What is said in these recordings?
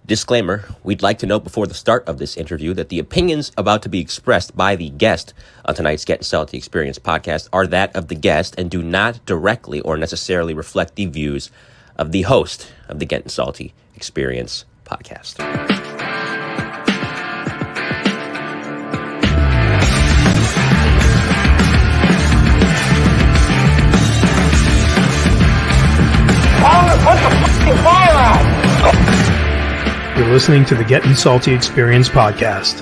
Disclaimer, we'd like to note before the start of this interview that the opinions about to be expressed by the guest on tonight's Gettin Salty Experience podcast are that of the guest and do not directly or necessarily reflect the views of the host of the Gettin Salty Experience podcast. Put the fucking fire out! You're listening to the Gettin Salty Experience podcast.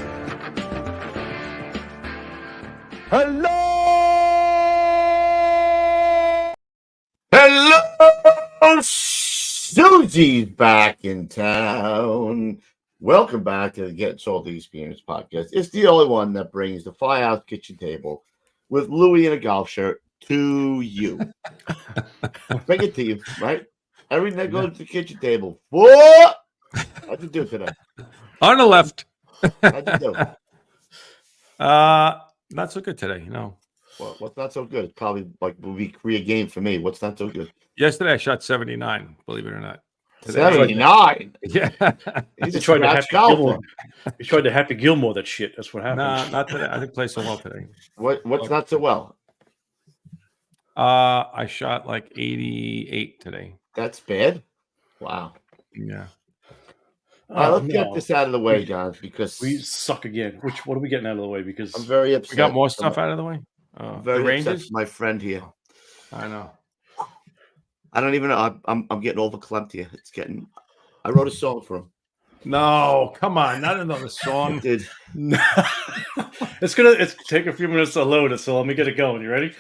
Hello, Susie's back in town. Welcome back to the Gettin Salty Experience podcast. It's the only one that brings the firehouse kitchen table with Louie in a golf shirt to you. Bring it to you, right? Everything that goes to the kitchen table. What? How'd you do today? On the left. How'd you do? Not so good today, no. Well, what's not so good? It's probably like will be Korea game for me. What's not so good? Yesterday I shot 79, believe it or not. Today, 79. Yeah. He's You a tried to scratch Happy golfer. Gilmore. You tried to Happy Gilmore that shit. That's what happened. No, not today. I didn't play so well today. What's not so well? I shot like 88 today. That's bad. Wow. Yeah. All right, let's No. get this out of the way, John, because We suck again. What are we getting out of the way? Because I'm very upset. We got more stuff out of the way. I'm The very upset Rangers. for my friend here. I know. I don't even know. I'm getting overclamped here. It's getting. I wrote a song for him. No, come on, not another song. Did it's take a few minutes to load it. So let me get it going. You ready?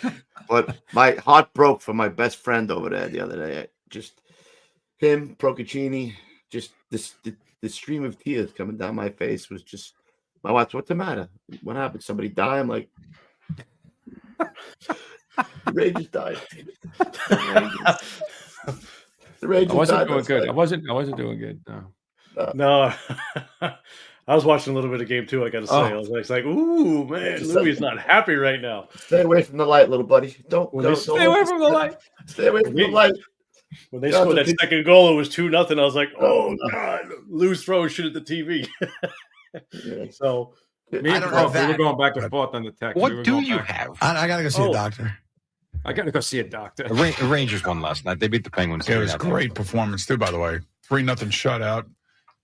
but my heart broke for my best friend over there the other day. Just him, Procaccini, just the stream of tears coming down my face was just. My wife's, what's the matter? What happened? Somebody died? I'm like, the Rangers died. The Rangers I wasn't died doing last good. night. I wasn't doing good. No. No. I was watching a little bit of game too. I got to say, Oh. I was like, "Ooh, man, Louis not happy right now." Stay away from the light, little buddy. Don't Stay away from the light. Stay away from the light. When they Yeah, scored that the- second goal, it was 2-0. I was like, Oh, "Oh no. God, Lou's throwing shit at the TV." Yeah. So Me I and don't Pro, know we were that, going back and but- forth on the text. We What were do going you back and have? forth. I gotta go see Oh. a doctor. I got to go see a doctor. The Rangers won last night. They beat the Penguins. It was 3-0. great performance too, by the way. 3-0 shutout.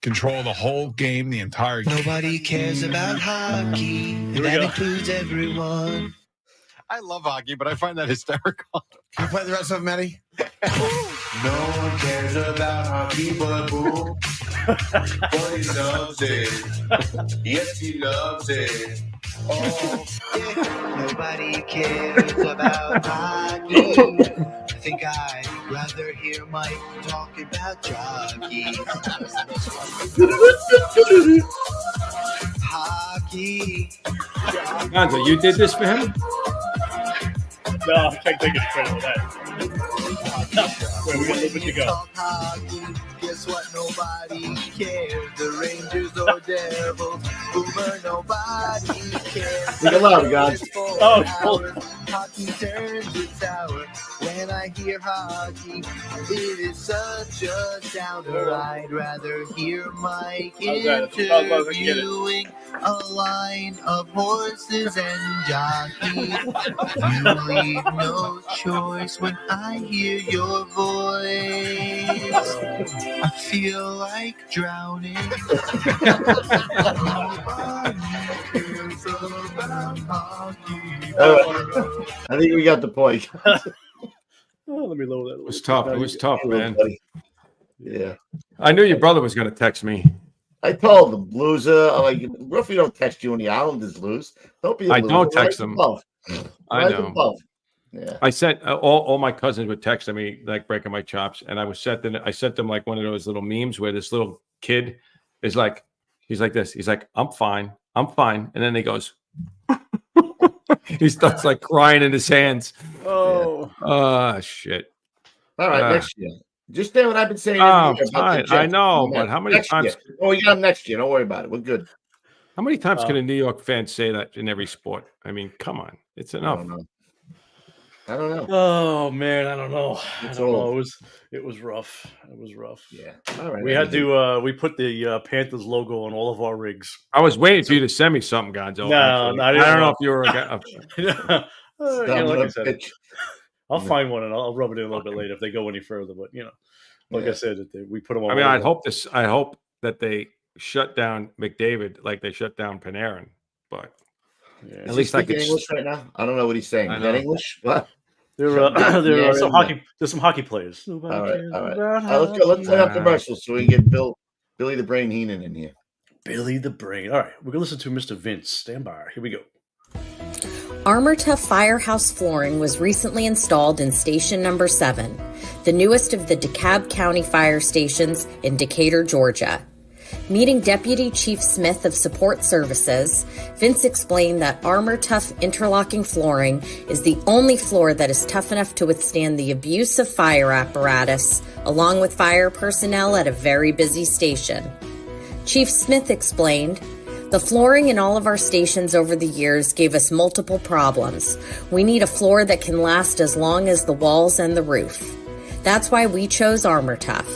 Control the whole game, the entire game. Nobody cares about hockey, and we that go. includes everyone. I love hockey, but I find that hysterical. Can you play the rest of it, Matty? No one cares about hockey but who? But he loves it. Yes, he loves it. Oh, yeah. Nobody cares about hockey. I think I'd rather hear Mike talk about jockeys. Hockey. Gonzo, you did this for him? no, I can't take any credit for that. Wait, we got a little bit to go. Talk hockey. Guess what? Nobody cares. The Rangers or Devils. Boomer, nobody cares. Sing it loud, guys. Oh, cool. Hockey turns it sour. When I hear hockey, it is such a downer. I'd rather hear Mike How's that? How's that? Get it. interviewing a line of horses and jockeys. You leave no choice when I hear your voice. I feel like drowning. I think we got the point. Oh, let me lower that. It was tough. It was tough, man. Yeah. I knew your brother was going to text me. I told them, loser. I'm like, Ruffy don't text you when the Islanders lose. Don't be a I loser. don't text Rise them. above. I Rise know. above. Yeah. I sent all my cousins were texting me like breaking my chops, and I sent them like one of those little memes where this little kid is like, he's like this. He's like, I'm fine, and then he goes, he starts like crying in his hands. Oh, Shit. All right, Uh, next year. Just say what I've been saying. Oh, every year about the fine. Jets. I know, Yeah, but how many next times? year. Oh, we got them next year. Don't worry about it. We're good. How many times can a New York fan say that in every sport? I mean, come on, it's I enough. don't know. I don't know. Oh man, I don't know. It's I don't know. old. It was rough. It was rough. Yeah. All right. We had to. We put the Panthers logo on all of our rigs. I was waiting for you to send me something, Gonzo. No, actually. I didn't I don't know want- if you were. Like I said, Pitch. I'll find one and I'll rub it in a little bit later if they go any further. But like I said, we put them on. I mean, I hope that they shut down McDavid like they shut down Panarin. But At least I can English right now. I don't know what he's saying. Is that English? What? There are some hockey. There's some hockey players. All right. Let's go. Let's play up commercials so we can get Billy the Brain Heenan in here. Billy the Brain. All right, we're gonna listen to Mr. Vince. Stand by. Here we go. Armor Tough Firehouse flooring was recently installed in Station Number 7, the newest of the DeKalb County fire stations in Decatur, Georgia. Meeting Deputy Chief Smith of Support Services, Vince explained that Armor Tough interlocking flooring is the only floor that is tough enough to withstand the abuse of fire apparatus, along with fire personnel at a very busy station. Chief Smith explained, "The flooring in all of our stations over the years gave us multiple problems. We need a floor that can last as long as the walls and the roof. That's why we chose Armor Tough.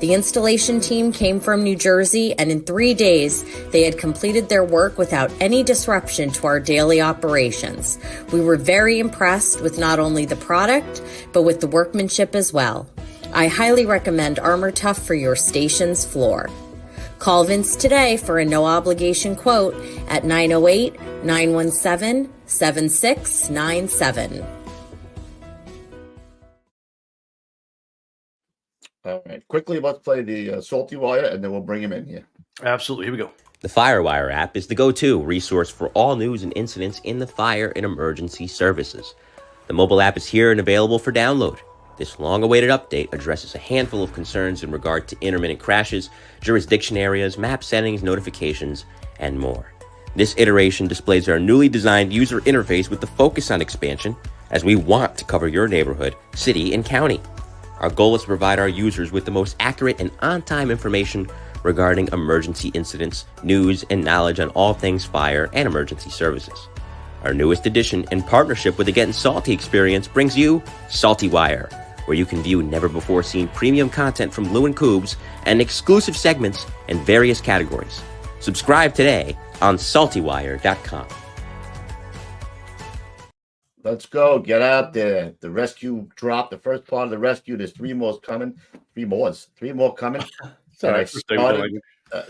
The installation team came from New Jersey, and in 3 days, they had completed their work without any disruption to our daily operations. We were very impressed with not only the product, but with the workmanship as well. I highly recommend Armor Tough for your station's floor." Call Vince today for a no-obligation quote at 908-917-7697. All right. Quickly, let's play the Salty Wire, and then we'll bring him in here. Absolutely. Here we go. The Firewire app is the go-to resource for all news and incidents in the fire and emergency services. The mobile app is here and available for download. This long-awaited update addresses a handful of concerns in regard to intermittent crashes, jurisdiction areas, map settings, notifications, and more. This iteration displays our newly designed user interface with the focus on expansion, as we want to cover your neighborhood, city, and county. Our goal is to provide our users with the most accurate and on-time information regarding emergency incidents, news, and knowledge on all things fire and emergency services. Our newest addition, in partnership with the Gettin Salty experience, brings you Salty Wire, where you can view never-before-seen premium content from Lou and Coobs and exclusive segments in various categories. Subscribe today on saltywire.com. Let's go. Get out there. The rescue dropped. The first part of the rescue. There's three more coming. Three more coming. And I started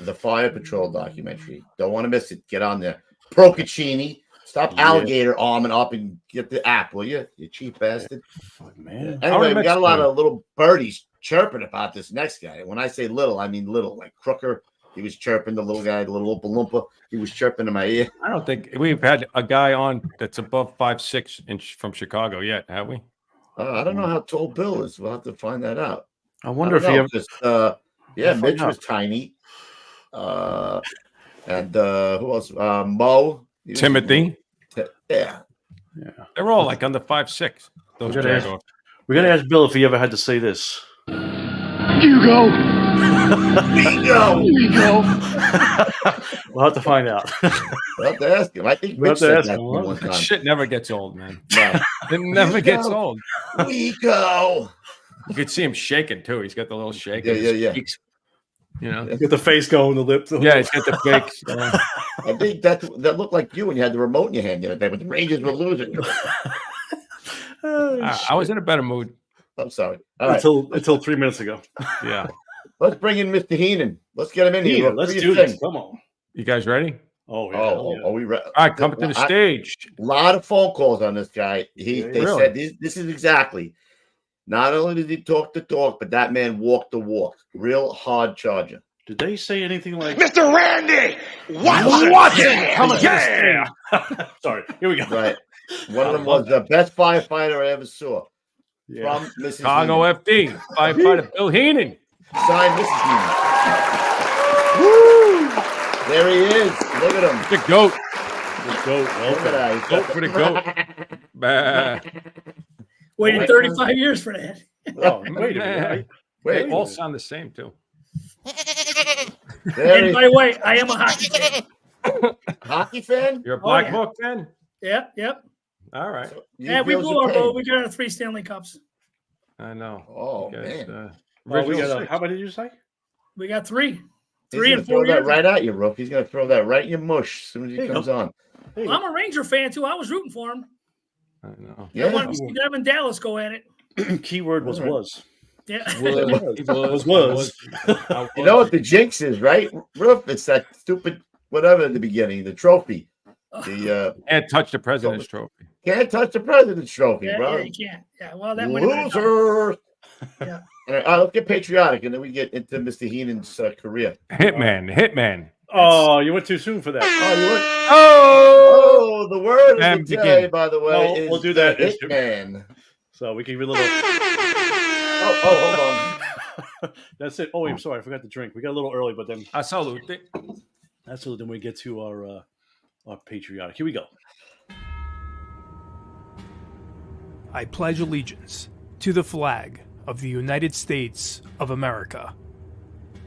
the Fire Patrol documentary. Don't want to miss it. Get on there. Procaccini. Stop alligator arming up and get the app, will you? You cheap bastard. Fuck, man. Anyway, we got a lot of little birdies chirping about this next guy. When I say little, I mean little. Like Crooker, he was chirping. The little guy, the little Oompa Loompa, he was chirping in my ear. I don't think we've had a guy on that's above 5'6" from Chicago yet, have we? I don't know how tall Bill is. We'll have to find that out. I wonder if he ever. Mitch was tiny. And who else? Mo. Timothy. Yeah. They're all like under 5'6". Those jagoff. We're gonna ask Bill if he ever had to say this. You go. We go. We'll have to find out. We'll have to ask him. I think We'll Mitch have to said ask that him. one time. Shit never gets old, man. No. It never gets old. We go. You could see him shaking too. He's got the little shake. Yeah. Cheeks, you know. Get the face going, the lips. Yeah, he's got the fakes. I think that looked like you when you had the remote in your hand the other day when the Rangers were losing. I was in a better mood. I'm sorry. All right. Until 3 minutes ago. Yeah. Let's bring in Mr. Heenan. Let's get him in here. Let's do this. Come on. You guys ready? Oh, yeah. Are we ready? All right, come to the stage. A lot of phone calls on this guy. They really? said this is exactly. Not only did he talk the talk, but that man walked the walk. Real hard charger. Did they say anything like Mr. Randy Watson? Come on, yeah. Sorry. Here we go. Right. One of them was the best firefighter I ever saw. Yeah. From Mrs. Chicago Heenan. FD, firefighter Bill Heenan. Signed Mrs. Heenan. Woo! There he is. Look at him. The goat. The goat. Look at that. He's Goat got for the goat. Bah. Waited 35 years for that. Oh, wait a minute. They all sound the same too. And by the way, I am a hockey fan. Hockey fan? You're a Black Hawk fan? Yep. All right. So Yeah, we blew our boat. We got our 3 Stanley Cups. I know. Oh, You guys, man. Oh, we got original how many did you say? We got 3. He's 3 gonna and throw 4 that years. right at you, Roof. He's going to throw that right in your mush as soon as he There you comes go. on. Hey, I'm a Ranger fan, too. I was rooting for him. I know. I wanted to see them in Dallas go at it. keyword was All right. was. Yeah. Was. You know what the jinx is, right, Roof? It's that stupid whatever at the beginning, the trophy. The Can't touch the president's trophy. can't touch the president's trophy, Yeah, bro. yeah, you can't. Yeah, well, that might have been Loser. Yeah. All right, let's get patriotic, and then we get into Mr. Heenan's career. Hitman. Oh, you went too soon for that. Oh, you went. Oh, Oh, the word And of the begin. day, by the way, No, is we'll do that. Hitman. So we can give a little. Oh, hold on. That's it. Oh, I'm sorry, I forgot to drink. We got a little early, but then I salute it. that's so then we get to our patriotic. Here we go. I pledge allegiance to the flag of the United States of America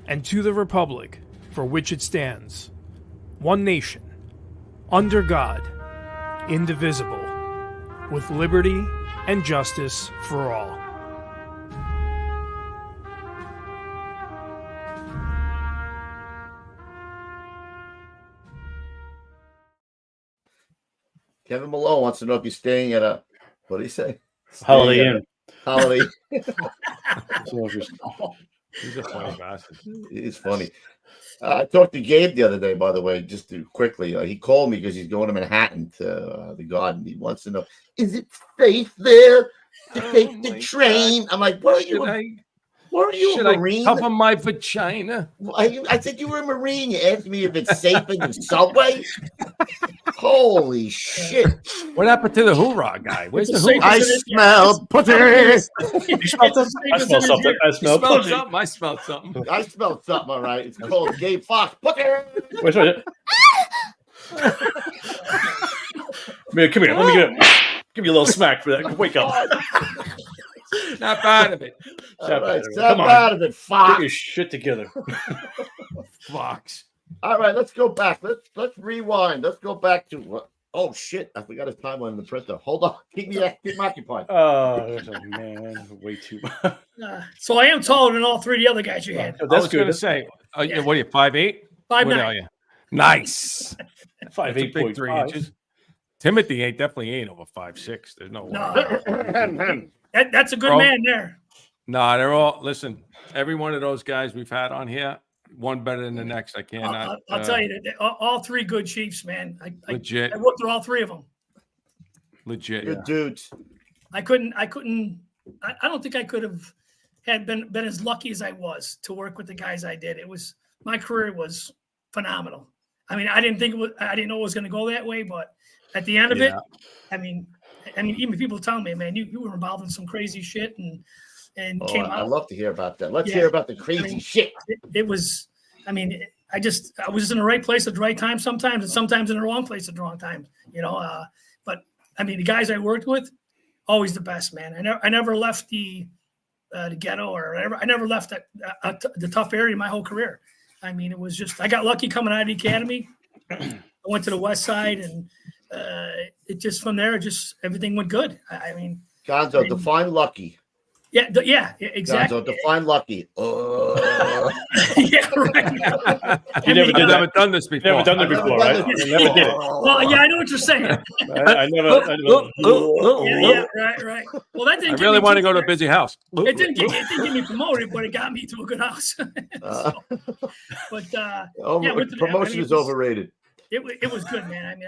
and to the republic for which it stands, one nation, under God, indivisible, with liberty and justice for all. Kevin Malone wants to know if you're staying at a, what did he say? Holiday Staying at Inn. a Holiday. He's a funny bastard. It's funny. I talked to Gabe the other day, by the way, just to quickly. He called me because he's going to Manhattan to the Garden. He wants to know, is it safe there to take the train? God. I'm like, what are you? Should a Marine? I cover my vagina? I said you were a Marine. You asked me if it's safe in the subway. Holy shit! What happened to the hoorah guy? Where's the hoorah? I smell pussy. I smell something. I smell pussy. Something. I smelled something. I smelled something. All right. It's called Gabe Fox. Pussy. Wait. Man, come here. Let me give you a little smack for that. Wake up. Snap out of it. All right, Come snap on. out of it, Fox. Get your shit together. Fox. All right, let's go back. Let's rewind. Let's go back to what? Oh shit! I forgot his timeline in the printer. Hold on. Keep me occupied. Oh man, way too much. So I am taller than all 3 of the other guys you had. Oh, I that's was good. going to say, Yeah. what are you, 5'8"? 5'9". What are you? Nice. 5'8", 3 inches. Timothy definitely ain't over 5'6". There's no way. No. That's a good Bro. man there. Nah, they're all, listen, every one of those guys we've had on here, one better than the next. I cannot. I'll tell you that all 3 good Chiefs, man. Legit. I worked with all 3 of them. Legit. Good dudes. I don't think I could have had been as lucky as I was to work with the guys I did. My career was phenomenal. I mean, I didn't know it was going to go that way, but at the end of it, I mean, even people tell me, man, you were involved in some crazy shit and came out. I'd love to hear about that. Let's hear about the crazy shit. It was, I was just in the right place at the right time sometimes, and sometimes in the wrong place at the wrong time, but I mean, the guys I worked with, always the best, man. I never left the ghetto or whatever. I never left the tough area my whole career. I mean, it was just, I got lucky coming out of the academy. I went to the West Side, and it just, from there, everything went good. I mean, Gonzo, define lucky. Yeah, exactly. Gonzo, define lucky. Yeah, right. You never done this before. Never done it before, right? I never did it. Well, yeah, I know what you're saying. I never. Yeah, right. Well, that didn't. I really want to go to a busy house. It didn't get me promoted, but it got me to a good house. Promotion is overrated. It was good, man. I mean,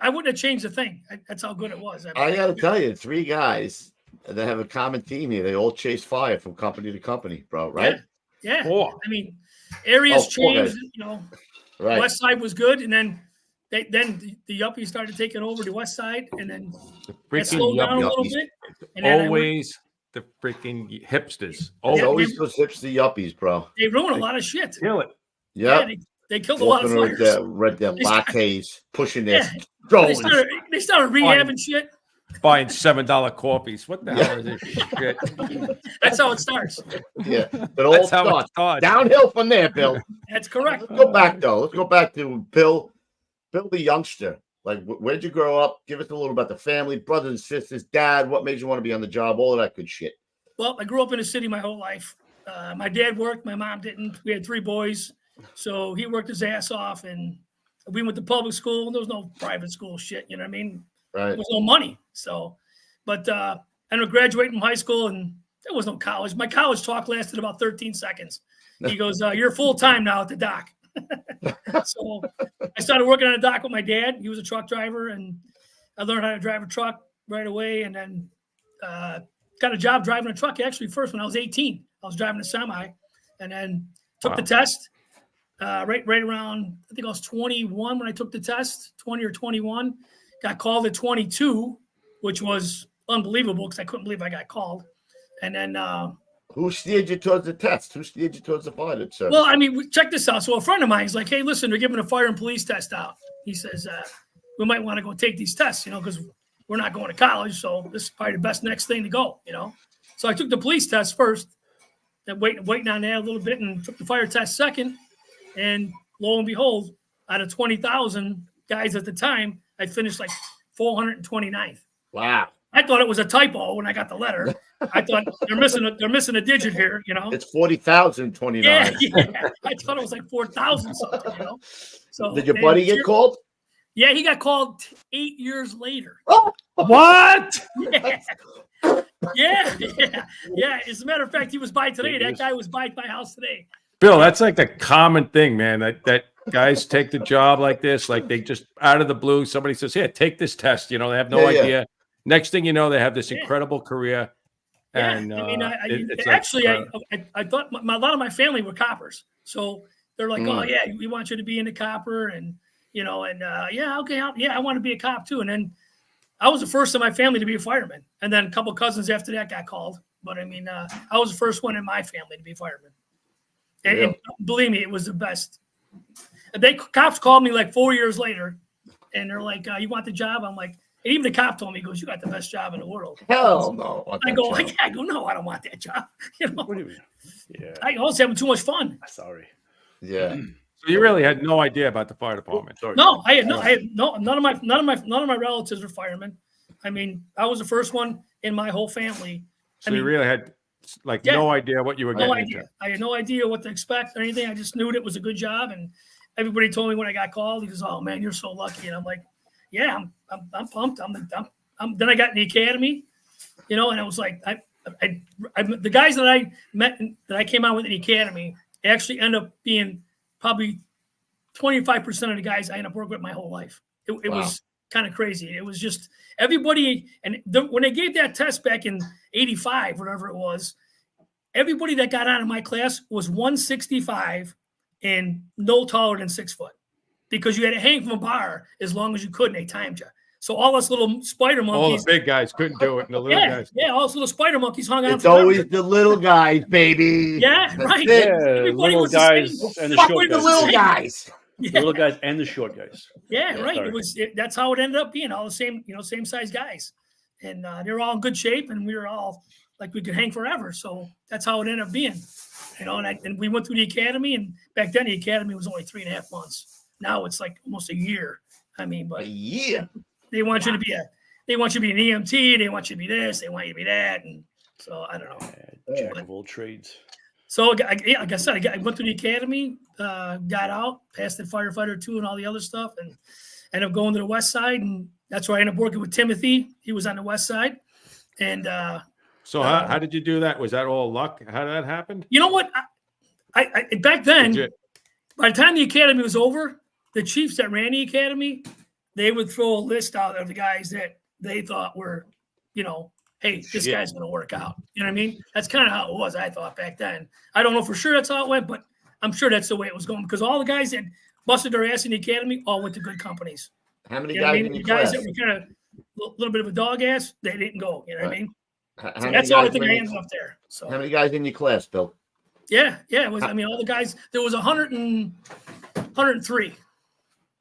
I wouldn't have changed a thing. That's how good it was. I got to tell you, 3 guys that have a common theme here. They all chase fire from company to company, bro. Right? Yeah. 4. I mean, areas changed. Guys. Right. West Side was good, and then the yuppies started taking over the West Side, and then it slowed down a little bit. And Always the freaking hipsters. Always those hipster yuppies, bro. They ruined a lot of shit. Kill it. Yeah. They killed a lot of fires. Read their lattes, pushing their They started rehabbing shit. Buying $7 coffees. What the hell is this shit? That's how it starts. Yeah. It all starts. Downhill from there, Bill. That's correct. Let's go back, though. Let's go back to Bill the youngster. Like, where'd you grow up? Give us a little about the family, brothers and sisters, dad. What made you want to be on the job? All of that good shit. Well, I grew up in a city my whole life. My dad worked, my mom didn't. We had 3 boys, so he worked his ass off, and we went to public school. And there was no private school shit, you know what I mean? Right. There was no money. So, but I ended up graduating from high school, and there was no college. My college talk lasted about 13 seconds. He goes, "You're full time now at the dock." So I started working on a dock with my dad. He was a truck driver, and I learned how to drive a truck right away, and then got a job driving a truck actually first when I was 18. I was driving a semi, and then took the test right around, I think I was 21 when I took the test, 20 or 21. Got called at 22, which was unbelievable because I couldn't believe I got called. And then who steered you towards the test? Who steered you towards the pilot service? well, I mean, check this out. So a friend of mine is like, "Hey, listen, they're giving a fire and police test out." He says, "We might want to go take these tests, because we're not going to college. So this is probably the best next thing to go, So I took the police test first, then waiting on that a little bit, and took the fire test second. And lo and behold, out of 20,000 guys at the time, I finished like 429th. Wow. I thought it was a typo when I got the letter. I thought they're missing a digit here, It's 40,029. Yeah. I thought it was like 4,000 something, So Did your buddy get called? Yeah, he got called 8 years later. Oh, What? Yeah. As a matter of fact, he was by today. That guy was by my house today. Bill, that's like the common thing, man. That guys take the job like this, like they just out of the blue, somebody says, "Here, take this test." They have no idea. Next thing you know, they have this incredible career. Yeah, And I mean, it's actually, like, I thought a lot of my family were coppers, so they're like, "Oh yeah, we want you to be in the copper," and yeah, okay, I want to be a cop too. And then I was the first in my family to be a fireman, and then a couple cousins after that got called. But I mean, I was the first one in my family to be a fireman, and believe me, it was the best. Cops called me like 4 years later, and they're like, "You want the job?" I'm like. And even the cop told me, he goes, "You got the best job in the world." Hell no. I go, no, I don't want that job. What do you mean? Yeah. I was having too much fun. Sorry. Yeah. So you really had no idea about the fire department. Sorry. No, I had no. None of my relatives were firemen. I mean, I was the first one in my whole family. So you really had no idea what you were getting into. I had no idea what to expect or anything. I just knew it was a good job, and everybody told me when I got called, he goes, "Oh man, you're so lucky," and I'm like, "Yeah, I'm pumped. Then I got in the academy, and it was like the guys that I met that I came out with in the academy actually end up being probably 25% of the guys I end up working with my whole life. It was kind of crazy. It was just everybody, and when they gave that test back in '85, whatever it was, everybody that got out of my class was 165 and no taller than 6 foot. Because you had to hang from a bar as long as you could, and they timed you. So all us little spider monkeys. All the big guys couldn't do it, and the little guys. Yeah, all those little spider monkeys hung out. It's always the little guys, baby. Yeah, right. Yeah, Everybody little was the guys same. and the Fuck short with the guys. little guys. Yeah. The little guys and the short guys. Yeah, right. Sorry. That's how it ended up being. All the same, same size guys, and they were all in good shape, and we were all like we could hang forever. So that's how it ended up being. And we went through the academy, and back then the academy was only 3.5 months. Now it's like almost a year. I mean, but A year. They want you to be an EMT. They want you to be this. They want you to be that. And so I don't know. Jack of all trades. So like I said, I went through the academy, got out, passed the firefighter 2 and all the other stuff, and ended up going to the west side, and that's where I ended up working with Timothy. He was on the west side, and So how did you do that? Was that all luck? How did that happen? you know what? I back then, by the time the academy was over, the chiefs that ran the academy, they would throw a list out of the guys that they thought were, hey, this guy's going to work out. You know what I mean? That's kind of how it was, I thought, back then. I don't know for sure that's how it went, but I'm sure that's the way it was going because all the guys that busted their ass in the academy all went to good companies. How many You know what guys I mean? in your The guys class? that were kind of a little bit of a dog ass, they didn't go. You know what I mean? How So many that's the only guys thing were I in- ended up there. So How many guys in your class, Bill? yeah, it was. I mean, all the guys. There was 103.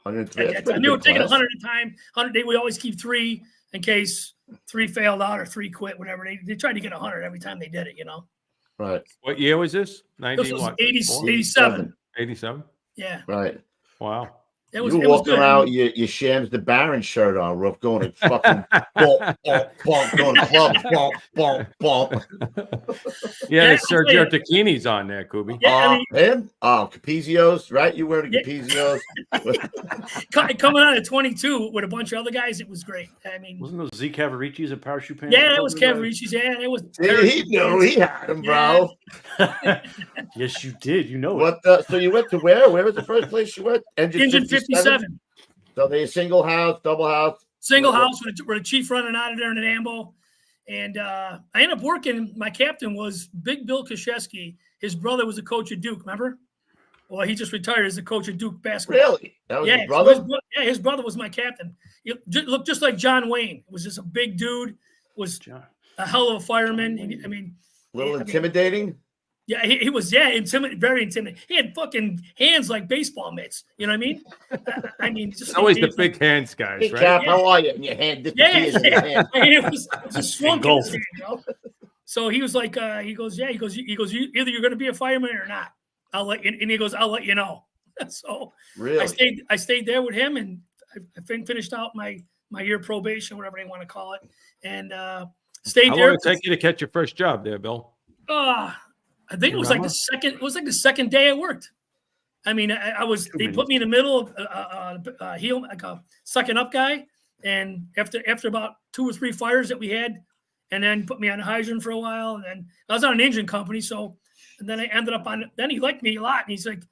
103. And That's a they were good taking class. 100 at a time. 100. We always keep 3 in case 3 failed out or 3 quit. Whatever. They tried to get 100 every time they did it. Right. What year was this? This was 94? 87. 87? Yeah. Right. Wow. It was, you it was walk good. around, you shams the Baron shirt on, roof, going to fucking bump, going to clubs, bump. Yeah, Yeah, Sergio I'll tell Tacchini's on there, Kubi. Yeah, I mean, him? Oh, Capizio's, right? You wear the Yeah. Capizio's. coming out at 22 with a bunch of other guys, it was great. I mean, Wasn't those Z Cavaricci's and parachute pants? yeah, it was Cavaricci's. Yeah, it was. He knew he had him, bro. Yes, you did. You know What the? So you went to where? Where was the first place you went? Engine 57. So they single house, double house, Single house with a chief running out of there in an ambo. And I ended up working. My captain was Big Bill Krzyzewski. His brother was a coach at Duke. Remember? Well, he just retired as the coach at Duke basketball. Really? That was Yeah, his brother? So his brother was my captain. He looked just like John Wayne. Was just a big dude. Was a hell of a fireman. I mean, a little intimidating. Yeah, he was. Yeah, very intimidating. He had fucking hands like baseball mitts. You know what I mean? I mean, just always the big hands guys, Hey, right? Cap, how are you? And your hand disappears in your hand. I mean, it was just shrunk in his hand, you know? So he was like, he goes, either you're going to be a fireman or not. I'll let you. And he goes, I'll let you know. So really, I stayed there with him, and I finished out my year probation, whatever they want to call it, and stayed How there. long did it take you to catch your first job there, Bill? I think it was like the second. It was like the second day I worked. I mean, I was. They put me in the middle of heel, like a sucking up guy, and after about 2 or 3 fires that we had, and then put me on a hydrant for a while, and then I was on an engine company. So, and then I ended up on. Then he liked me a lot, and he's like,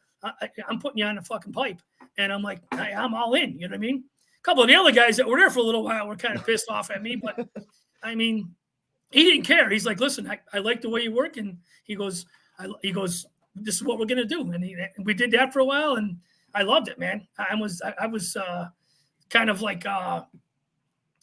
"I'm putting you on the fucking pipe," and I'm like, "I'm all in." You know what I mean? A couple of the other guys that were there for a little while were kind of pissed off at me, but I mean, he didn't care. He's like, "Listen, I like the way you work," and he goes, "This is what we're gonna do," and we did that for a while, and I loved it, man. I was kind of like I'm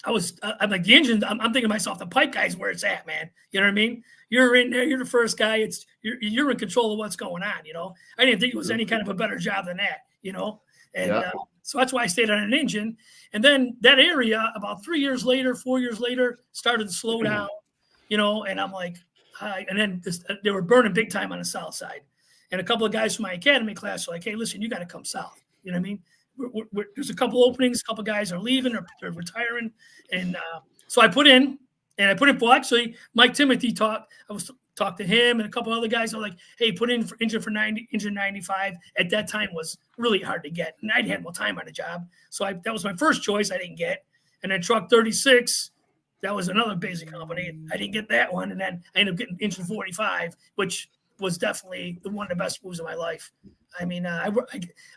like the engine. I'm thinking to myself, the pipe guy's where it's at, man. You know what I mean? You're in there. You're the first guy. You're in control of what's going on. You know, I didn't think it was any kind of a better job than that. You know, and so that's why I stayed on an engine. And then that area, about 4 years later, started to slow down. You know, and I'm like. And then they were burning big time on the south side. And a couple of guys from my academy class were like, "Hey, listen, you got to come south." You know what I mean? There's a couple openings. A couple of guys are leaving or they're retiring. And so I put in. Well, actually, Mike Timothy talked to him and a couple other guys. Are like, "Hey, put in for engine 95." At that time was really hard to get. And I'd had more time on the job. So that was my first choice. I didn't get. And then truck 36. That was another basic company. I didn't get that one. And then I ended up getting engine 45, which was definitely one of the best moves of my life. I mean, I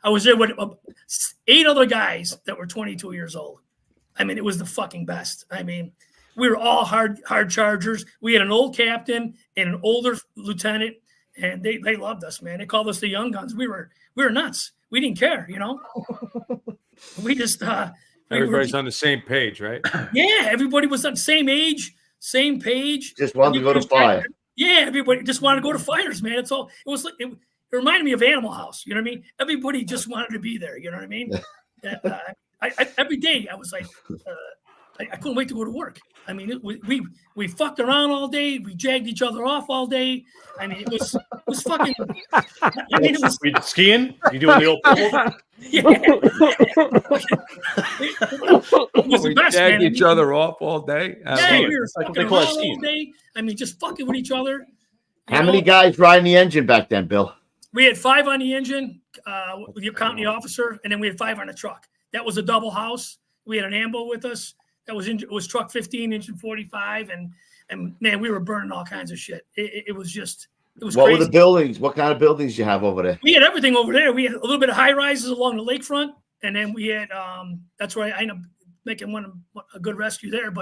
was there with 8 other guys that were 22 years old. I mean, it was the fucking best. I mean, we were all hard chargers. We had an old captain and an older lieutenant, and they loved us, man. They called us the young guns. We were nuts. We didn't care, you know. We just everybody's on the same page, right? Yeah, everybody was on the same age, same page. Just wanted to go to fire. Yeah, everybody just wanted to go to fires, man. It's all. It was like it reminded me of Animal House. You know what I mean? Everybody just wanted to be there. You know what I mean? Every day I was like, I couldn't wait to go to work. I mean, we fucked around all day. We jagged each other off all day. I mean, it was fucking. I mean, it was skiing. You doing the old pole? Yeah. It was the best, jagged man. each other off all day. Yeah, we were Like fucking around all day. I mean, just fucking with each other. How many guys riding the engine back then, Bill? We had 5 on the engine, with the county officer, and then we had 5 on the truck. That was a double house. We had an ambo with us. That was truck 15, engine 45, and man, we were burning all kinds of shit. It was What crazy. were the buildings? What kind of buildings you have over there? We had everything over there. We had a little bit of high rises along the lakefront, and then we had that's where I ended up making a good rescue there.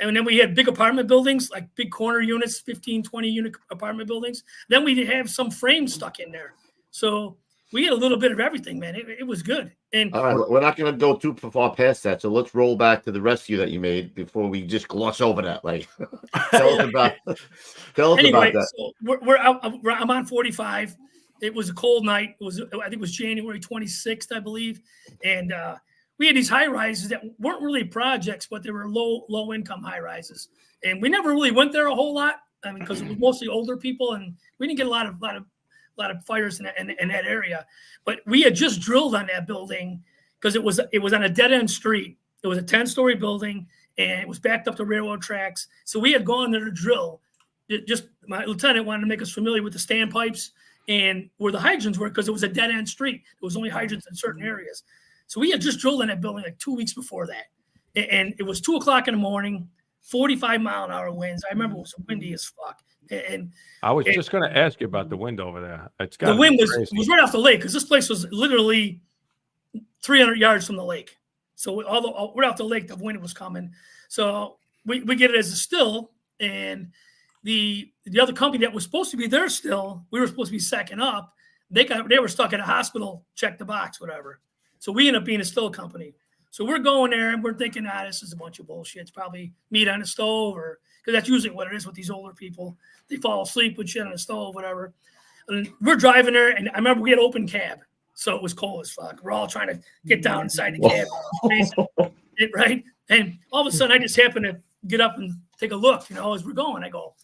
And then we had big apartment buildings, like big corner units, 15, 20 unit apartment buildings. Then we did have some frames stuck in there. So we had a little bit of everything, man. It was good. And all right, we're not going to go too far past that. So let's roll back to the rescue that you made before we just gloss over that. Like, tell us about that. So I'm on 45. It was a cold night. I think it was January 26th, I believe. And we had these high rises that weren't really projects, but they were low income high rises. And we never really went there a whole lot. I mean, because it was mostly older people, and we didn't get a lot of fires in that area. But we had just drilled on that building, because it was on a dead end street. It was a 10-story building, and it was backed up to railroad tracks. So we had gone there to drill. My lieutenant wanted to make us familiar with the standpipes and where the hydrants were, because it was a dead end street. There was only hydrants in certain areas. So we had just drilled in that building like 2 weeks before that. And it was 2 o'clock in the morning, 45-mile-an-hour winds. I remember it was windy as fuck. And I was just going to ask you about the wind over there. The wind was right off the lake, because this place was literally 300 yards from the lake. So right off the lake, the wind was coming. So we get it as a still, and the other company that was supposed to be there still, we were supposed to be second up. They were stuck at a hospital, check the box, whatever. So we ended up being a still company. So we're going there and we're thinking, this is a bunch of bullshit. It's probably meat on the stove, or because that's usually what it is with these older people. They fall asleep with shit on the stove, whatever. And we're driving there, and I remember we had open cab. So it was cold as fuck. We're all trying to get down inside the cab, right? And all of a sudden, I just happened to get up and take a look, as we're going. I go,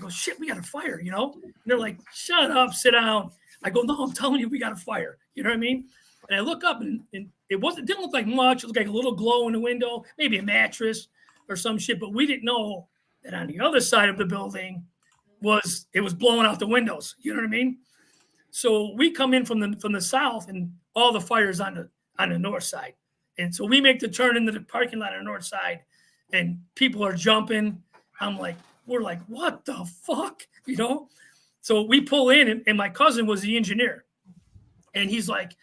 shit, we got a fire, And they're like, shut up, sit down. I go, no, I'm telling you, we got a fire. You know what I mean? And I look up, and it didn't look like much. It looked like a little glow in the window, maybe a mattress or some shit. But we didn't know that on the other side of the building it was blowing out the windows. You know what I mean? So we come in from the south, and all the fire's on the north side. And so we make the turn into the parking lot on the north side, and people are jumping. We're like, what the fuck? So we pull in, and my cousin was the engineer. And he's like,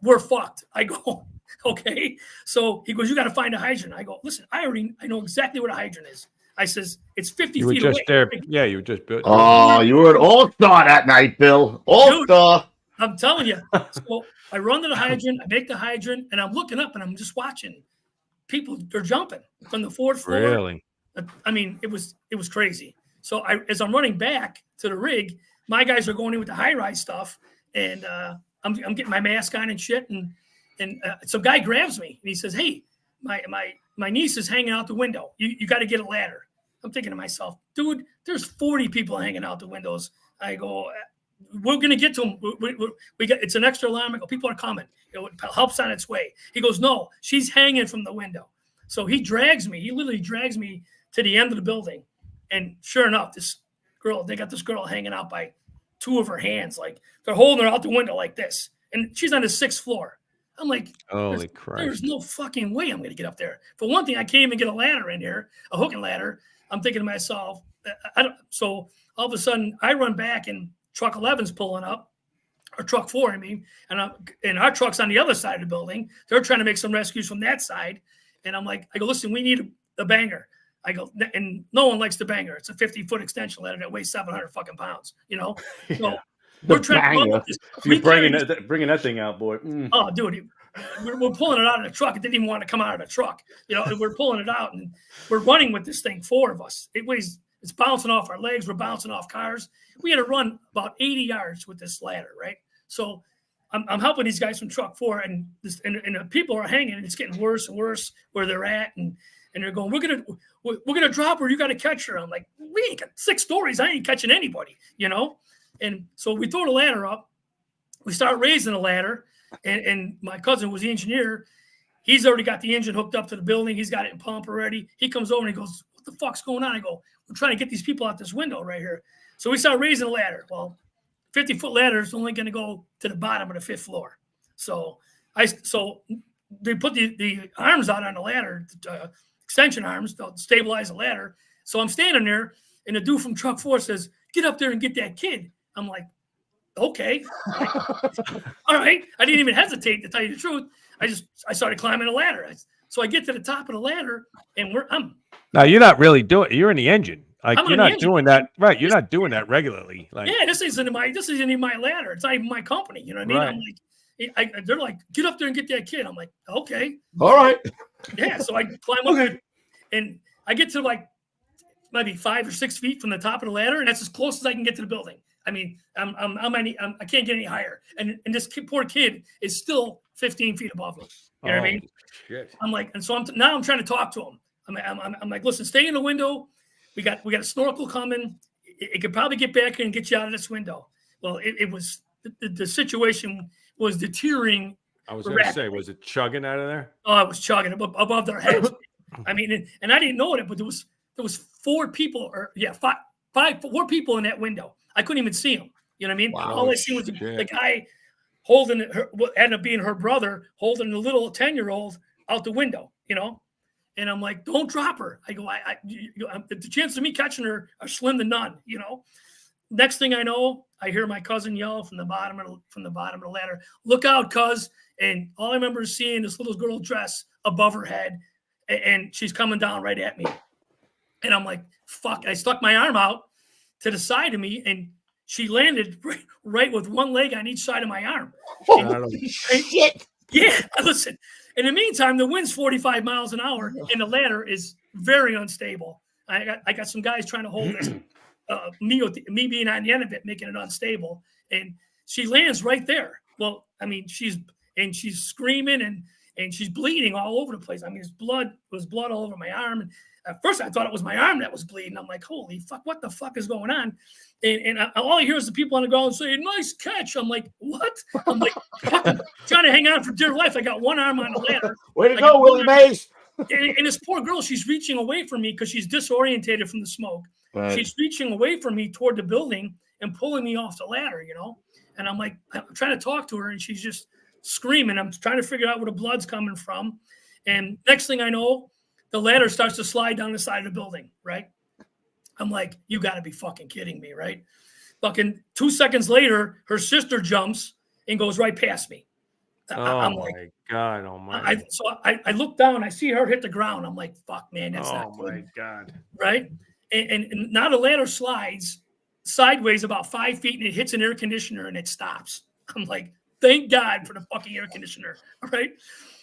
we're fucked. I go, okay. So he goes, you got to find a hydrant. I go, listen, I know exactly where the hydrant is. I says, it's 50 feet away. There. Yeah, you were just built. Oh, you were an all-star that night, Bill. All-star. I'm telling you. So I run to the hydrant, I make the hydrant, and I'm looking up, and I'm just watching people. They're jumping from the fourth floor. Really? I mean, it was crazy. So as I'm running back to the rig, my guys are going in with the high-rise stuff, and I'm getting my mask on and shit, and some guy grabs me, and he says, hey, my niece is hanging out the window. You got to get a ladder. I'm thinking to myself, dude, there's 40 people hanging out the windows. I go, we're going to get to them. It's an extra alarm. I go, people are coming. Help's on its way. He goes, no, she's hanging from the window. So he literally drags me to the end of the building. And sure enough, they got this girl hanging out by 2 of her hands. Like, they're holding her out the window like this. And she's on the 6th floor. I'm like, holy Christ. There's no fucking way I'm going to get up there. For one thing, I can't even get a ladder in here, a hooking ladder. I'm thinking to myself, so all of a sudden I run back, and truck 11's pulling up, or truck 4, I mean, and our truck's on the other side of the building. They're trying to make some rescues from that side. And I go, listen, we need a banger. I go, and no one likes the banger. It's a 50-foot extension ladder that weighs 700 fucking pounds, So we're trying to you're bringing that thing out, boy. Oh, dude, we're pulling it out of the truck. It didn't even want to come out of the truck. We're pulling it out, and we're running with this thing, 4 of us. It's bouncing off our legs. We're bouncing off cars. We had to run about 80 yards with this ladder, right? So I'm helping these guys from truck 4, and the people are hanging, and it's getting worse and worse where they're at, and they're going, we're gonna drop her. You got to catch her. I'm like, we ain't got 6 stories. I ain't catching anybody, And so we throw the ladder up. We start raising the ladder, and my cousin was the engineer. He's already got the engine hooked up to the building. He's got it in pump already. He comes over and he goes, what the fuck's going on? I go, we're trying to get these people out this window right here. So we start raising the ladder. Well, 50-foot ladder is only going to go to the bottom of the 5th floor. So they put the arms out on the ladder, extension arms to stabilize the ladder. So I'm standing there, and the dude from truck 4 says, get up there and get that kid. I'm like, okay. All right. I didn't even hesitate, to tell you the truth. I started climbing the ladder. So I get to the top of the ladder, and now you're not really doing. You're in the engine. Like, I'm you're not doing that, right? You're not doing that regularly. Like, yeah, this isn't even my ladder. It's not even my company. You know what I mean? Right. I'm like, they're like, get up there and get that kid. I'm like, okay, all right. Yeah. So I climb up, and I get to like maybe 5 or 6 feet from the top of the ladder, and that's as close as I can get to the building. I mean, I can't get any higher, and this poor kid is still 15 feet above me. You know what I mean? Shit. I'm like, and so I'm trying to talk to him. I'm like, listen, stay in the window. We got a snorkel coming. It could probably get back here and get you out of this window. Well, it was the situation was deteriorating I was going to say, was it chugging out of there? Oh, it was chugging above their heads. I mean, and I didn't know it, but there was 4 people, or four people in that window. I couldn't even see them. You know what I mean? Wow, all I see was the guy holding what ended up being her brother, holding the little 10-year-old out the window. You know, and I'm like, don't drop her. I go, the chances of me catching her are slim to none. You know. Next thing I know, I hear my cousin yell from the bottom of the ladder, "Look out, cuz!" And all I remember is seeing this little girl dress above her head, and she's coming down right at me. And I'm like, fuck. I stuck my arm out to the side of me, and she landed right with one leg on each side of my arm. Shit. Yeah, listen. In the meantime, the wind's 45 miles an hour, and the ladder is very unstable. I got some guys trying to hold this. Me being on the end of it, making it unstable, and she lands right there. Well, I mean, she's screaming and she's bleeding all over the place. I mean, there was blood all over my arm. And at first, I thought it was my arm that was bleeding. I'm like, holy fuck, what the fuck is going on? And all I hear is the people on the ground saying, "Nice catch." I'm like, what? I'm like, trying to hang on for dear life. I got one arm on the ladder. Way to go, Willie Mays. And this poor girl, she's reaching away from me because she's disorientated from the smoke. Right. She's reaching away from me toward the building and pulling me off the ladder, you know? And I'm like, I'm trying to talk to her, and she's just screaming. I'm trying to figure out where the blood's coming from. And next thing I know, the ladder starts to slide down the side of the building, right? I'm like, you got to be fucking kidding me, right? Fucking 2 seconds later, her sister jumps and goes right past me. I'm like, my God almighty. I look down, I see her hit the ground. I'm like, fuck, man, that's not good. Oh, my God. Right? And now the ladder slides sideways about 5 feet, and it hits an air conditioner, and it stops. I'm like, thank God for the fucking air conditioner, right?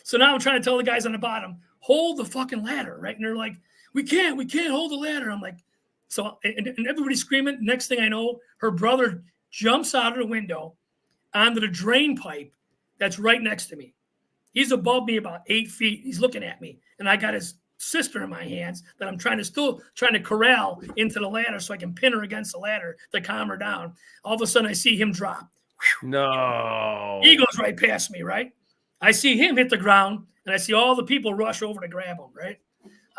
So now I'm trying to tell the guys on the bottom, hold the fucking ladder, right? And they're like, we can't hold the ladder. I'm like, so, and everybody's screaming. Next thing I know, her brother jumps out of the window onto the drain pipe that's right next to me. He's above me about 8 feet. He's looking at me, and I got his sister in my hands that I'm trying to corral into the ladder so I can pin her against the ladder to calm her down. All of a sudden, I see him drop. No. He goes right past me, right? I see him hit the ground, and I see all the people rush over to grab him, right?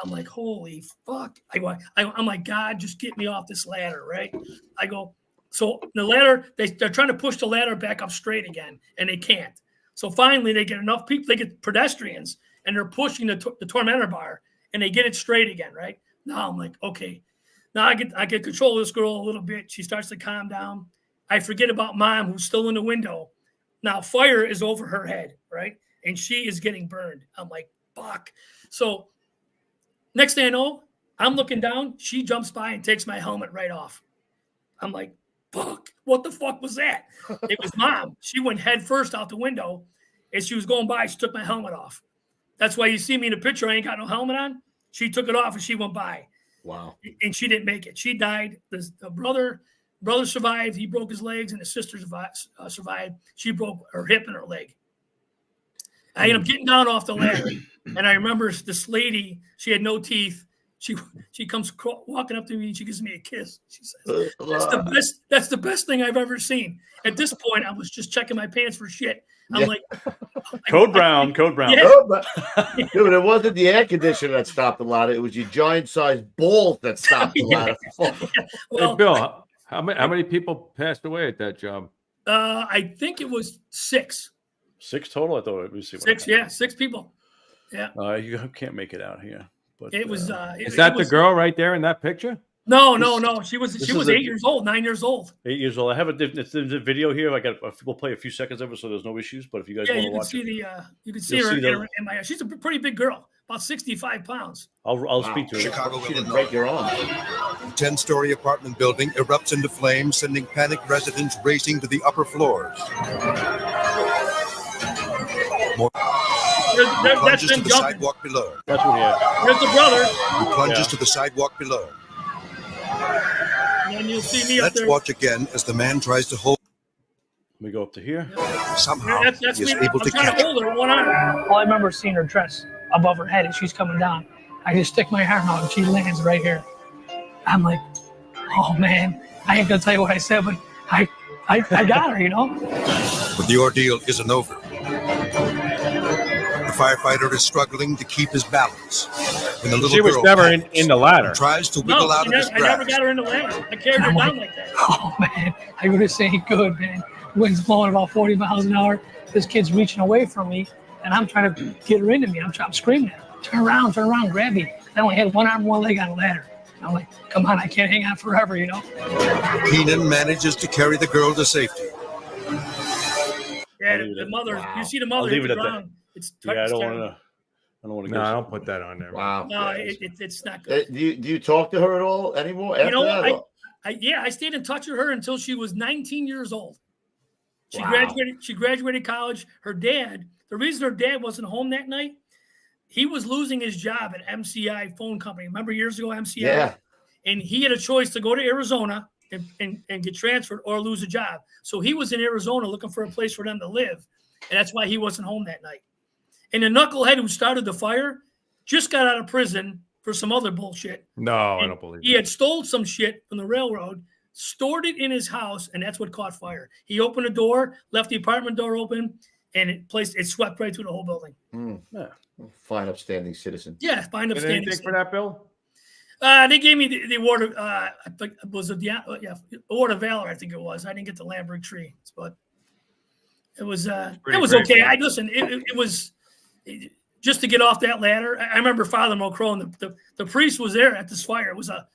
I'm like, holy fuck. I'm like, God, just get me off this ladder, right? I go, so the ladder, they're trying to push the ladder back up straight again, and they can't. So finally, they get enough people, they get pedestrians, and they're pushing the tormentor bar, and they get it straight again, right? Now I'm like, okay. Now I get control of this girl a little bit. She starts to calm down. I forget about Mom, who's still in the window. Now fire is over her head, right? And she is getting burned. I'm like, fuck. So next thing I know, I'm looking down. She jumps by and takes my helmet right off. I'm like, fuck, what the fuck was that? It was Mom. She went head first out the window. As she was going by, she took my helmet off. That's why you see me in the picture. I ain't got no helmet on. She took it off and she went by. Wow. And she didn't make it. She died. The brother survived. He broke his legs, and the sister survived. She broke her hip and her leg. I ended up getting down off the ladder, and I remember this lady. She had no teeth. She comes walking up to me, and she gives me a kiss. She says, "That's the best thing I've ever seen." At this point, I was just checking my pants for shit. I'm like, Code Brown. Yeah. Dude, it wasn't the air conditioner that stopped a lot. It was your giant-sized balls that stopped a lot. Well, hey, Bill, how many people passed away at that job? I think it was 6. 6 total. I thought it was 6. Yeah, 6 people. Yeah. You can't make it out here. But it was. Is that the girl right there in that picture? No. She was 8 years old, 9 years old. 8 years old. I have it's a video here. We'll play a few seconds of it, so there's no issues. But if you guys want to watch it, you can see her in my. She's a pretty big girl, about 65 pounds. I'll speak to her. Chicago, She didn't break your arm. 10-story apartment building erupts into flames, sending panicked residents racing to the upper floors. More plunges to the sidewalk below. That's what he had. There's the brother. He plunges to the sidewalk below. And then you'll see me up there. Let's watch again as the man tries to hold. Let me go up to here. Somehow, that's he is me. able to I'm trying catch to hold her with one arm. All I remember is seeing her dress above her head as she's coming down. I just stick my arm out and she lands right here. I'm like, oh man, I ain't gonna tell you what I said, but I got her, you know? But the ordeal isn't over. firefighter is struggling to keep his balance. When the little She was girl never panics in the ladder. and tries to No, wiggle out of his I never grasp. got her in the ladder. I carried her I'm down like, like that. Oh man, I would have saying good, man. Wind's blowing about 40 miles an hour. This kid's reaching away from me, and I'm trying to get her into me. I'm screaming at her, turn around, grab me. I only had one arm, one leg on a ladder. I'm like, come on, I can't hang on forever, you know. Heenan manages to carry the girl to safety. Yeah, the mother. Wow. You see the I'll mother leave hit it the at that. ground. It's Yeah, I don't terrible. want to. I don't want to. No, I don't put that on there. Wow. No, it's not good. Do you talk to her at all anymore after You know, that? I stayed in touch with her until she was 19 years old. She Wow. graduated college. Her dad, the reason her dad wasn't home that night, he was losing his job at MCI phone company. Remember years ago, MCI? Yeah. And he had a choice to go to Arizona and get transferred or lose a job. So he was in Arizona looking for a place for them to live. And that's why he wasn't home that night. And the knucklehead who started the fire just got out of prison for some other bullshit. No, I don't believe He it. had stole some shit from the railroad, stored it in his house, and that's what caught fire. He opened the door, left the apartment door open, and it swept right through the whole building. Yeah. Fine, upstanding citizen. Yeah, fine, Did upstanding. anything for that, Bill? They gave me the award of I think it was award of valor. I think it was. I didn't get the Lambert tree, but it was Pretty okay. great. It was just to get off that ladder. I remember Father Mulcrow and the priest was there at this fire. It was a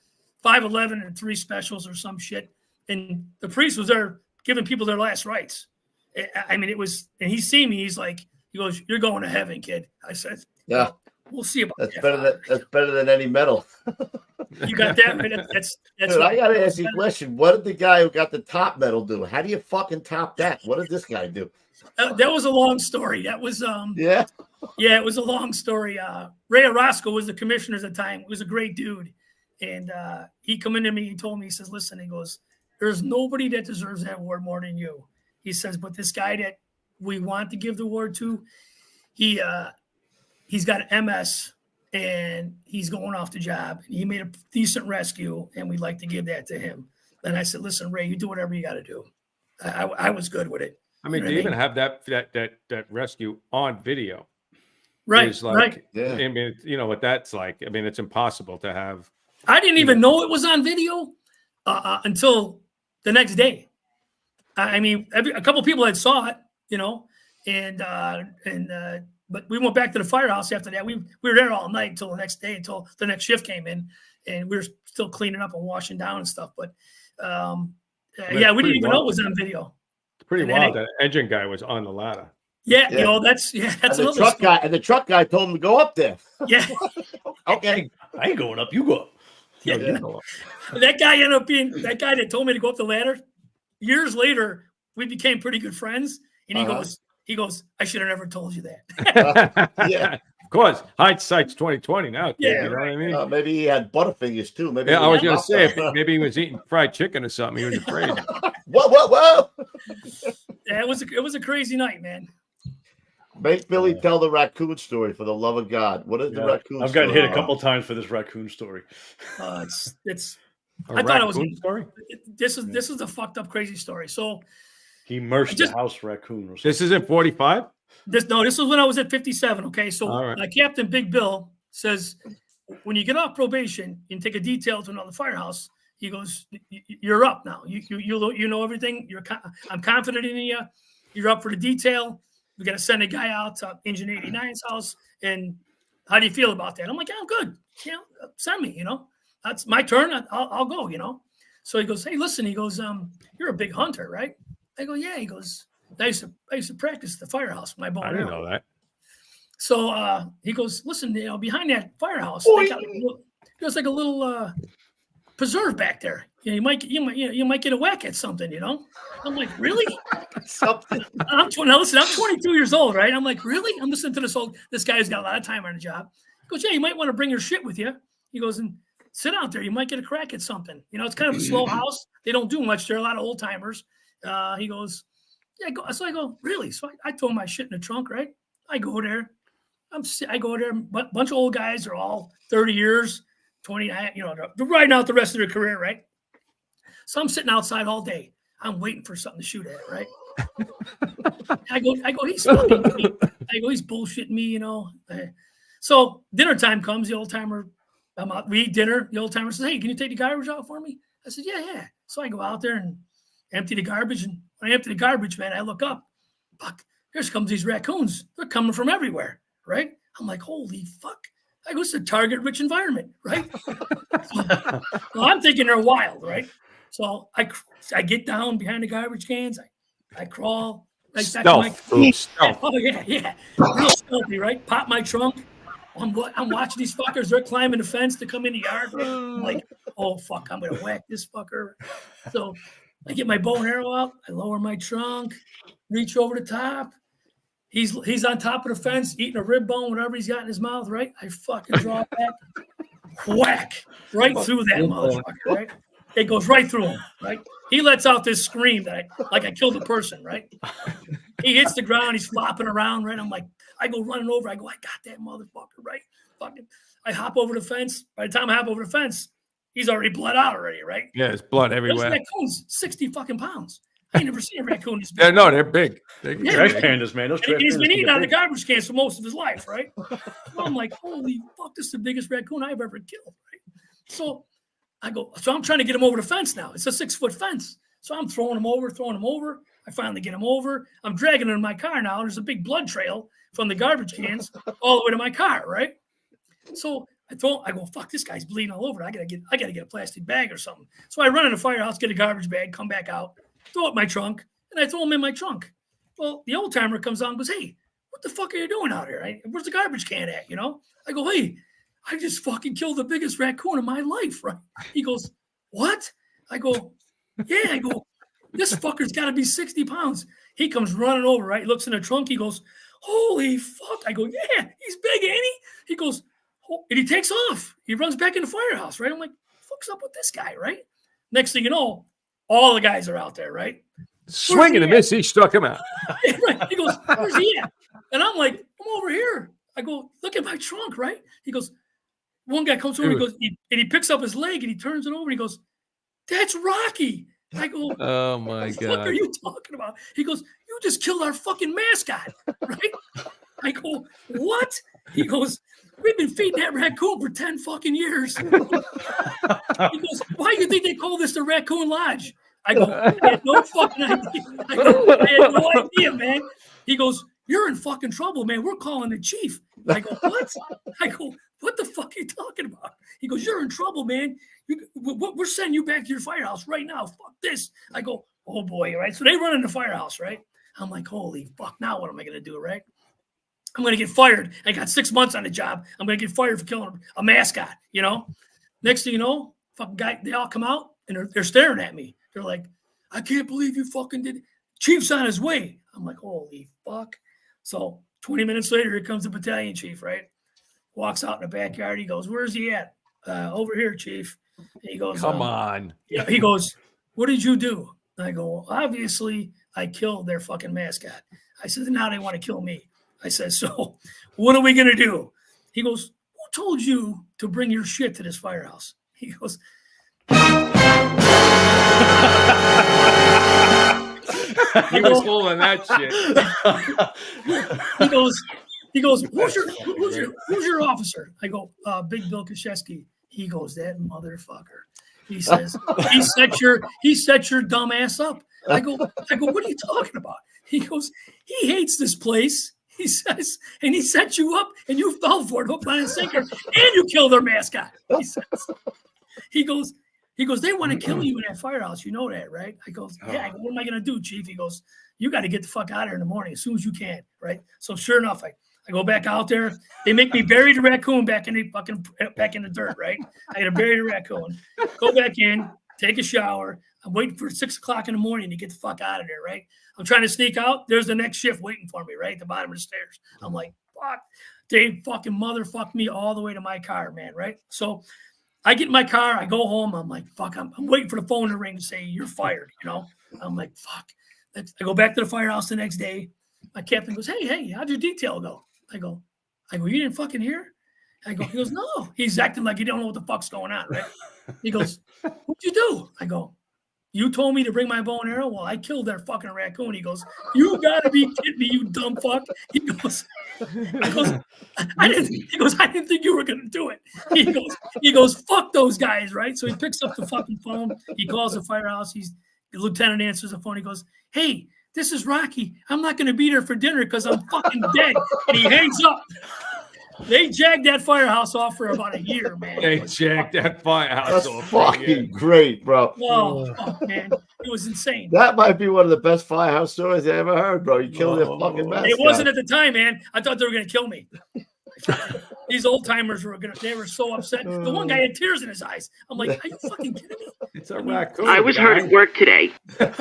5:11 and 3 specials or some shit, and the priest was there giving people their last rites. I mean, it was, and he seen me. He's like, he goes, "You're going to heaven, kid." I said, Yeah. We'll see about That's that. that's better than any medal. You got that right. That's Dude, I gotta ask you a question. What did the guy who got the top medal do? How do you fucking top that? What did this guy do? That was a long story. That was Yeah. Yeah, it was a long story. Ray Orozco was the commissioner at the time. He was a great dude. And he come into me, he told me, he says, listen, he goes, there's nobody that deserves that award more than you. He says, but this guy that we want to give the award to, he's got MS and he's going off the job. And he made a decent rescue, and we'd like to give that to him. And I said, listen, Ray, you do whatever you got to do. I was good with it. I mean, to even have that rescue on video, right? Is like, right. Yeah. I mean, you know what that's like. I mean, it's impossible to have. I didn't even know it was on video until the next day. I mean, a couple people had saw it, you know, but we went back to the firehouse after that. We were there all night until the next day, until the next shift came in, and we were still cleaning up and washing down and stuff. But yeah, we didn't even know it was on video. It's pretty wild that engine guy was on the ladder. Yeah, you know, that's and another the truck story. guy. And the truck guy told him to go up there. Yeah. Okay. I ain't going up. You go up. Yeah. That guy ended up being that guy that told me to go up the ladder. Years later, we became pretty good friends. And he goes, I should have never told you that. Yeah. Of course. Hindsight's 2020 now. Kid, Yeah, you know what I mean? Maybe he had Butterfingers too. Maybe. Yeah, I was he going to was say, up there. maybe he was eating fried chicken or something. He was afraid. Whoa. Yeah, it was a crazy night, man. Make Billy tell the raccoon story for the love of God. What is the raccoon I've gotten story? hit a couple times for this raccoon story. It's. A I thought it was. raccoon story? This is the fucked up crazy story. So He immersed the house raccoon. Or something. This isn't 45? this was when I was at 57. Okay, so All right. Captain Big Bill says, when you get off probation and take a detail to another firehouse, he goes, you're up now. You know everything. I'm confident in you. You're up for the detail. We got to send a guy out to Engine 89's house. And how do you feel about that? I'm like, yeah, I'm good. You know, send me. You know, that's my turn. I'll go. You know. So he goes, hey, listen. He goes, you're a big hunter, right? I go, yeah. He goes, I used to practice at the firehouse. My bow. I didn't know that. So he goes, listen, you know, behind that firehouse, there's like a little preserve back there. You know, you might get a whack at something. You know, I'm like, really? Something. I'm 22 years old, right? I'm like, really? I'm listening to this guy who's got a lot of time on the job. He goes, yeah, you might want to bring your shit with you. He goes, and sit out there. You might get a crack at something. You know, it's kind of a slow house. They don't do much. There are a lot of old timers. He goes, yeah. So I go, really? So I throw my shit in the trunk, right? I go there. I go there. Bunch of old guys are all 30 years, 20. You know, they're riding out the rest of their career, right? So I'm sitting outside all day. I'm waiting for something to shoot at, right? I go, he's fucking me. I go, he's bullshitting me, you know. So dinner time comes, the old timer, we eat dinner. The old timer says, hey, can you take the garbage out for me? I said, yeah. So I go out there and empty the garbage. And when I empty the garbage, man, I look up. Fuck, here comes these raccoons. They're coming from everywhere, right? I'm like, holy fuck. I go, it's a target-rich environment, right? Well, I'm thinking they're wild, right? So I get down behind the garbage cans. I crawl right back to my Stealth. Oh, yeah. Real stealthy, right? Pop my trunk. I'm watching these fuckers. They're climbing the fence to come in the yard. Right? I'm like, oh, fuck, I'm going to whack this fucker. So I get my bow and arrow out. I lower my trunk, reach over the top. He's on top of the fence, eating a rib bone, whatever he's got in his mouth, right? I fucking draw back, whack, right through that motherfucker, right? It goes right through him, right? He lets out this scream that I killed a person, right? He hits the ground, he's flopping around, right? I'm like, I go running over, I go, I got that motherfucker, right? Fucking, I hop over the fence. By the time I hop over the fence, he's already bled out already, right? Yeah, there's blood everywhere. Those raccoons, 60 fucking pounds. I ain't never seen a raccoon this big. No, they're big. Trash pandas, man. Those He's been eating out of big. garbage cans for most of his life, right? So I'm like, holy fuck, this is the biggest raccoon I've ever killed, right? So I'm trying to get him over the fence now. It's a 6-foot fence. So I'm throwing him over. I finally get him over. I'm dragging him in my car now. There's a big blood trail from the garbage cans all the way to my car, right? So I go, fuck, this guy's bleeding all over. I gotta get a plastic bag or something. So I run in the firehouse, get a garbage bag, come back out, throw it in my trunk, and I throw him in my trunk. Well, the old timer comes out and goes, hey, what the fuck are you doing out here? Where's the garbage can at? You know? I go, hey, I just fucking killed the biggest raccoon in my life, right? He goes, what? I go, yeah. I go, this fucker's got to be 60 pounds. He comes running over, right? He looks in the trunk. He goes, holy fuck. I go, yeah, he's big, ain't he? He goes, oh, and he takes off. He runs back in the firehouse, right? I'm like, fuck's up with this guy, right? Next thing you know, all the guys are out there, right? Swinging a miss, he struck him out. Right. He goes, where's he at? And I'm like, I'm over here. I go, look at my trunk, right? He goes, one guy comes over, and he picks up his leg and he turns it over and he goes, that's Rocky. I go, oh my what God. the fuck are you talking about? He goes, you just killed our fucking mascot, right? I go, what? He goes, we've been feeding that raccoon for 10 fucking years. He goes, why do you think they call this the Raccoon Lodge? I go, I had no fucking idea. I had no idea, man. He goes, you're in fucking trouble, man. We're calling the chief. I go, what? I go, what the fuck are you talking about? He goes, you're in trouble, man. We're sending you back to your firehouse right now. Fuck this. I go, oh boy, right? So they run in the firehouse, right? I'm like, holy fuck, now what am I going to do, right? I'm going to get fired. I got 6 months on the job. I'm going to get fired for killing a mascot, you know? Next thing you know, fucking guy, they all come out and they're staring at me. They're like, I can't believe you fucking did it. Chief's on his way. I'm like, holy fuck. So 20 minutes later, here comes the battalion chief, right? Walks out in the backyard. He goes, where's he at? Over here, chief. And he goes, come on. Yeah, he goes, what did you do? And I go, well, obviously, I killed their fucking mascot. I said, now they want to kill me. I said, so what are we going to do? He goes, who told you to bring your shit to this firehouse? He goes, he was pulling that shit. He goes, who's your officer? I go, Big Bill Kashesky. He goes, that motherfucker. He says, he set your dumb ass up. I go, what are you talking about? He goes, he hates this place. He says, and he set you up and you fell for it, hook, line, and sinker, and you killed their mascot. He says, he goes, they want to kill you in that firehouse. You know that, right? I goes, yeah. I go, what am I going to do, chief? He goes, you got to get the fuck out of here in the morning as soon as you can, right? So sure enough, I go back out there. They make me bury the raccoon back in the dirt, right? I got to bury the raccoon, go back in, take a shower. I'm waiting for 6 o'clock in the morning to get the fuck out of there, right? I'm trying to sneak out. There's the next shift waiting for me, right? At the bottom of the stairs. I'm like, fuck. They fucking motherfucked me all the way to my car, man, right? So I get in my car. I go home. I'm like, fuck. I'm waiting for the phone to ring to say, you're fired, you know? I'm like, fuck. I go back to the firehouse the next day. My captain goes, hey, how'd your detail go? I go, you didn't fucking hear? He goes, no. He's acting like he don't know what the fuck's going on, right? He goes, what'd you do? I go, You told me to bring my bow and arrow. Well, I killed that fucking raccoon. He goes, you gotta be kidding me, you dumb fuck. He goes, I didn't think you were gonna do it. He goes, fuck those guys, right? So he picks up the fucking phone. He calls the firehouse. The lieutenant answers the phone. He goes, hey, this is Rocky. I'm not gonna be there for dinner because I'm fucking dead. And he hangs up. They jagged that firehouse off for about a year, man. They jagged that firehouse off. That's fucking great, bro. Oh, fuck, man. It was insane. That might be one of the best firehouse stories I ever heard, bro. You killed that fucking mascot. It wasn't at the time, man. I thought they were going to kill me. These old timers they were so upset. The one guy had tears in his eyes. I'm like, are you fucking kidding me? It's a raccoon. I was hard at work today. It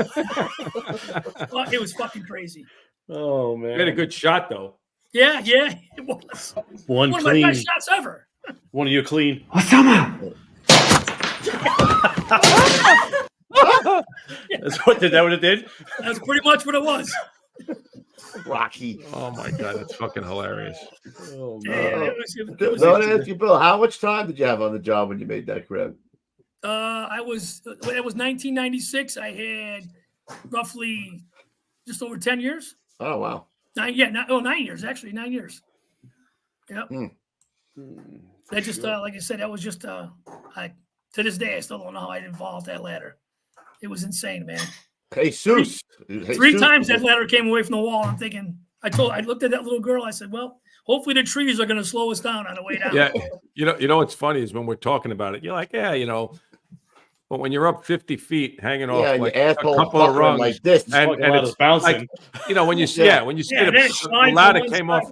was fucking crazy. Oh, man. You had a good shot, though. Yeah, it was. One of clean. my best shots ever. One of you clean. Osama! That's what it did? That's pretty much what it was. Rocky. Oh, my God. That's fucking hilarious. Oh, Yeah, man. it was No, to ask you, Bill, how much time did you have on the job when you made that crib? It was 1996. I had roughly just over 10 years. Oh, wow. 9 years, actually, 9 years. Yep. That just, like I said, that was just, to this day, I still don't know how I involved that ladder. It was insane, man. Jesus. Three times that ladder came away from the wall. I'm thinking, I looked at that little girl. I said, well, hopefully the trees are going to slow us down on the way down. Yeah. You know what's funny is when we're talking about it, you're like, yeah, but when you're up 50 feet hanging off like a couple of rungs like this, and it's bouncing, like, when you see the ladder came off.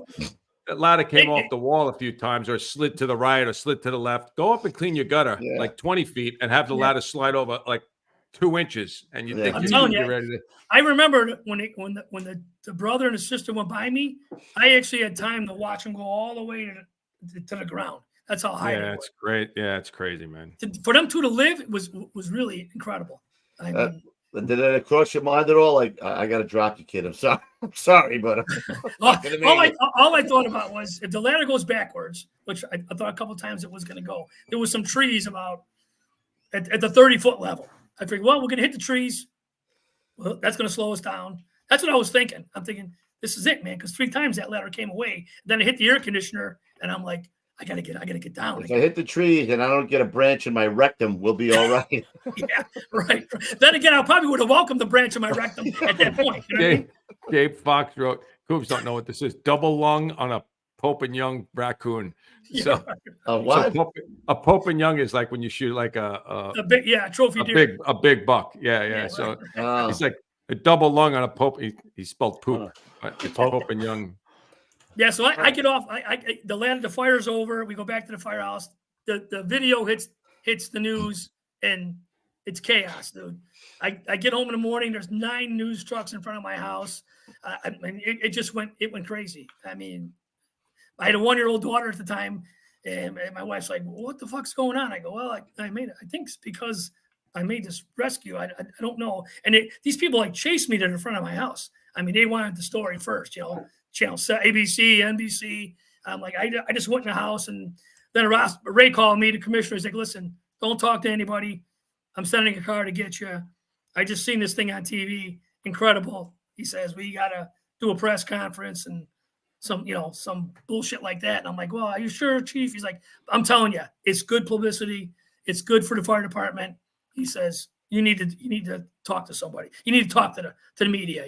The ladder came off the wall a few times, or slid to the right, or slid to the left. Go up and clean your gutter like 20 feet, and have the ladder slide over like 2 inches, and you think I'm telling you, ready to. I remember when the brother and the sister went by me, I actually had time to watch them go all the way to the ground. That's how high. Yeah, it's great. Yeah, it's crazy, man. For them two to live was really incredible. I mean, did it cross your mind at all? Like, I got to drop you, kid. I'm sorry, but all I thought about was if the ladder goes backwards, which I thought a couple of times it was going to go. There was some trees about at the 30-foot level. I figured, well, we're going to hit the trees. Well, that's going to slow us down. That's what I was thinking. I'm thinking, this is it, man, because 3 times that ladder came away. Then I hit the air conditioner, and I'm like, I gotta get down. If I hit the trees and I don't get a branch in my rectum, we'll be all right. Yeah, right. Then again, I probably would have welcomed the branch in my rectum at that point. You know Dave Fox wrote, Coops don't know what this is. Double lung on a Pope and Young raccoon. Yeah. So, what? A Pope and Young is like when you shoot like a big trophy deer. A big buck. Yeah. So it's like a double lung on a Pope. He spelled poop. It's Pope and Young. Yeah, so I get off. The fire's over. We go back to the firehouse. The video hits the news, and it's chaos, dude. I get home in the morning. There's 9 news trucks in front of my house. It went crazy. I mean, I had a 1-year-old daughter at the time, and my wife's like, "What the fuck's going on?" I go, "Well, I made it. I think it's because I made this rescue. I don't know." And these people like chased me to the front of my house. I mean, they wanted the story first, Channel ABC, NBC. I'm like, I just went in the house, and then Ray called me, the commissioner. He's like, listen, don't talk to anybody. I'm sending a car to get you. I just seen this thing on TV. Incredible. He says, we got to do a press conference and some bullshit like that. And I'm like, well, are you sure, Chief? He's like, I'm telling you, it's good publicity. It's good for the fire department. He says, you need to talk to somebody. You need to talk to the media,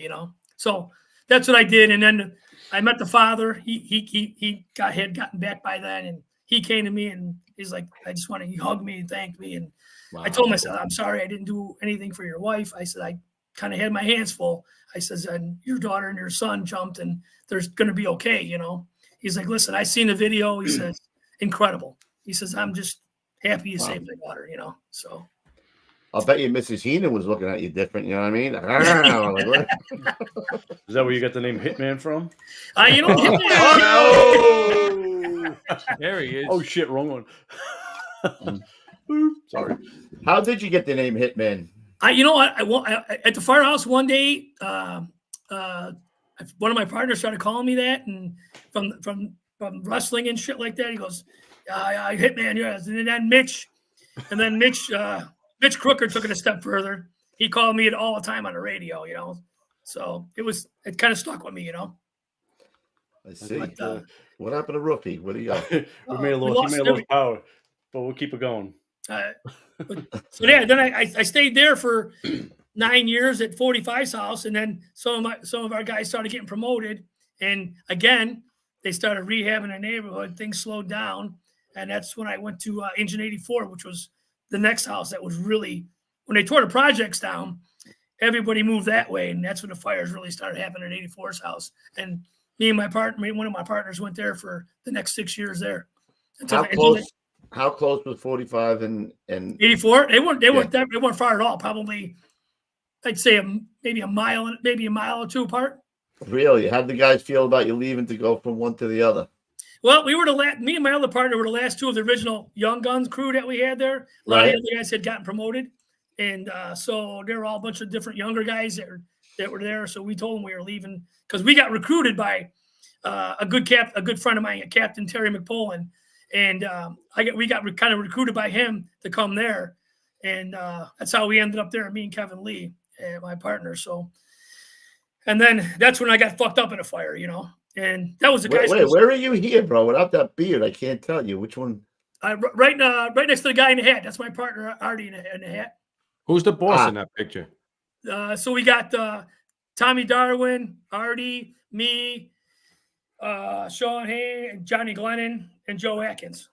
So that's what I did. And then I met the father. He had gotten back by then, and he came to me and he's like, he hugged me and thanked me. And wow. I told him, I said, I'm sorry I didn't do anything for your wife. I said, I kind of had my hands full. I says, and your daughter and your son jumped, and they're going to be okay. He's like, listen, I seen the video. He says, incredible. He says, I'm just happy you saved my daughter, so. I'll bet you Mrs. Heenan was looking at you different. You know what I mean? Is that where you got the name Hitman from? Hitman. There he is. Oh, shit. Wrong one. Sorry. How did you get the name Hitman? I at the firehouse one day, one of my partners started calling me that, and from wrestling and shit like that, he goes, Hitman, yes. And then Mitch Crooker took it a step further. he called me all the time on the radio, So it kind of stuck with me, I see. But, what happened to Roofy? What do you got? He may have lost power, but we'll keep it going. So yeah, then I stayed there for 9 years at 45's house, and then some of our guys started getting promoted, and again they started rehabbing the neighborhood. Things slowed down, and that's when I went to Engine 84, which was the next house that was really, when they tore the projects down, everybody moved that way, and that's when the fires really started happening at 84's house. And me and one of my partners went there for the next 6 years there. How close was 45 and 84? They weren't far at all. Probably, I'd say maybe a mile or two apart. Really? How'd the guys feel about you leaving to go from one to the other? Well, we were me and my other partner were the last two of the original Young Guns crew that we had there. A lot of the other guys had gotten promoted, and so there were all a bunch of different younger guys that were there. So we told them we were leaving because we got recruited by a good friend of mine, Captain Terry McPolin, and we got kind of recruited by him to come there, and that's how we ended up there. Me and Kevin Lee, my partner. So, and then that's when I got fucked up in a fire, And that was the guy. Wait, where are you here, bro? Without that beard, I can't tell you which one. Right next to the guy in the hat. That's my partner, Artie, in the hat. Who's the boss in that picture? So we got Tommy Darwin, Artie, me, Sean Hay, Johnny Glennon, and Joe Atkins.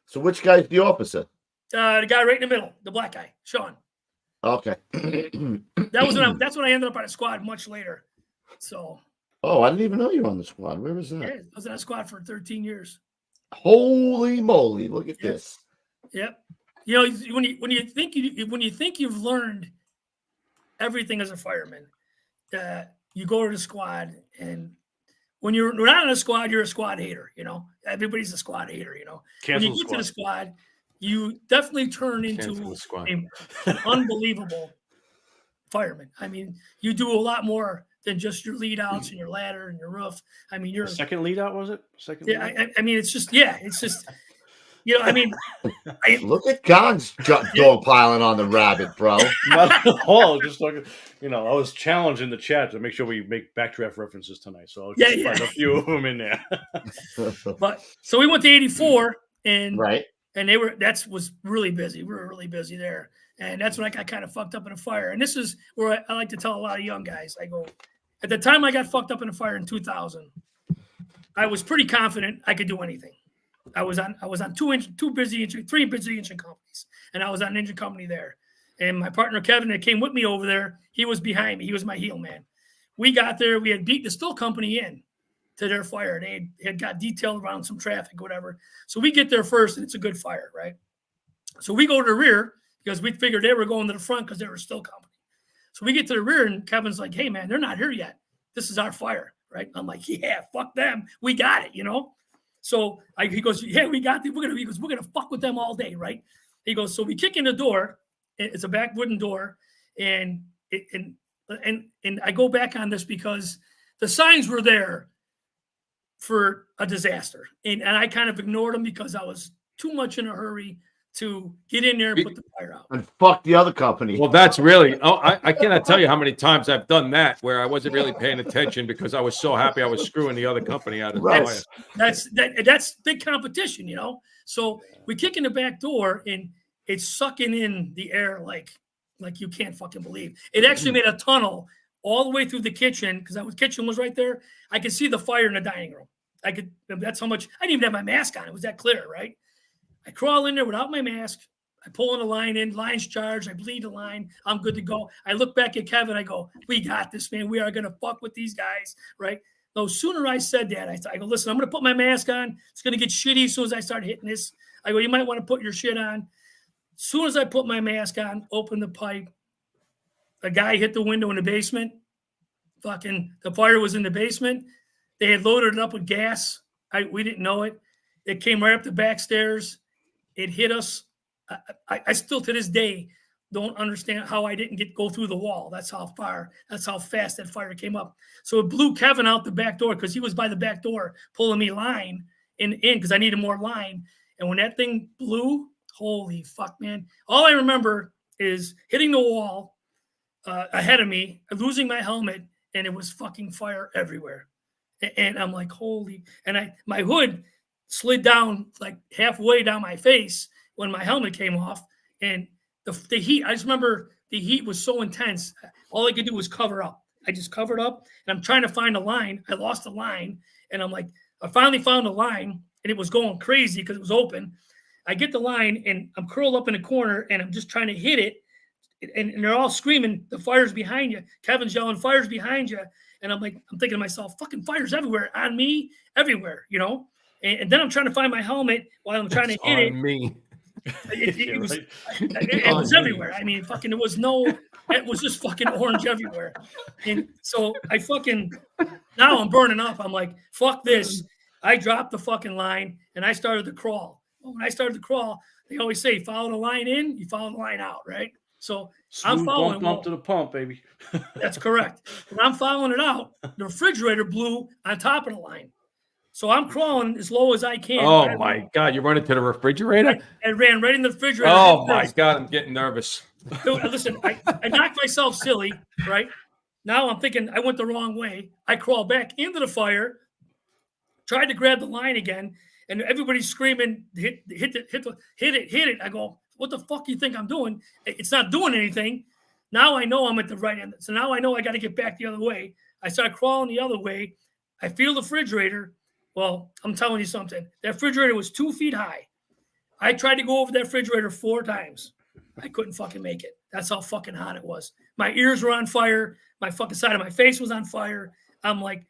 So which guy's the officer? The guy right in the middle, the black guy, Sean. Okay. That's when I ended up on a squad much later. So. Oh, I didn't even know you were on the squad. Where was that? Yeah, I was on a squad for 13 years. Holy moly! Look at this. Yep. When you think you've learned everything as a fireman, you go to the squad, and when you're not in a squad, you're a squad hater. Everybody's a squad hater. When you get to the squad, you definitely turn into an unbelievable fireman. I mean, you do a lot more than just your lead outs and your ladder and your roof. I mean, your second lead out, was it? Second. Yeah, I mean, it's just. I mean, look at God's dog piling on the rabbit, bro. Not at all. Just like, I was challenging the chat to make sure we make backdraft references tonight. So I'll just find a few of them in there. But so we went to 84, and and that was really busy. We were really busy there, and that's when I got kind of fucked up in a fire. And this is where I like to tell a lot of young guys. I go, at the time I got fucked up in a fire in 2000, I was pretty confident I could do anything. I was on three busy engine companies, and I was on an engine company there. And my partner Kevin that came with me over there, he was behind me. He was my heel man. We got there. We had beat the Still company in to their fire. They had got detailed around some traffic, whatever. So we get there first, and it's a good fire, right? So we go to the rear because we figured they were going to the front because they were Still company. So we get to the rear, and Kevin's like, "Hey, man, they're not here yet. This is our fire, right?" I'm like, "Yeah, fuck them. We got it, So he goes, "Yeah, we got it. We're gonna fuck with them all day, right?" He goes, so we kick in the door. It's a back wooden door, and I go back on this because the signs were there for a disaster, and I kind of ignored them because I was too much in a hurry to get in there and put the fire out. And fuck the other company. Well, that's really, I cannot tell you how many times I've done that where I wasn't really paying attention because I was so happy I was screwing the other company out of the fire. That's big competition, So we kick in the back door, and it's sucking in the air like you can't fucking believe. It actually made a tunnel all the way through the kitchen because the kitchen was right there. I could see the fire in the dining room. That's how much, I didn't even have my mask on. It was that clear, right? I crawl in there without my mask. I pull in the line in. Line's charged. I bleed the line. I'm good to go. I look back at Kevin. I go, "We got this, man. We are going to fuck with these guys," right? No sooner I said that, I go, "Listen, I'm going to put my mask on. It's going to get shitty as soon as I start hitting this." I go, "You might want to put your shit on." As soon as I put my mask on, open the pipe, a guy hit the window in the basement. The fire was in the basement. They had loaded it up with gas. We didn't know it. It came right up the back stairs. It hit us. I still to this day don't understand how I didn't go through the wall. That's how fast that fire came up. So it blew Kevin out the back door because he was by the back door pulling me line in because I needed more line. And when that thing blew, holy fuck, man. All I remember is hitting the wall ahead of me, losing my helmet, and it was fucking fire everywhere. And I'm like, holy! And my hood slid down like halfway down my face when my helmet came off, and the heat. I just remember the heat was so intense. All I could do was cover up. I just covered up, and I'm trying to find a line. I lost a line, and I'm like, I finally found a line, and it was going crazy because it was open. I get the line, and I'm curled up in a corner, and I'm just trying to hit it. And they're all screaming, the fire's behind you. Kevin's yelling, fire's behind you. And I'm thinking to myself, fucking fire's everywhere, on me, everywhere, you know? And then I'm trying to find my helmet while I'm trying to hit it. Me. It was everywhere. I mean, fucking, it was just fucking orange everywhere. And so now I'm burning up. I'm like, fuck this. I dropped the fucking line and I started to crawl. When I started to crawl, they always say, follow the line in, you follow the line out, right? So I'm following bump to the pump, baby. That's correct. When I'm following it out, the refrigerator blew on top of the line. So I'm crawling as low as I can. Oh my God, you run into the refrigerator? I ran right in the refrigerator. Oh my God, I'm getting nervous. Dude, listen, I knocked myself silly, right? Now I'm thinking I went the wrong way. I crawled back into the fire, tried to grab the line again, and everybody's screaming, hit it. I go, what the fuck do you think I'm doing? It's not doing anything. Now I know I'm at the right end. So now I know I got to get back the other way. I start crawling the other way. I feel the refrigerator. Well, I'm telling you something. That refrigerator was 2 feet high. I tried to go over that refrigerator 4 times. I couldn't fucking make it. That's how fucking hot it was. My ears were on fire. My fucking side of my face was on fire. I'm like,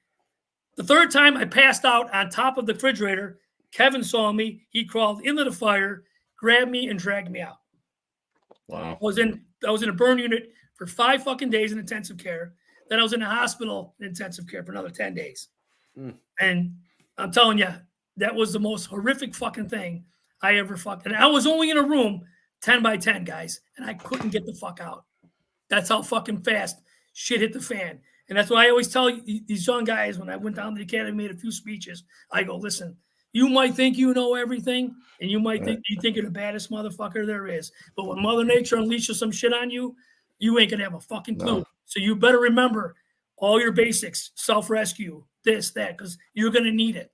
the 3rd time I passed out on top of the refrigerator, Kevin saw me. He crawled into the fire, grabbed me, and dragged me out. Wow. I was in a burn unit for 5 fucking days in intensive care. Then I was in the hospital in intensive care for another 10 days. And I'm telling you, that was the most horrific fucking thing I ever fucking. And I was only in a room 10 by 10, guys, and I couldn't get the fuck out. That's how fucking fast shit hit the fan. And that's why I always tell these young guys when I went down to the academy, made a few speeches. I go, listen, you might think you know everything, and you might think you're the baddest motherfucker there is. But when Mother Nature unleashes some shit on you, you ain't gonna have a fucking clue. No. So you better remember all your basics, self-rescue, this, that, because you're gonna need it.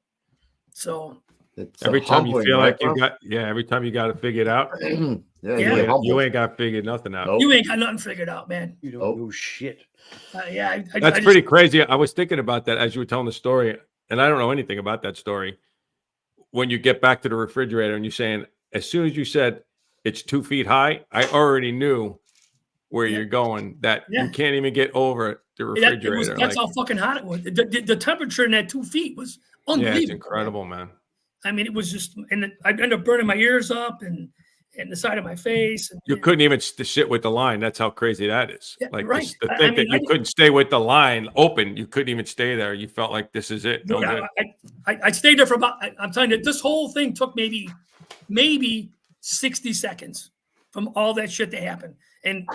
So every time you feel like you got, every time you got to figure it out, you ain't got to figure nothing out. Nope. You ain't got nothing figured out, man. You don't know shit. That's pretty crazy. I was thinking about that as you were telling the story, and I don't know anything about that story. When you get back to the refrigerator and you're saying, as soon as you said it's 2 feet high, I already knew where you're going, that you can't even get over the refrigerator. That's how fucking hot it was. The temperature in that 2 feet was unbelievable. Yeah, it's incredible, man. I mean, it was just, and I ended up burning my ears up and the side of my face. And, you couldn't even sit with the line. That's how crazy that is. Yeah, like right. the thing that you couldn't stay with the line open. You couldn't even stay there. You felt like this is it. No good. I stayed there for about, I'm telling you, this whole thing took maybe 60 seconds from all that shit that happened. And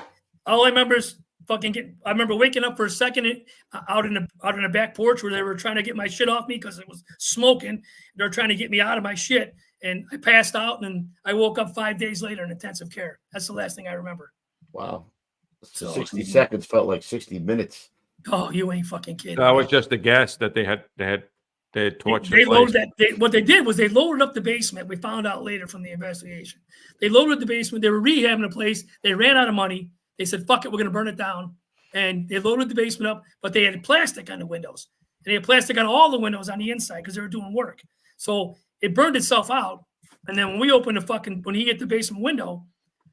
all I remember is I remember waking up for a second out in the back porch where they were trying to get my shit off me because it was smoking. They're trying to get me out of my shit. And I passed out and I woke up 5 days later in intensive care. That's the last thing I remember. Wow. So 60 seconds felt like 60 minutes. Oh, you ain't fucking kidding. That was just the gas that they had torched. They loaded that. What they did was they loaded up the basement. We found out later from the investigation. They loaded the basement. They were rehabbing the place. They ran out of money. They said, fuck it, we're going to burn it down. And they loaded the basement up, but they had plastic on the windows. And they had plastic on all the windows on the inside because they were doing work. So it burned itself out. And then when we opened when he hit the basement window,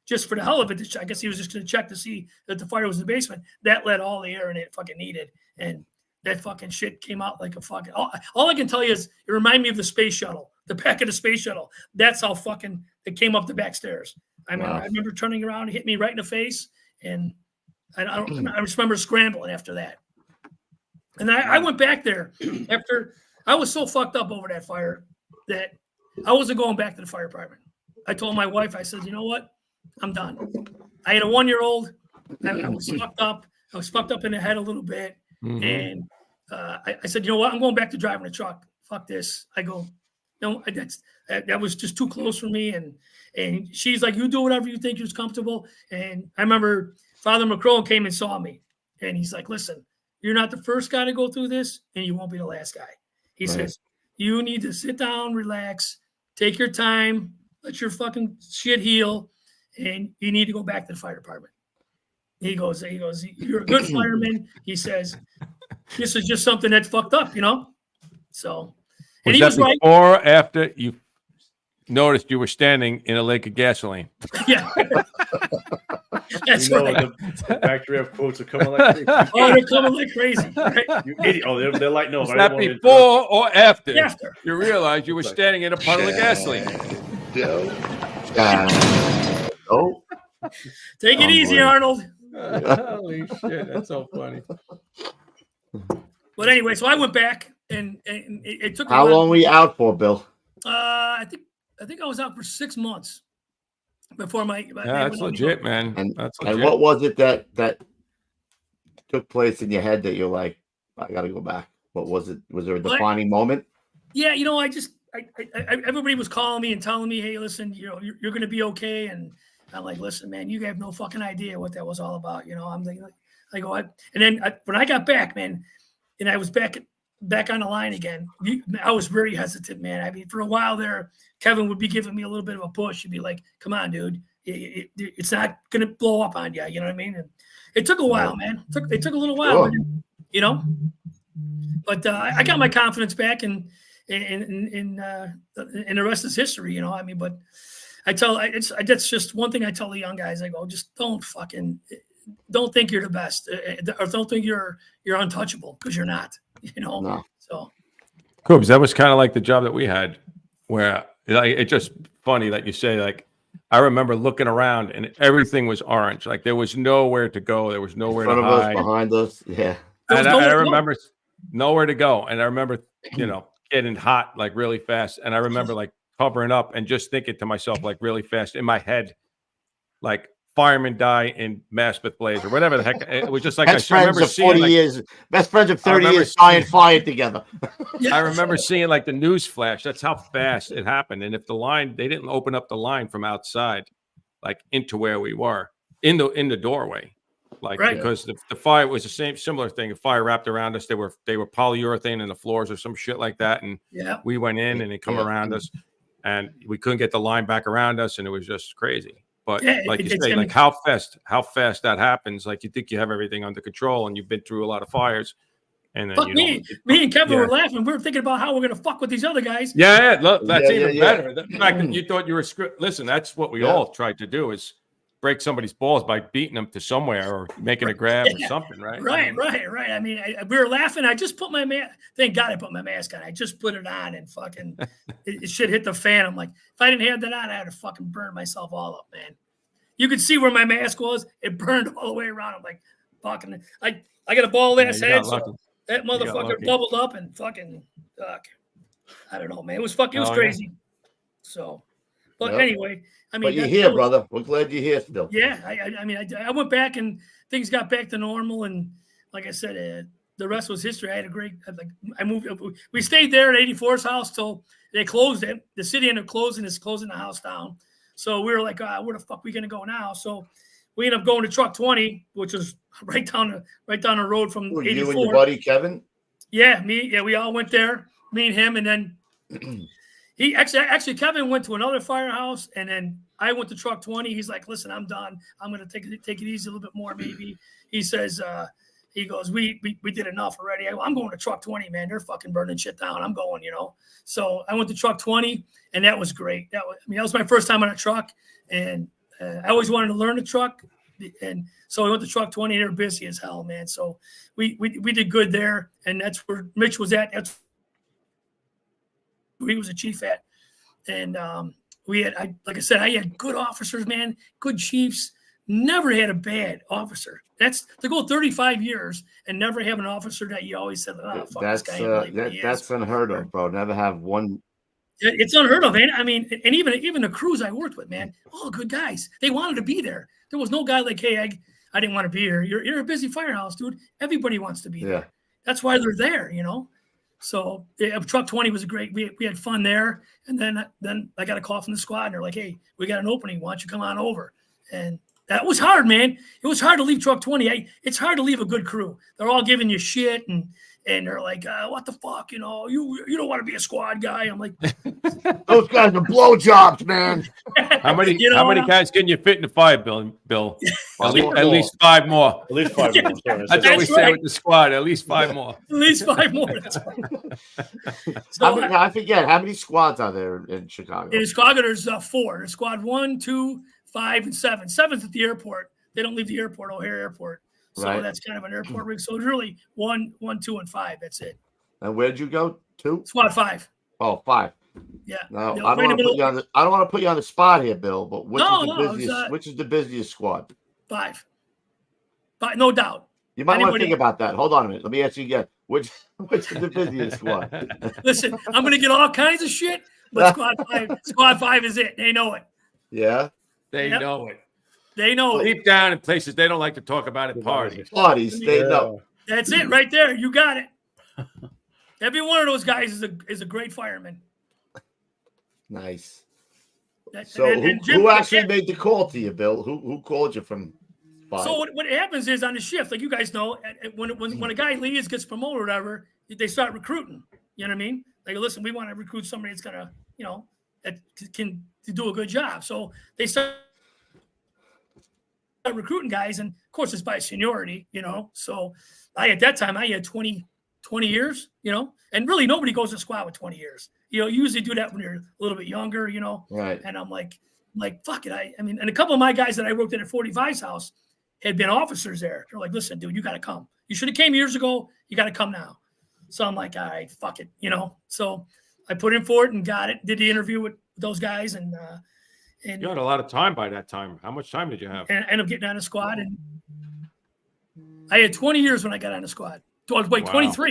just for the hell of it, I guess he was just going to check to see that the fire was in the basement. That let all the air in it fucking needed. And that fucking shit came out like a fucking, all I can tell you is it reminded me of the space shuttle, the back of the space shuttle. That's how fucking it came up the back stairs. I mean, I remember turning around and hit me right in the face. And I just remember scrambling after that. And I went back there after I was so fucked up over that fire that I wasn't going back to the fire department. I told my wife, I said, you know what? I'm done. I had a 1-year-old. I was fucked up. I was fucked up in the head a little bit. Mm-hmm. And I said, you know what? I'm going back to driving a truck. Fuck this. I go, no, that was just too close for me. And she's like, you do whatever you think is comfortable. And I remember Father McCrone came and saw me, and he's like, listen, you're not the first guy to go through this, and you won't be the last guy. He says, you need to sit down, relax, take your time, let your fucking shit heal, and you need to go back to the fire department. He goes, you're a good fireman. He says, this is just something that's fucked up, So, and was that before or after you noticed you were standing in a lake of gasoline? Yeah. That's right. The factory of quotes are coming like crazy. Oh, they're coming like crazy. Right? You idiot. Oh, they're like, no. Was that before or after? After. You realized you were standing in a puddle of gasoline. Take it easy, Arnold. Holy shit, that's so funny. But anyway, so I went back, and it took. How long were you out for, Bill? I think I was out for 6 months before my. That's legit, man. That's legit. And what was it that took place in your head that you're like, I got to go back? What was it? Was there a defining moment? Yeah, I everybody was calling me and telling me, hey, listen, you're going to be okay, and I'm like, listen, man, you have no fucking idea what that was all about. I'm thinking, when I got back, man, and I was back on the line again, I was very hesitant, man. I mean, for a while there, Kevin would be giving me a little bit of a push. He'd be like, come on, dude, it's not going to blow up on you. You know what I mean? And it took a while, man. It took a little while, but I got my confidence back, and the rest is history, I mean, but that's just one thing I tell the young guys. I go, just don't think you're the best, or don't think you're untouchable, because you're not. No. So cool, because that was kind of like the job that we had, where it's just funny that you say, like, I remember looking around and everything was orange. Like there was nowhere to go, there was nowhere to hide. Behind us, yeah. And I remember nowhere to go, and I remember getting hot like really fast, and I remember like covering up and just thinking to myself like really fast in my head, like firemen die in Maspeth Blaze or whatever the heck. It was just like best friends of 40 years, best friends of 30 years dying fired together. I remember seeing like the news flash. That's how fast it happened. And if they didn't open up the line from outside, like into where we were in the doorway, like because the fire was the similar thing. The fire wrapped around us. They were polyurethane in the floors or some shit like that, and we went in and it come around us, and we couldn't get the line back around us, and it was just crazy. But like you say, like how fast that happens. Like you think you have everything under control, and you've been through a lot of fires. And then me and Kevin were laughing. We were thinking about how we're going to fuck with these other guys. Yeah, look, that's even better. The fact that you thought you were listen, that's what we all tried to do, is break somebody's balls by beating them to somewhere or making a grab or something, right? Right. I mean, we were laughing. I just put my mask. Thank God I put my mask on. I just put it on, and fucking it should hit the fan. I'm like, if I didn't have that on, I had to fucking burn myself all up, man. You could see where my mask was. It burned all the way around. I'm like, fucking. I got a bald ass head, so that motherfucker bubbled up and fucking. I don't know, man. It was crazy. So, but anyway. I mean, but you're here, brother. We're glad you're here still. Yeah, I mean, I went back and things got back to normal, and like I said, the rest was history. I had a great. I moved. We stayed there at 84's house till they closed it. The city ended up closing the house down. So we were like, where the fuck are we gonna go now? So we ended up going to Truck 20, which is right down the road from 84. You and your buddy Kevin. Yeah, me. Yeah, we all went there. Me and him, and then. He actually Kevin went to another firehouse, and then I went to Truck 20. He's like, listen, I'm done. I'm going to take it easy a little bit more, maybe. He says, he goes, we did enough already. I'm going to Truck 20, man. They're fucking burning shit down. I'm going, So I went to Truck 20, and that was great. That was my first time on a truck, and I always wanted to learn the truck. And so I went to Truck 20, and they were busy as hell, man. So we did good there, and that's where Mitch was at. That's he was a chief at, and like I said, I had good officers, man, good chiefs. Never had a bad officer. That's to go 35 years and never have an officer that you always said, "Oh, fuck this guy." That's unheard of, bro. Never have one. It's unheard of, man. I mean, and even the crews I worked with, man, all good guys. They wanted to be there. There was no guy like, "Hey, I didn't want to be here." You're a busy firehouse, dude. Everybody wants to be there. That's why they're there, So Truck 20 was great. We had fun there, and then I got a call from the squad, and they're like, "Hey, we got an opening. Why don't you come on over?" And That was hard, man. It was hard to leave truck 20. It's hard to leave a good crew. They're all giving you shit and they're like, what the fuck, you don't want to be a squad guy. I'm like, those guys are blowjobs, man. How many guys can you fit in the fire, Bill? At least 5 more. At least 5 more. Sorry. That's what we say with the squad. At least 5 more. At least 5 more. So, I forget, how many squads are there in Chicago? In Chicago, there's 4. There's squad 1, 2, 5, and 7. 7's at the airport. They don't leave the airport, O'Hare Airport. So that's kind of an airport rig. So it's really 1, 2, and 5. That's it. And where'd you go? 2? Squad 5. Oh, 5. Yeah. Now, I don't want to put you on the spot here, Bill, but which is the busiest squad? 5. But no doubt. You might want to think about that. Hold on a minute. Let me ask you again. Which is the busiest squad? Listen, I'm going to get all kinds of shit, but squad 5 is it. They know it. Yeah. They know it. They know it. Deep down in places they don't like to talk about at parties. They know. That's it right there. You got it. Every one of those guys is a great fireman. Nice. So who actually made the call to you, Bill? Who called you from 5? So what happens is on the shift, like you guys know, when a guy leaves, gets promoted or whatever, they start recruiting. You know what I mean? Like, listen, we want to recruit somebody that's gonna, that can do a good job. So they start recruiting guys, and of course it's by seniority, So at that time I had 20 years, and really nobody goes to squad with 20 years. You usually do that when you're a little bit younger, Right. And I'm like, fuck it. And a couple of my guys that I worked at 45's house had been officers there. They're like, listen, dude, you got to come. You should have came years ago. You got to come now. So I'm like, all right, fuck it, So I put in for it and got it. Did the interview with those guys, and you had a lot of time by that time. How much time did you have? And ended up getting on the squad, and I had 20 years when I got on the squad. 23.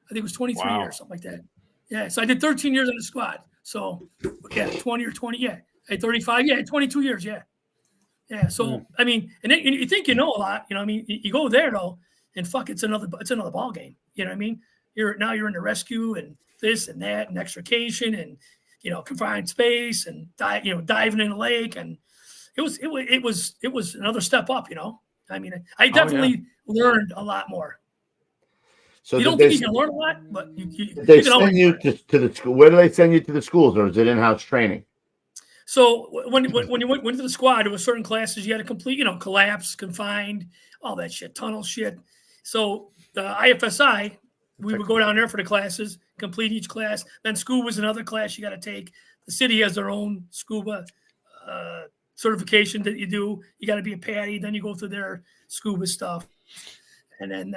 I think it was 23 years, something like that. Yeah, so I did 13 years on the squad. So, 20 or 20, yeah. I had 35, 22 years, yeah. Yeah, so, I mean, and then you think you know a lot, you go there, though, and fuck, it's another ball game. You know what I mean? You're in the rescue and this and that and extrication and, confined space and, diving in the lake. And it was another step up, I mean, I definitely learned a lot more. So you don't think you can learn a lot, but they send you to the school. Where do they send you to the schools, or is it in-house training? So when you went to the squad, there were certain classes you had to complete, collapse, confined, all that shit, tunnel shit. So the IFSI, we would go down there for the classes, complete each class. Then scuba was another class you got to take. The city has their own scuba certification that you do. You got to be a PADI. Then you go through their scuba stuff, and then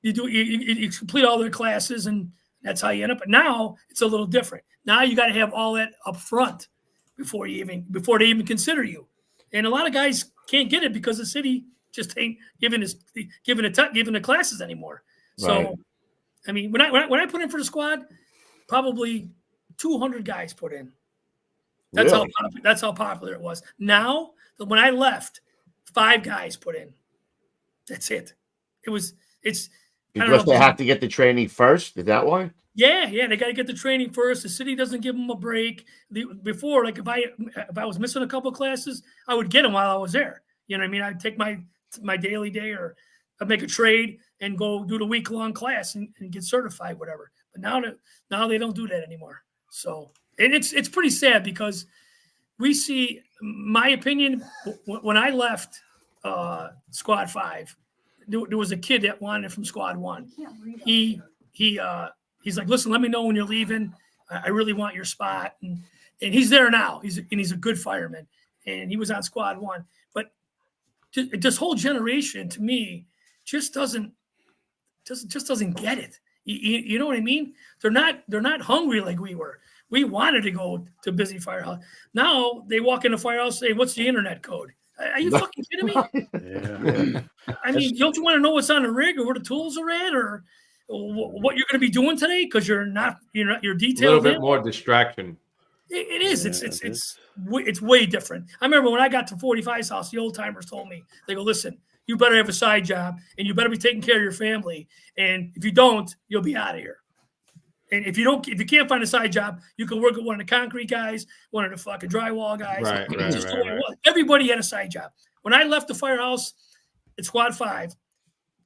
you complete all their classes, and that's how you end up. But now it's a little different. Now you got to have all that up front before they even consider you. And a lot of guys can't get it because the city just ain't giving the classes anymore. Right. So, I mean, when I put in for the squad, probably 200 guys put in. That's how popular it was. Now, when I left, 5 guys put in. That's it. It's because they have to get the training first. Is that why? Yeah, they got to get the training first. The city doesn't give them a break. Before, like if I was missing a couple of classes, I would get them while I was there. You know what I mean? I'd take my daily day, or I'd make a trade and go do the week-long class and get certified, whatever. But now they don't do that anymore. So, and it's pretty sad because we see, my opinion, when I left Squad 5, there was a kid that wanted from Squad 1. He's like, listen, let me know when you're leaving. I really want your spot. And he's there now. He's a good fireman. And he was on Squad 1. But this whole generation, to me, just doesn't get it. You know what I mean? They're not hungry like we were. We wanted to go to busy firehouse. Now they walk in the firehouse and say, what's the internet code? Are you fucking kidding me? Yeah. I mean, don't you want to know what's on the rig or where the tools are at or what you're going to be doing today? Because you're detailed. A little bit more distraction. It is. It's way different. I remember when I got to 45's house, the old timers told me, they go, listen, you better have a side job and you better be taking care of your family. And if you don't, you'll be out of here. And if you can't find a side job, you can work with one of the concrete guys, one of the fucking drywall guys. Right. Everybody had a side job. when I left the firehouse at Squad 5, there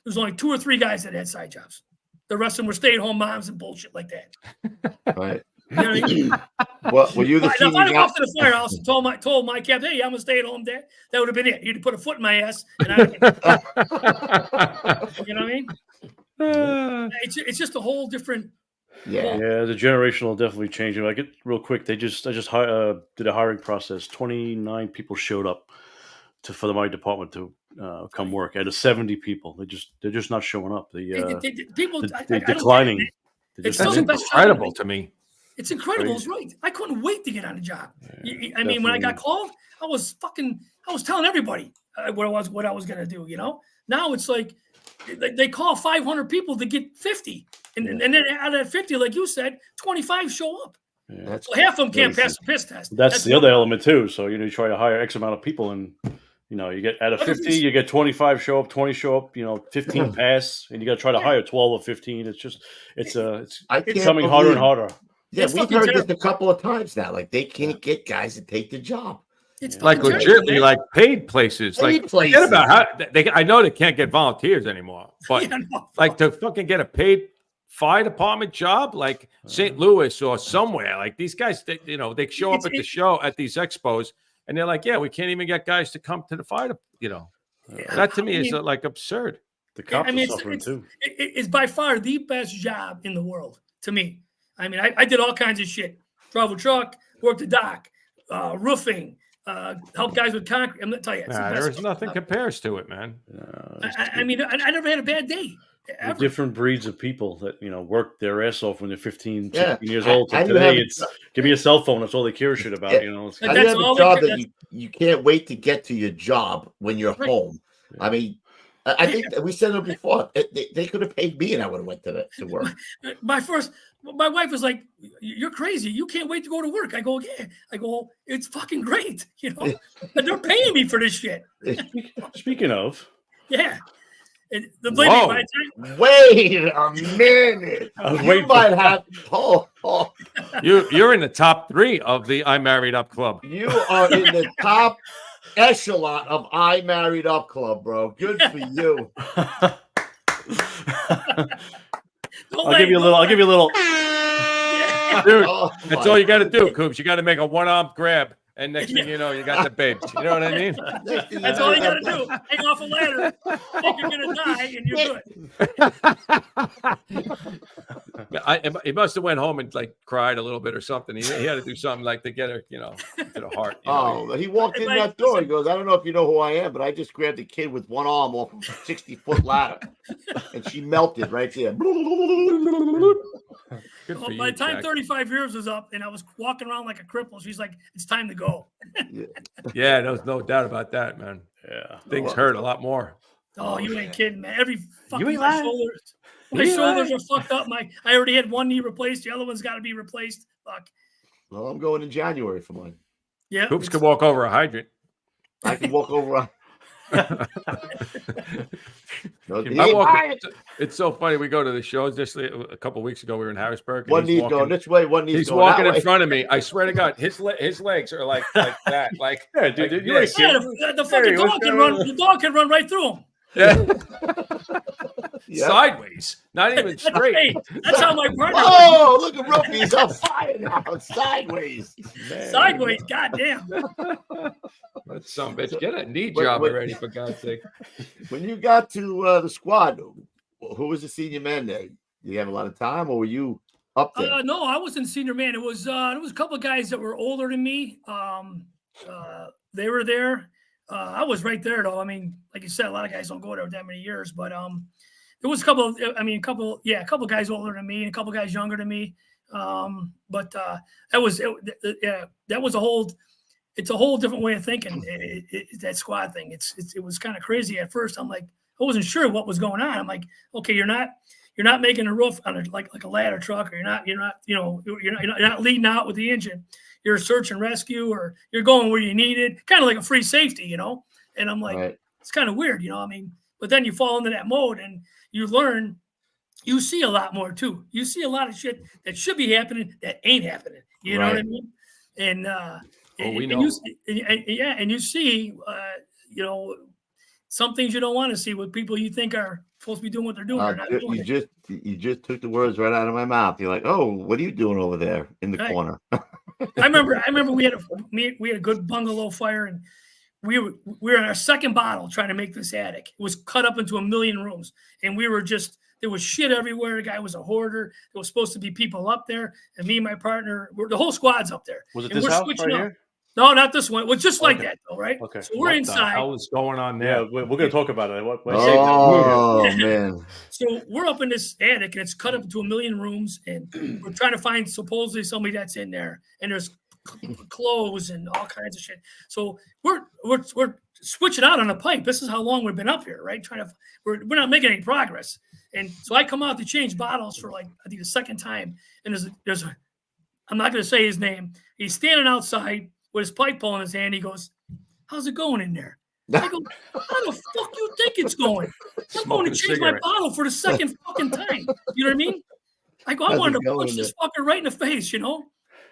was only 2 or 3 guys that had side jobs. The rest of them were stay-at-home moms and bullshit like that. Right. You know what I mean? Well, were you the If I'd senior have guy? off to the firehouse and told my captain, hey, I'm a stay-at-home dad, that would have been it. He'd have put a foot in my ass, and I'd you know what I mean? It's just a whole different. Yeah. The generational definitely changing. Like it real quick. I just did a hiring process. 29 people showed up for my department to come work. Out of 70 people, they're just not showing up. People they're declining. It's That's still the best incredible job. to me. It's incredible. It's right. I couldn't wait to get on the job. I mean, when I got called, I was telling everybody what I was going to do. You know. Now it's like they call 500 people to get 50, and then out of that 50, like you said, 25 show up. Yeah. So half of them can't pass the piss test. That's the other element too. So you try to hire X amount of people, and you get out of 50, you get 25 show up, 20 show up, 15 pass, and you got to try to hire 12 or 15. It's becoming harder and harder. Yeah, we've heard this a couple of times now. Like they can't get guys to take the job. It's like legitimately like paid places. Forget about how I know they can't get volunteers anymore, but like to fucking get a paid fire department job like St. Louis or somewhere, like these guys, they show up at the show at these expos and they're like, yeah, we can't even get guys to come to the fire. That to me is like absurd. The cops are suffering too. It's by far the best job in the world to me. I mean, I did all kinds of shit. Travel truck, worked the dock, roofing, help guys with concrete. I'm going to tell you. There's nothing compares to it, man. I mean, I never had a bad day. The different breeds of people that, work their ass off when they're 15, 16 years old. I Today, it's give me a cell phone. That's all they care shit about, I have a job that you can't wait to get to your job when you're home. Yeah. I mean, I think we said it before. They could have paid me, and I would have went to work. My wife was like, "You're crazy. You can't wait to go to work." I go, "Yeah." I go, "It's fucking great, And they're paying me for this shit." Speaking of, yeah. Wait a minute. You might have. You're in the top 3 of the I Married Up Club. You are in the top echelon of I Married Up Club, bro. Good for you. I'll give you a little. Dude, that's all you got to do, Coops. You got to make a one-arm grab. And next thing you know, you got the babes. You know what I mean? That's all you got to do. Hang off a ladder. Think you're going to die, and you're good. He must have went home and like cried a little bit or something. He had to do something like to get her, to the heart. He walked in that door. He goes, "I don't know if you know who I am, but I just grabbed a kid with one arm off a 60-foot ladder, and she melted right there." By the time 35 years was up, and I was walking around like a cripple, she's like, "It's time to go." Yeah, there's no doubt about that, man. Yeah, things hurt a lot more. Oh, you ain't kidding, man. Every fucking my shoulders are fucked up. I already had one knee replaced. The other one's got to be replaced. Fuck. Well, I'm going in January for mine. Yeah, Hoops can walk over a hydrant. I can walk over. It's so funny. We go to the shows. Just a couple of weeks ago, we were in Harrisburg. One knee's going this way. One knee's going walking that way. in front of me. I swear to God, his legs are like that. Like, yeah, dude. Like You're the fucking dog can run. The dog can run right through him. Yeah. Sideways, not even straight. Hey, that's how my partner. Oh, look at Rookie. He's on fire now. Sideways. Man. Sideways. Goddamn. That's some bitch. Get a knee job already, for God's sake. When you got to the squad, who was the senior man there? Did you have a lot of time, or were you up there? No, I wasn't senior man. It was a couple of guys that were older than me. They were there. I was right there, though. I mean, like you said, a lot of guys don't go there that many years, but there was a couple of guys older than me and a couple of guys younger than me. But that was a whole. It's a whole different way of thinking. That squad thing. It was kind of crazy at first. I'm like, I wasn't sure what was going on. I'm like, okay, you're not making a roof on like a ladder truck, or you're not leading out with the engine. You're search and rescue, or you're going where you need it, kind of like a free safety, And I'm like, It's kind of weird, I mean, but then you fall into that mode and you learn, you see a lot more too. You see a lot of shit that should be happening that ain't happening. You know what I mean? And we know. And you see you know, some things you don't want to see with people you think are supposed to be doing what they're doing. They're not doing it. You just took the words right out of my mouth. You're like, oh, what are you doing over there in the corner? I remember we had a good bungalow fire, and we were in our second bottle trying to make this attic. It was cut up into 1 million rooms, and we were just, there was shit everywhere. The guy was a hoarder. There was supposed to be people up there, and me and my partner, the whole squad's up there. Was it and this house right here? No, not this one. It was just like that, though, right? Okay. So we're inside. What was going on there? Yeah, we're going to talk about it. Man. So we're up in this attic, and it's cut up into 1 million rooms, and we're trying to find supposedly somebody that's in there, and there's clothes and all kinds of shit. So we're switching out on a pipe. This is how long we've been up here, right? We're not making any progress. And so I come out to change bottles for like I think the second time, and there's a I'm not going to say his name. He's standing outside with his pipe pole in his hand. He goes, "How's it going in there?" I go, "How the fuck you think it's going? I'm going to change my bottle for the second fucking time." You know what I mean? I go, I wanted to punch this fucker right in the face, you know?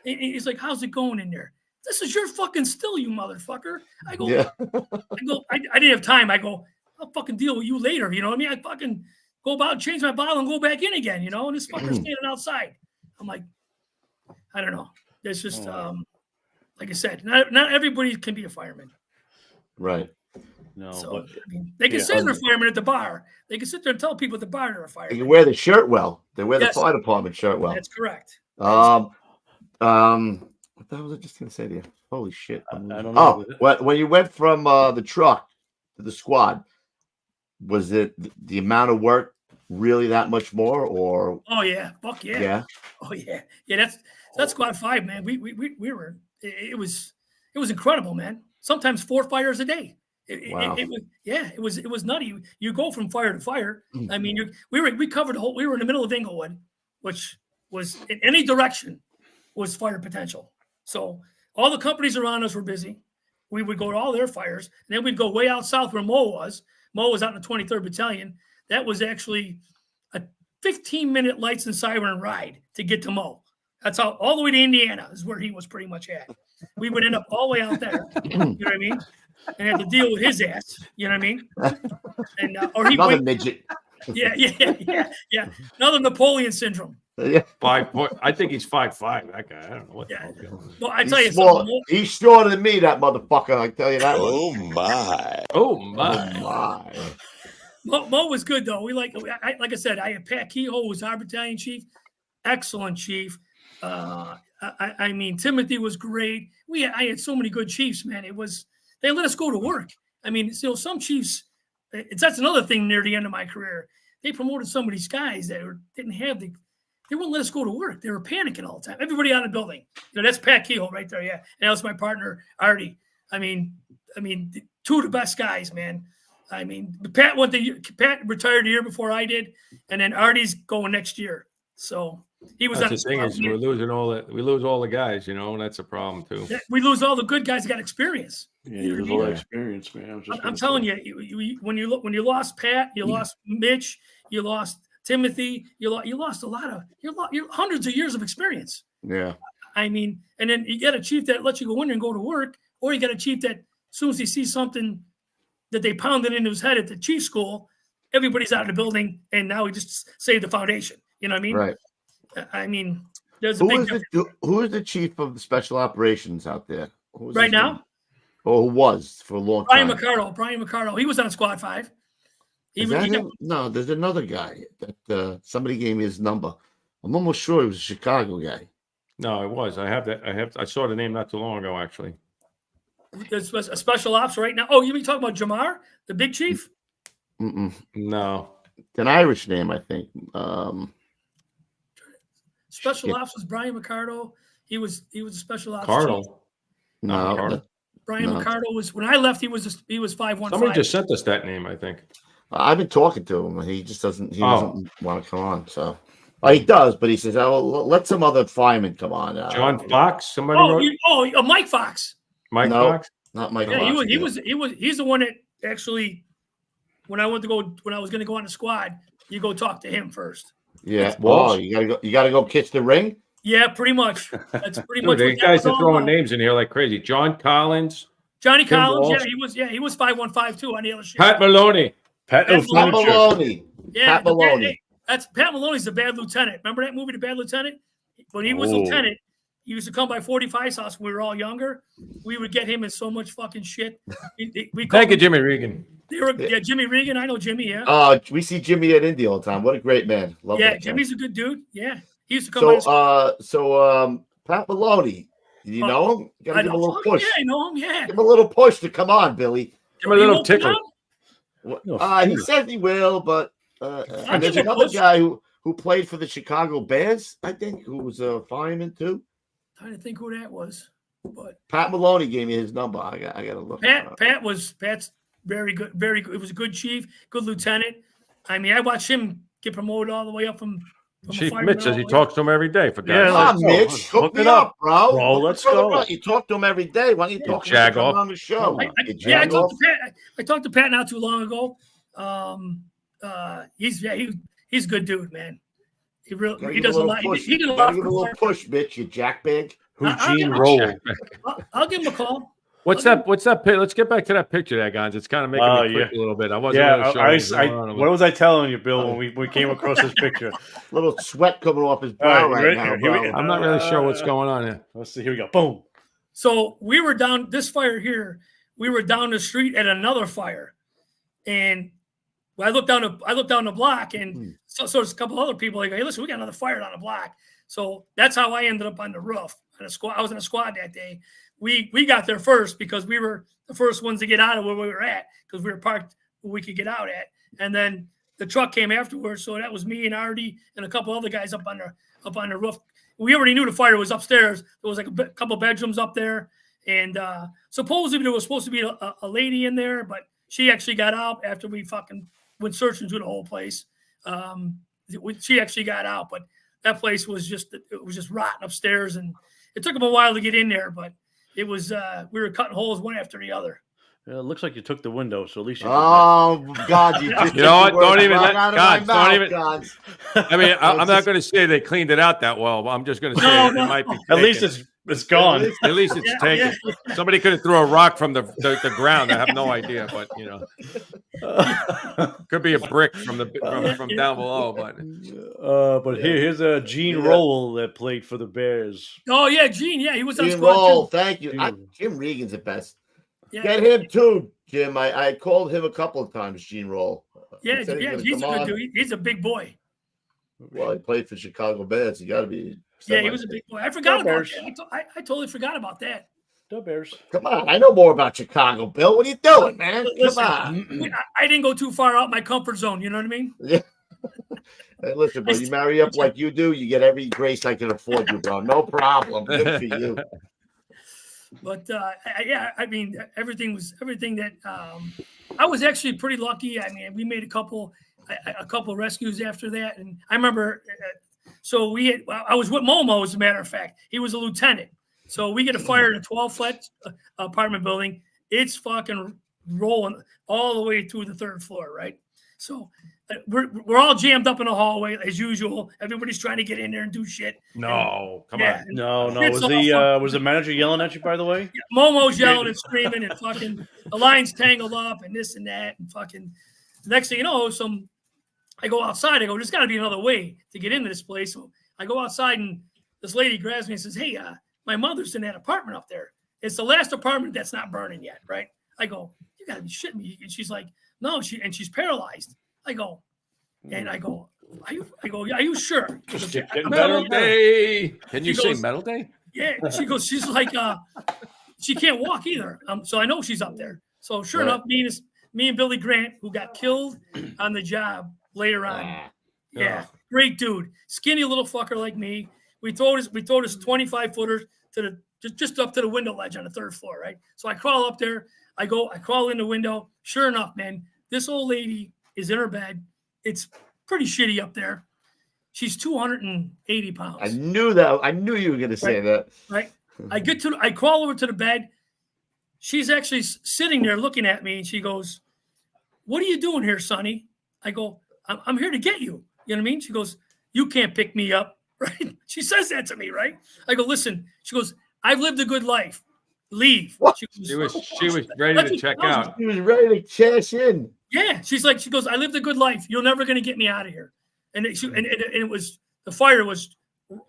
And he's like, "How's it going in there?" "This is your fucking still, you motherfucker." I go, I didn't have time. I go, "I'll fucking deal with you later." You know what I mean? I fucking go about, change my bottle, and go back in again, you know? And this fucker's standing outside. I'm like, I don't know. There's just, like I said, not everybody can be a fireman. Right. No, so, but I mean, they can say they're a fireman at the bar. They can sit there and tell people at the bar they're a fireman. They can wear the shirt well. They wear the fire department shirt well. That's correct. What the hell was I just going to say to you? Holy shit. I don't know. When you went from the truck to the squad, was it the amount of work really that much more, or? Oh yeah, fuck yeah. Yeah. Oh yeah, yeah. That's Squad 5, man. We were. It was incredible, man. Sometimes 4 fires a day. Wow. It was nutty. You go from fire to fire. I mean, we covered the whole. We were in the middle of Inglewood, which was in any direction was fire potential. So all the companies around us were busy. We would go to all their fires, and then we'd go way out south where Mo was. Mo was out in the 23rd Battalion. That was actually a 15-minute lights and siren ride to get to Mo. That's how all the way to Indiana is where he was pretty much at. We would end up all the way out there. You know what I mean? And had to deal with his ass. You know what I mean? And or he another midget. Yeah. Another Napoleon syndrome. Yeah. 5 point. I think he's 5'5". That guy. I don't know what. Yeah. Well, I tell you small. something. He's shorter than me. That motherfucker. I tell you that. Oh my. Oh my. Mo was good though. Like I said, I had Pat Kehoe, who was our battalion chief. Excellent chief. I mean, Timothy was great. I had so many good chiefs, man. They let us go to work. I mean, some chiefs. That's another thing near the end of my career. They promoted some of these guys that didn't have they wouldn't let us go to work. They were panicking all the time. Everybody out of the building. You know, that's Pat Kehoe right there. Yeah, and that was my partner Artie. I mean, 2 of the best guys, man. I mean, Pat retired the year before I did, and then Artie's going next year. So he was. That's the thing is we're losing we lose all the guys, you know, and that's a problem too. We lose all the good guys that got experience. Yeah, you lose all that experience, man. I'm telling you, when you lost Pat, you lost Mitch, you lost Timothy, you lost a lot of hundreds of years of experience. Yeah. I mean, and then you get a chief that lets you go in there and go to work, or you got a chief that as soon as he sees something that they pounded into his head at the chief school, everybody's out of the building, and now he just saved the foundation. You know what I mean? Right. I mean, there's a big difference. Who is the chief of the special operations out there? Right now? Or who was for a long time? Brian McCardle. He was on Squad 5. No, there's another guy that somebody gave me his number. I'm almost sure he was a Chicago guy. No, it was. I saw the name not too long ago, actually. There's a special ops right now. Oh, you mean talking about Jamar, the big chief? No. It's an Irish name, I think. Special ops was Brian McCardle. He was a special ops Cardle. chief. No. Brian McCardle was when I left. He was 515. Somebody just sent us that name, I think. I've been talking to him. He just doesn't. He doesn't want to come on. So he does, but he says, "Oh, let some other firemen come on." John Fox. Somebody wrote. Mike Fox. Fox. Not Mike. Yeah, Fox. He's the one that actually. When I was going to go on the squad, you go talk to him first. Yeah. Well, you gotta go kiss the ring. Yeah, pretty much. That's pretty much. The guys are throwing names in here like crazy. John Collins. Johnny Tim Collins, Walsh. he was 515 too on the other ship. Pat Maloney. Pat Maloney. Yeah, Pat Maloney. That's Pat Maloney's the Bad Lieutenant. Remember that movie, The Bad Lieutenant? When he was lieutenant, he used to come by 45's house when we were all younger. We would get him in so much fucking shit. Thank you, Jimmy Regan. Jimmy Regan. I know Jimmy, yeah. We see Jimmy at Indy all the time. What a great man. Love that guy. Jimmy's a good dude. Yeah. He used to come So Pat Maloney, you know him? You gotta give him a little push. Yeah, I know him, yeah. Give him a little push to come on, Billy. Give him a little tickle. He says he will, but and there's another guy who played for the Chicago Bears, I think, who was a fireman too. Trying to think who that was, but Pat Maloney gave me his number. I gotta look. Pat's very good, very good. It was a good chief, good lieutenant. I mean, I watched him get promoted all the way up from Chief Mitch says he talks to him every day. For God's sake. God's sake. Mitch, hook me up, bro. Let's go. You talk to him every day. Why don't you talk to him on the show? I talked to Pat not too long ago. He's a good dude, man. He does a lot. He did a lot. Give a little push, bitch. You jackbag. Eugene Roll. I'll give him a call. What's that? Let's get back to that picture there, guys. It's kind of making me quick a little bit. I wasn't really sure. What was I telling you, Bill, when we came across this picture? Little sweat coming off his brow now, bro. I'm not really sure what's going on here. Let's see. Here we go. Boom. So we were down this fire here. We were down the street at another fire, and I looked down the block, and so there's a couple other people. Like, hey, listen, we got another fire down the block. So that's how I ended up on the roof. I was in a squad that day. We got there first because we were the first ones to get out of where we were at because we were parked where we could get out at. And then the truck came afterwards. So that was me and Artie and a couple other guys up on the roof. We already knew the fire was upstairs. There was like a couple bedrooms up there. And supposedly there was supposed to be a lady in there, but she actually got out after we fucking went searching through the whole place. She actually got out, but that place was just rotten upstairs. And it took them a while to get in there, but it was, we were cutting holes one after the other. Yeah, it looks like you took the window, so at least you. Oh God! You know what? Don't even let God. Don't even. I mean, I'm not going to say they cleaned it out that well, but I'm just going to say it might be. At least it's gone. At least it's taken. Yeah. Somebody could have threw a rock from the ground. I have no idea, but you know, could be a brick from down below. But here's a Gene Roll that played for the Bears. Oh yeah, Gene. Yeah, he was on Gene squad Roll. too. Thank you. Jim Regan's the best. Yeah. Get him too, Jim. I called him a couple of times, Gene Roll. Yeah, he's a good dude. He's a big boy. Well, he played for Chicago Bears. You got to be. Yeah, he was a big boy. I forgot about that. I totally forgot about that. The Bears. Come on, I know more about Chicago, Bill. What are you doing, man? Listen, come on. I didn't go too far out my comfort zone. You know what I mean? Yeah. Hey, listen, bro. You marry up like you do, you get every grace I can afford you, bro. No problem. Good for you. But I mean, everything that I was actually pretty lucky. I mean, we made a couple rescues after that, and I remember. So I was with Momo, as a matter of fact. He was a lieutenant. So we get a fire in a 12-flat apartment building. It's fucking rolling all the way to the third floor, right? So we're all jammed up in the hallway as usual. Everybody's trying to get in there and do shit. No, come on. No. Was the manager yelling at you, by the way? Yeah, Momo's yelling and screaming and fucking the lines tangled up and this and that and fucking. The next thing you know, I go outside. I go, there's got to be another way to get into this place. So I go outside and this lady grabs me and says, hey, my mother's in that apartment up there. It's the last apartment that's not burning yet, right? I go, you got to be shitting me. And she's like, no, she's paralyzed. I go, are you sure? Metal Day. Can you say Metal Day? Yeah. She goes, she's like, she can't walk either. So I know she's up there. So sure enough, me and Billy Grant, who got killed on the job later on. Yeah. Great dude. Skinny little fucker like me. We throwed his 25-footer to just up to the window ledge on the third floor, right? So I crawl up there. I crawl in the window. Sure enough, man, this old lady is in her bed. It's pretty shitty up there. She's 280 pounds. I knew that. I knew you were going to say that. Right. I crawl over to the bed. She's actually sitting there looking at me, and she goes, what are you doing here, Sonny? I go, I'm here to get you. You know what I mean? She goes, you can't pick me up, right? She says that to me, right? I go, listen. She goes, I've lived a good life. leave. What? She was ready to check out. She was ready to cash in. Yeah, she goes, I lived a good life. You're never going to get me out of here. And it was, the fire was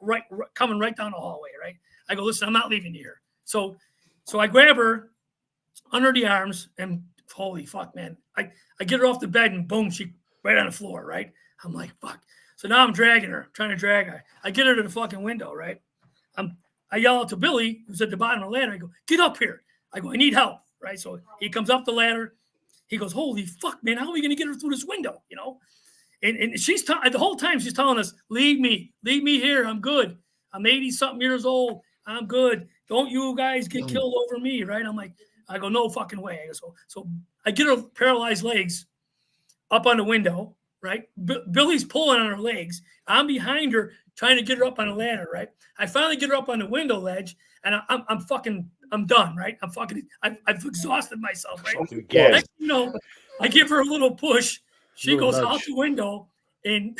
right coming right down the hallway, right? I go, listen, I'm not leaving you here. So I grab her under the arms and holy fuck, man. I get her off the bed and boom, she right on the floor, right? I'm like, fuck. So now I'm dragging her, trying to drag her. I get her to the fucking window, right? I yell out to Billy, who's at the bottom of the ladder. I go, get up here. I go, I need help, right? So he comes up the ladder. He goes, holy fuck, man, how are we going to get her through this window, you know? And she's the whole time she's telling us, leave me here. I'm good. I'm 80-something years old. I'm good. Don't you guys get killed over me, right? I'm like, I go, no fucking way. I go, so I get her paralyzed legs up on the window, right? Billy's pulling on her legs. I'm behind her trying to get her up on the ladder, right? I finally get her up on the window ledge, and I'm done, right? I've exhausted myself, right? Next, you know, I give her a little push. She goes out the window, and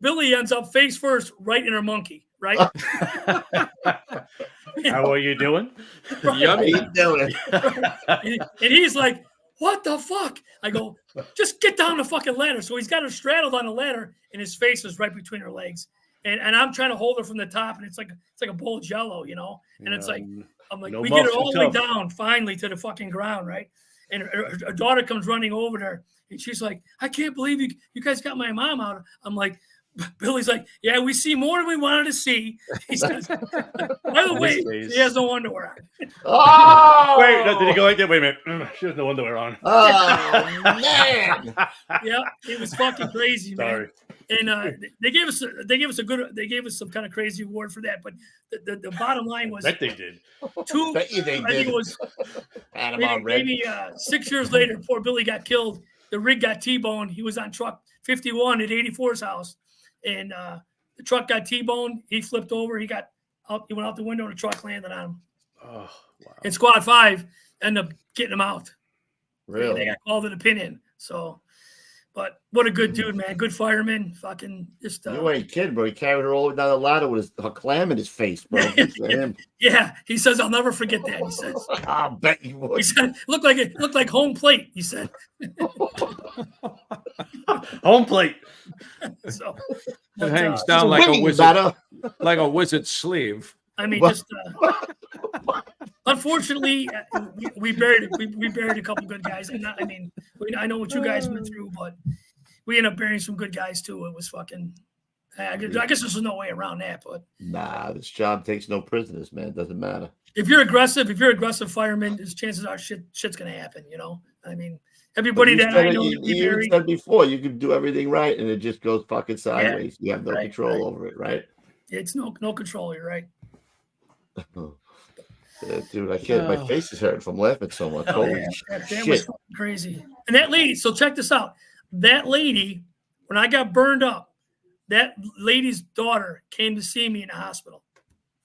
Billy ends up face first right in her monkey, right? How are you doing? Right. Yummy. Doing. And he's like, what the fuck? I go, just get down the fucking ladder. So he's got her straddled on the ladder, and his face is right between her legs. And I'm trying to hold her from the top, and it's like a bowl of Jello, you know. And it's like, I'm like, we get her all the way down finally to the fucking ground, right? And her daughter comes running over there, and she's like, I can't believe you guys got my mom out. I'm like, Billy's like, yeah, we see more than we wanted to see. He says, by the way, she has no underwear on. Oh! Wait, did he go like that? Wait a minute. She has no underwear on. Oh, man. Yeah, it was fucking crazy, man. And they gave us some kind of crazy award for that. But the bottom line was that they did. I think it was maybe 6 years later, poor Billy got killed. The rig got T-boned. He was on truck 51 at 84's house. And the truck got T-boned. He flipped over. He went out the window, and the truck landed on him. Oh, wow. And Squad 5 ended up getting him out. Really? They got called to the pin in. So, but what a good dude, man. Good fireman. Fucking just. You ain't kidding, bro. He carried her all the way down the ladder with a clam in his face, bro. Yeah, he says, I'll never forget that. He says, I'll bet you would. He said, it looked like home plate. He said, home plate. So it hangs down like a wizard, like a wizard's sleeve. I mean, just unfortunately, we buried a couple good guys. And I know what you guys went through, but we ended up burying some good guys too. It was fucking. I guess there's no way around that, but nah, this job takes no prisoners, man. It doesn't matter. If you're aggressive fireman, there's chances are shit's gonna happen. You know, I mean, everybody that I know, you said before, you could do everything right, and it just goes fucking sideways. You have no control over it, right? It's no control. You're right. Dude, I can't. My face is hurting from laughing so much. Holy that shit! was crazy. And that lady. So check this out. That lady, when I got burned up, that lady's daughter came to see me in the hospital.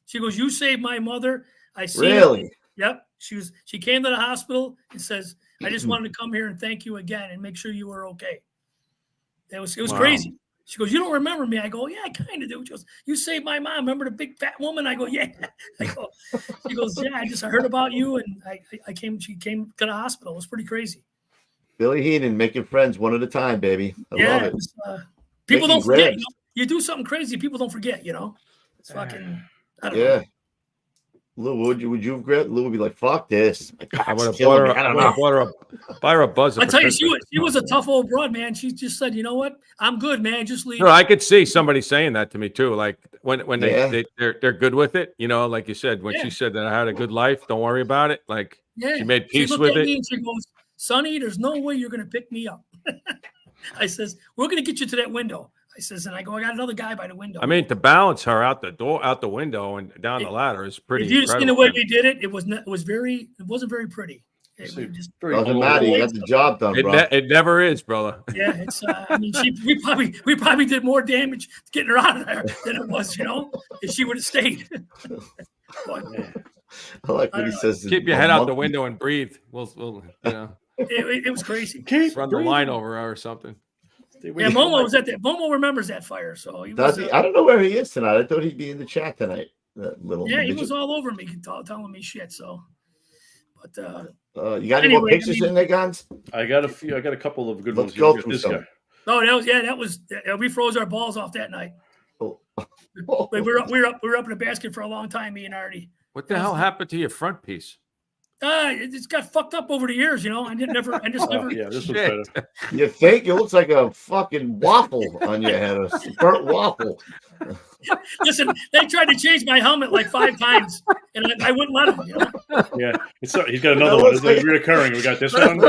She goes, "You saved my mother." I see. Really? Yep. She came to the hospital and says, "I just wanted to come here and thank you again and make sure you were okay." It was crazy. She goes, "You don't remember me?" I go, "Yeah, I kind of do." She goes, "You saved my mom. Remember the big fat woman?" I go, "Yeah." She goes, "Yeah, I heard about you, and she came to the hospital. It was pretty crazy." Billy Heenan making friends one at a time, baby. I love it. People don't forget. You do something crazy, people don't forget. You know, it's fucking. I don't know. Lou, would you have grabbed? Lou would be like, "Fuck this." I would have bought her a buzzer. I tell you, she was a tough old broad, man. She just said, "You know what? I'm good, man. Just leave." No, I could see somebody saying that to me too. Like when they're good with it, you know, like you said, when she said that I had a good life, don't worry about it. Like she made peace with it. And she goes, "Sonny, there's no way you're gonna pick me up." I says, "We're gonna get you to that window." I says, and I go, "I got another guy by the window." I mean, to balance her out the window and down the ladder is pretty. If you just seen the way we did it, it wasn't very pretty. It just doesn't matter. You got the job done, bro. It never is, brother. Yeah, it's. I mean, we probably did more damage getting her out of there than it was, you know, if she would have stayed. But, I like what he says. Keep your head out the window and breathe. We'll you know. It was crazy. Run the line over her or something. Yeah, Momo was at that. Momo remembers that fire, so he does. I don't know where he is tonight. I thought he'd be in the chat tonight. That little. Yeah, he was all over me, telling me shit. So, You got any more pictures in there, Guns? I got a few. I got a couple of good Let's ones. go Here. through This some. guy. Oh, that was we froze our balls off that night. Oh. We were up in a basket for a long time, me and Artie. What the hell happened to your front piece? It's got fucked up over the years, you know. I just never. Yeah, this was better. You think it looks like a fucking waffle on your head, a burnt waffle. Listen, they tried to change my helmet like 5 times, and I wouldn't let them. You know? Yeah, he's got another one. It's like reoccurring. We got this one.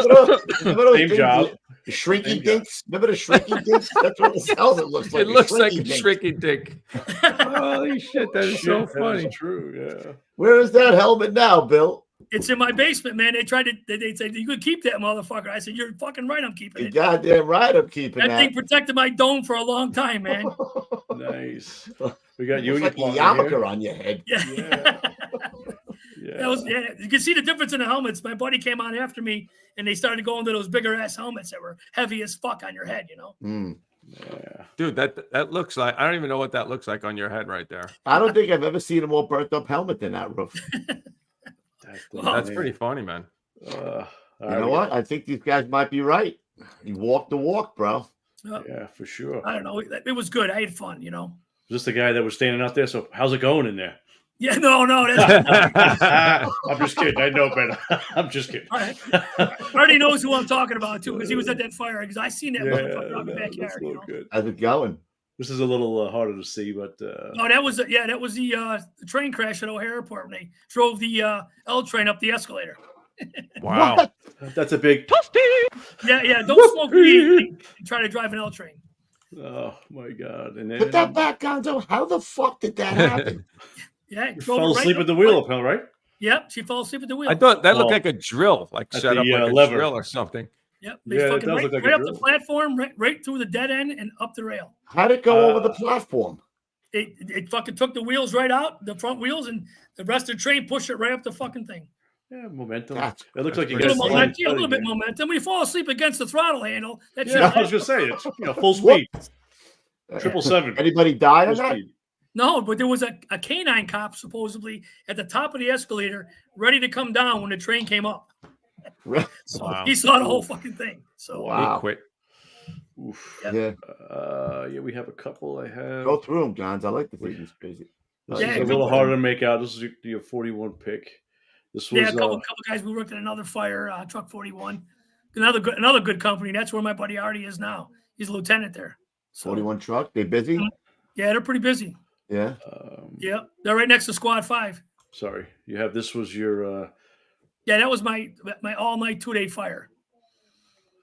Same job. The shrinking dinks. Remember the shrinking dinks? That's what the helmet looks like. It looks like a shrinking dink. Holy shit, that is so funny. That's true. Yeah. Where is that helmet now, Bill? It's in my basement, man. They tried to. They said you could keep that motherfucker. I said you're fucking right. I'm keeping it. You're goddamn right. I'm keeping that thing protected my dome for a long time, man. Nice. We got you and like your a yarmulke on your head. Yeah. You can see the difference in the helmets. My buddy came on after me, and they started going to those bigger ass helmets that were heavy as fuck on your head. You know. Yeah. Dude, that looks like, I don't even know what that looks like on your head right there. I don't think I've ever seen a more burnt up helmet than that roof. That's pretty funny, man. You know what? I think these guys might be right. You walk the walk, bro. Yeah, for sure. I don't know. It was good. I had fun, you know. Is this the guy that was standing out there? So how's it going in there? Yeah, no. That's I'm just kidding. I know better. I'm just kidding. Artie knows who I'm talking about too, because he was at that fire. Because I seen that motherfucker out in the backyard. You know? Good. How's it going? This is a little harder to see, but no, that was the train crash at O'Hare Airport when they drove the L train up the escalator. Wow, that's a big. Yeah. Don't smoke weed and try to drive an L train. Oh my god! And then, put that back, Gonzo. How the fuck did that happen? Yeah, you fell asleep at the wheel, right? Yep, she fell asleep at the wheel. I thought that looked like a drill, like set up like a lever. drill or something. Yep, they fucking right up the platform, right through the dead end and up the rail. How'd it go over the platform? It fucking took the wheels right out, the front wheels, and the rest of the train pushed it right up the fucking thing. Yeah, momentum. It looks like you a got little bit momentum. When you fall asleep against the throttle handle, that's I was gonna say it's full speed. 777. Anybody died on that? No, but there was a canine cop supposedly at the top of the escalator, ready to come down when the train came up. So he saw the whole fucking thing. So he quit. Oof. Yeah. We have a couple. I have. Go through them, Johns. I like the things crazy. This is a little harder to make out. This is your 41 pick. This was a couple guys. We worked at another fire, Truck 41, another good company. That's where my buddy Artie is now. He's a lieutenant there. So, 41 truck. They busy? Yeah, they're pretty busy. Yeah. Yeah, they're right next to Squad 5. Sorry, you have this was your. Yeah, that was my all-night 2-day fire.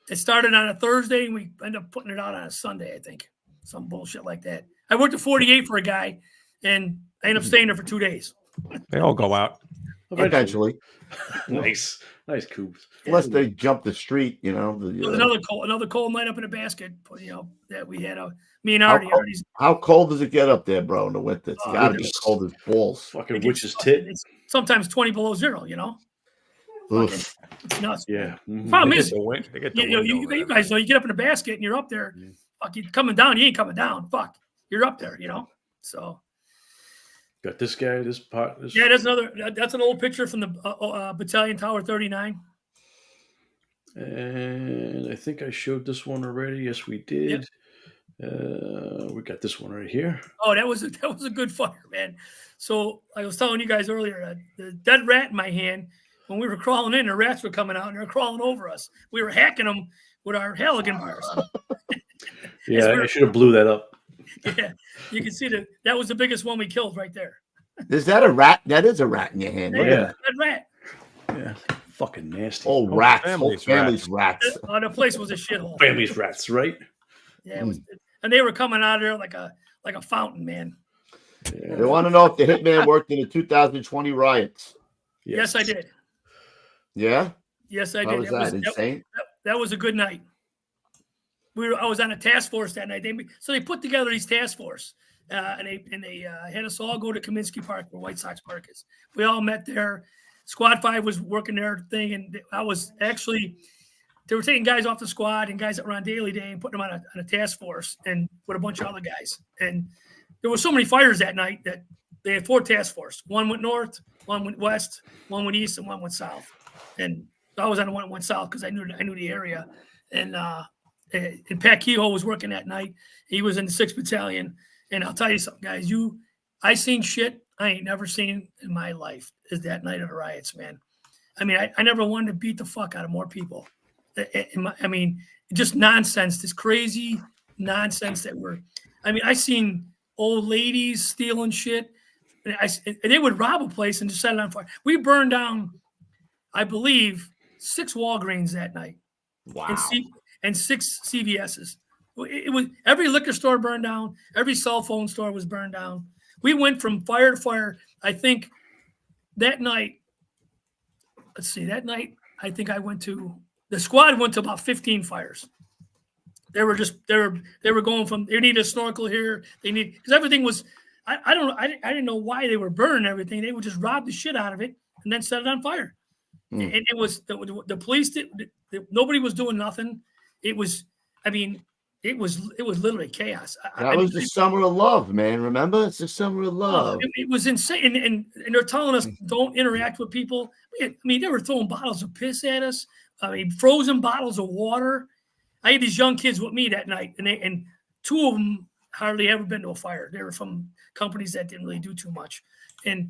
It started on a Thursday, and we ended up putting it out on a Sunday, I think. Some bullshit like that. I worked at 48 for a guy, and I ended up staying there for 2 days. They all go out. Eventually. Nice coops. Unless they jump the street, you know. It was another cold night up in a basket, you know, that we had. Me and Artie. How cold does it get up there, bro, in the winter? It's got to be cold as balls. Fucking witch's tit. It's sometimes 20 below zero, you know. It's nuts. Yeah. Problem is, you guys know, you get up in a basket and you're up there. Fuck, you coming down, you ain't coming down. Fuck, you're up there, you know. So. Got this guy, this part. Yeah, that's an old picture from the Battalion Tower 39. And I think I showed this one already. Yes, we did. Yep. We got this one right here. Oh, that was a good fire, man. So I was telling you guys earlier, the dead rat in my hand. When we were crawling in, the rats were coming out and they were crawling over us. We were hacking them with our Halligan bars. Yeah, I should have blew that up. Yeah, you can see that was the biggest one we killed right there. Is that a rat? That is a rat in your hand. Yeah, that rat. Yeah, fucking nasty. Oh, rats. Family's rats. The place was a shithole. Family's rats, right? Yeah, it was, and they were coming out of there like a fountain, man. Yeah. They want to know if the hitman worked in the 2020 riots. Yes, I did. Yeah? Yes, I did. How was that? Insane? That was a good night. I was on a task force that night. They put together these task force, and they had us all go to Kaminsky Park, where White Sox Park is. We all met there. Squad 5 was working their thing, and I was actually they were taking guys off the squad and guys that were on daily day and putting them on a task force and with a bunch of other guys. And there were so many fires that night that they had 4 task force. One went north, one went west, one went east, and one went south. and I was on the one that went south because I knew the area, and Pat Kehoe was working that night. He was in the 6th Battalion, and I'll tell you something, guys. I seen shit I ain't never seen in my life. Is that night of the riots, man? I mean, I never wanted to beat the fuck out of more people. I mean, just nonsense. This crazy nonsense that I seen old ladies stealing shit. And they would rob a place and just set it on fire. We burned down, I believe, 6 Walgreens that night. Wow. And 6 CVSs. It was every liquor store burned down. Every cell phone store was burned down. We went from fire to fire. I think that night, I think the squad went to about 15 fires. They were going from, they need a snorkel here. Because everything was, I didn't know why they were burning everything. They would just rob the shit out of it and then set it on fire. And it was, the police, nobody was doing nothing. It was literally chaos. That was the summer of love, man. Remember? It's the summer of love. It was insane. And they're telling us don't interact with people. I mean, they were throwing bottles of piss at us. I mean, frozen bottles of water. I had these young kids with me that night, and 2 of them hardly ever been to a fire. They were from companies that didn't really do too much. And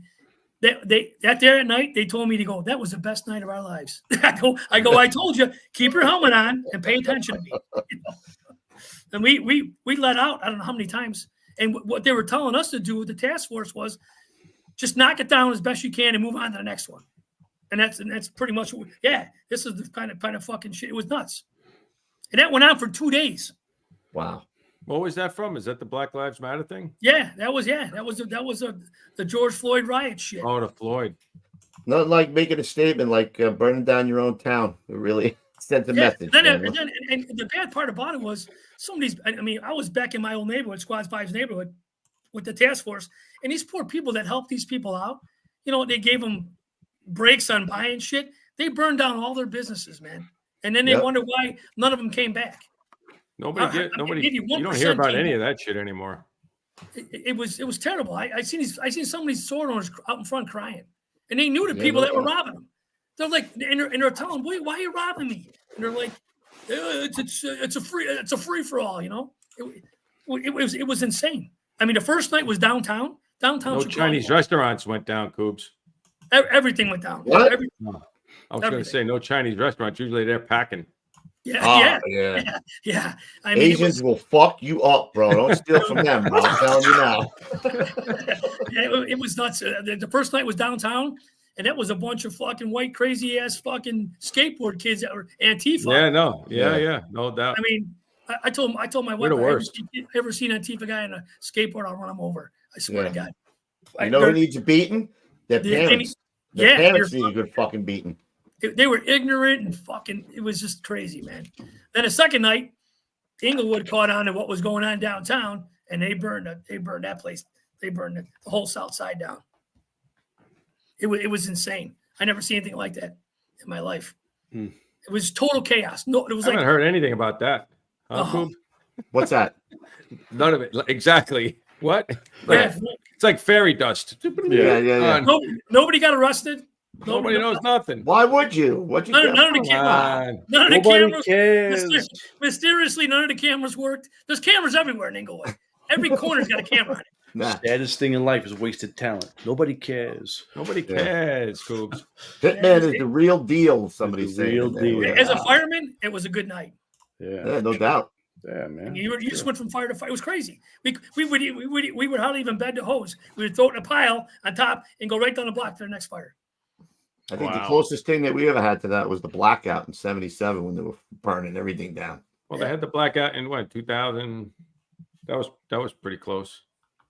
that day at night, they told me to go, that was the best night of our lives. I told you, keep your helmet on and pay attention to me. You know? And we let out, I don't know how many times. And what they were telling us to do with the task force was just knock it down as best you can and move on to the next one. And that's pretty much this is the kind of fucking shit. It was nuts. And that went on for 2 days. Wow. What was that from? Is that the Black Lives Matter thing? Yeah, that was the George Floyd riot shit. Oh, the Floyd. Not like making a statement like burning down your own town. It really sent a message. And the bad part about it was I was back in my old neighborhood, Squad 5's neighborhood, with the task force, and these poor people that helped these people out, they gave them breaks on buying shit. They burned down all their businesses, man. And then they wonder why none of them came back. You don't hear about any of that shit anymore. It was terrible. I seen some of these store owners out in front crying, and they knew the people that were robbing them. They're like, and they're telling them, why are you robbing me? And they're like, it's a free for all, It was insane. I mean, the first night was downtown. No Chicago. Chinese restaurants went down, Coobs. Everything went down. What? I was going to say no Chinese restaurants. Usually they're packing. Yeah. I mean, Asians will fuck you up, bro. Don't steal from them, bro. I'm telling you now. It was nuts. The first night was downtown, and that was a bunch of fucking white, crazy ass fucking skateboard kids that were Antifa. Yeah, no doubt. I mean, I told my wife, ever seen an Antifa guy on a skateboard, I'll run him over. I swear to God. You know who needs a beating? Their parents. Their parents need a good fucking beating. They were ignorant and fucking. It was just crazy, man. Then the second night, Inglewood caught on to what was going on downtown, and they burned that place. They burned the whole South Side down. It was insane. I never seen anything like that in my life. It was total chaos. No, it was I haven't heard anything about that. What's that? None of it. Exactly. What? It's like fairy dust. Yeah. Nobody got arrested. Nobody knows nothing. Why would you? None of the cameras. Mysteriously, none of the cameras worked. There's cameras everywhere in Inglewood. Every corner's got a camera on it. Saddest thing in life is wasted talent. Nobody cares. Nobody cares, Coobs. Hitman is the real deal. Somebody said. Real deal. As a fireman, it was a good night. Yeah, no doubt. Yeah, man. You just went from fire to fire. It was crazy. We would hardly even bed the hose. We would throw it in a pile on top and go right down the block to the next fire. I think the closest thing that we ever had to that was the blackout in '77 when they were burning everything down. Well, they had the blackout in 2000. That was pretty close.